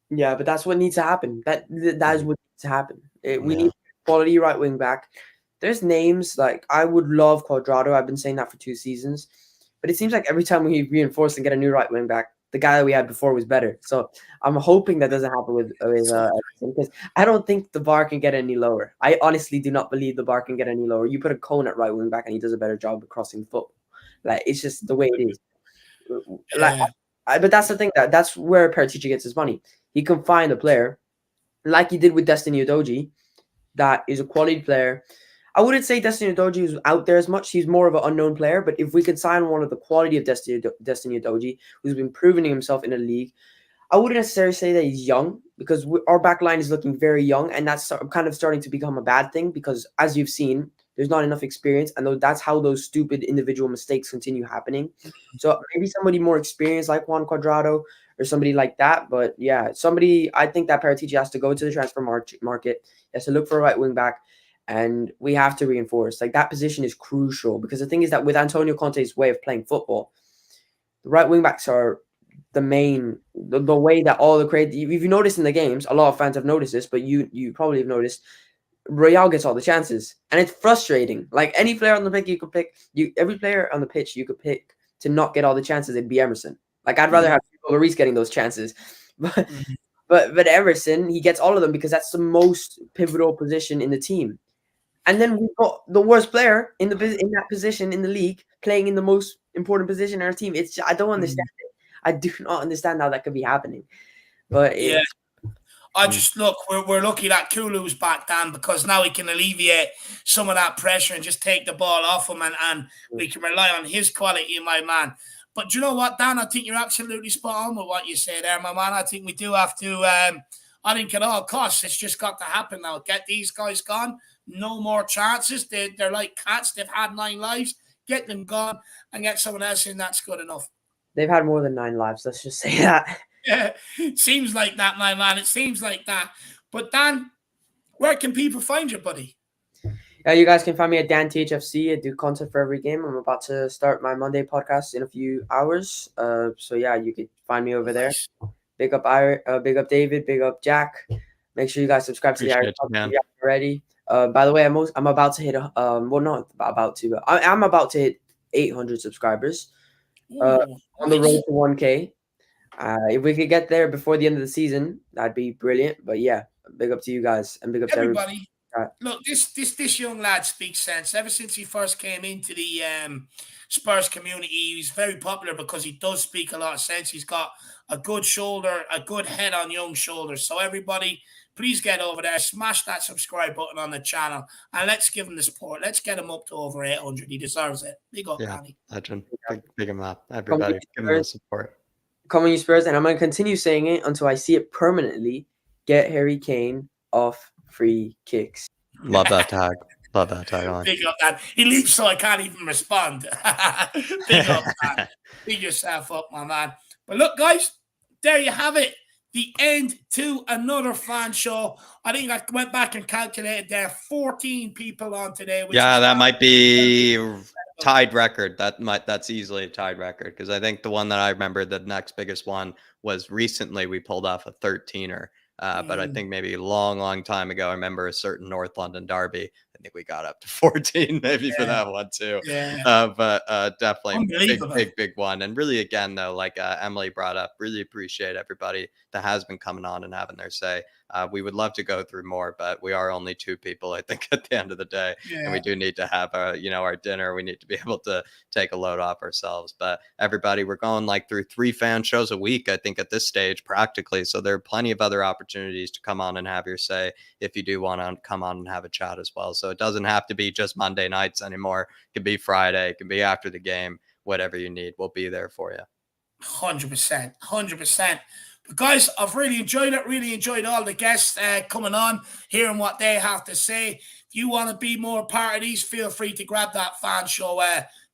Yeah, but that's what needs to happen. That is what needs to happen. We need quality right wing back. there's names like I would love Cuadrado. I've been saying that for 2 seasons, but it seems like every time we reinforce and get a new right wing back, the guy that we had before was better. So I'm hoping that doesn't happen with because I don't think the bar can get any lower. I honestly do not believe the bar can get any lower. You put a Cone at right wing back and he does a better job of crossing the foot. Like it's just the way it is. Like, but that's the thing that's where Paratici gets his money. He can find a player like he did with Destiny Udogie that is a quality player. I wouldn't say Destiny Udogie is out there as much. He's more of an unknown player. But if we could sign one of the quality of Destiny Udogie, who's been proving himself in the league, I wouldn't necessarily say that he's young because our back line is looking very young. And that's kind of starting to become a bad thing because, as you've seen, there's not enough experience. And that's how those stupid individual mistakes continue happening. So maybe somebody more experienced like Juan Cuadrado or somebody like that. But yeah, I think that Paratici has to go to the transfer market. He has to look for a right wing back. And we have to reinforce. Like, that position is crucial because the thing is that with Antonio Conte's way of playing football, the right wing backs are the main, the way that all the if you notice in the games, a lot of fans have noticed this, but you probably have noticed, Royale gets all the chances. And it's frustrating. Like, any player on the pitch you could pick, every player on the pitch you could pick to not get all the chances, it'd be Emerson. Like, I'd rather have Lloris getting those chances. But Emerson, he gets all of them because that's the most pivotal position in the team. And then we've got the worst player in that position in the league playing in the most important position in our team. I don't understand it. I do not understand how that could be happening. But
I just we're lucky that Kulu's back, Dan, because now he can alleviate some of that pressure and just take the ball off him, and we can rely on his quality, my man. But do you know what, Dan? I think you're absolutely spot on with what you say there, my man. I think we do have to. I think at all costs, it's just got to happen now. Get these guys gone. No more chances. They're like cats. They've had 9 lives. Get them gone and get someone else in. That's good enough.
They've had more than 9 lives. Let's just say that.
Yeah, seems like that, my man. It seems like that. But Dan, where can people find you, buddy?
You guys can find me at Dan THFC. I do content for every game. I'm about to start my Monday podcast in a few hours. So yeah, you can find me over there. Big up big up David, big up Jack. Make sure you guys subscribe to the Irish podcast if you haven't already. By the way, I'm about to hit I'm about to hit 800 subscribers on the road to 1K. If we could get there before the end of the season, that'd be brilliant. But yeah, big up to you guys and big up to everybody.
Look, this young lad speaks sense. Ever since he first came into the Spurs community, he's very popular because he does speak a lot of sense. He's got a good shoulder, a good head on young shoulders. So everybody, please get over there, smash that subscribe button on the channel, and let's give him the support. Let's get him up to over 800. He deserves it. Big up, Danny.
Legend. Big him up. Everybody, give him the support.
Come on, you Spurs, and I'm going to continue saying it until I see it permanently. Get Harry Kane off free kicks.
Love that tag. Love that tag on.
Big up, Dan. He leaves so I can't even respond. Big up, Dan. Big yourself up, my man. But look, guys, there you have it. The end to another fan show. I think I went back and calculated there 14 people on today.
That might be tied record. That's easily a tied record because I think the one that I remember, the next biggest one was recently we pulled off a 13er. But I think maybe a long time ago, I remember a certain North London derby. I think we got up to 14 maybe for that one too. But definitely big one. And really, again, though, like Emily brought up, really appreciate everybody that has been coming on and having their say. We would love to go through more, but we are only 2 people, I think, at the end of the day. And we do need to have our dinner. We need to be able to take a load off ourselves. But everybody, we're going like through 3 fan shows a week, I think, at this stage, practically. So there are plenty of other opportunities to come on and have your say if you do want to come on and have a chat as well. So it doesn't have to be just Monday nights anymore. It can be Friday. It can be after the game. Whatever you need, we'll be there for you.
100%. But guys, I've really enjoyed it. Really enjoyed all the guests coming on, hearing what they have to say. If you want to be more part of these, feel free to grab that fan show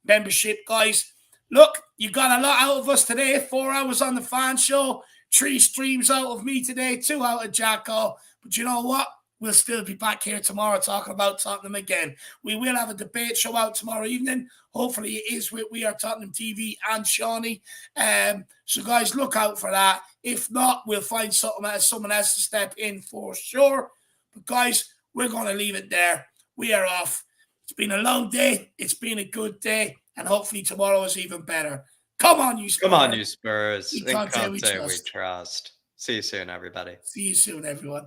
membership, guys. Look, you got a lot out of us today. 4 hours on the fan show, 3 streams out of me today, 2 out of Jacko. But you know what? We'll still be back here tomorrow talking about Tottenham again. We will have a debate show out tomorrow evening. Hopefully it is with We Are Tottenham TV and Shawnee. So guys, look out for that. If not, we'll find someone else to step in for sure. But guys, we're going to leave it there. We are off. It's been a long day. It's been a good day. And hopefully tomorrow is even better. Come on, you Spurs.
Come on, you Spurs.
In
In
Conte we
Conte we
trust.
trust. See you soon, everybody.
See you soon, everyone.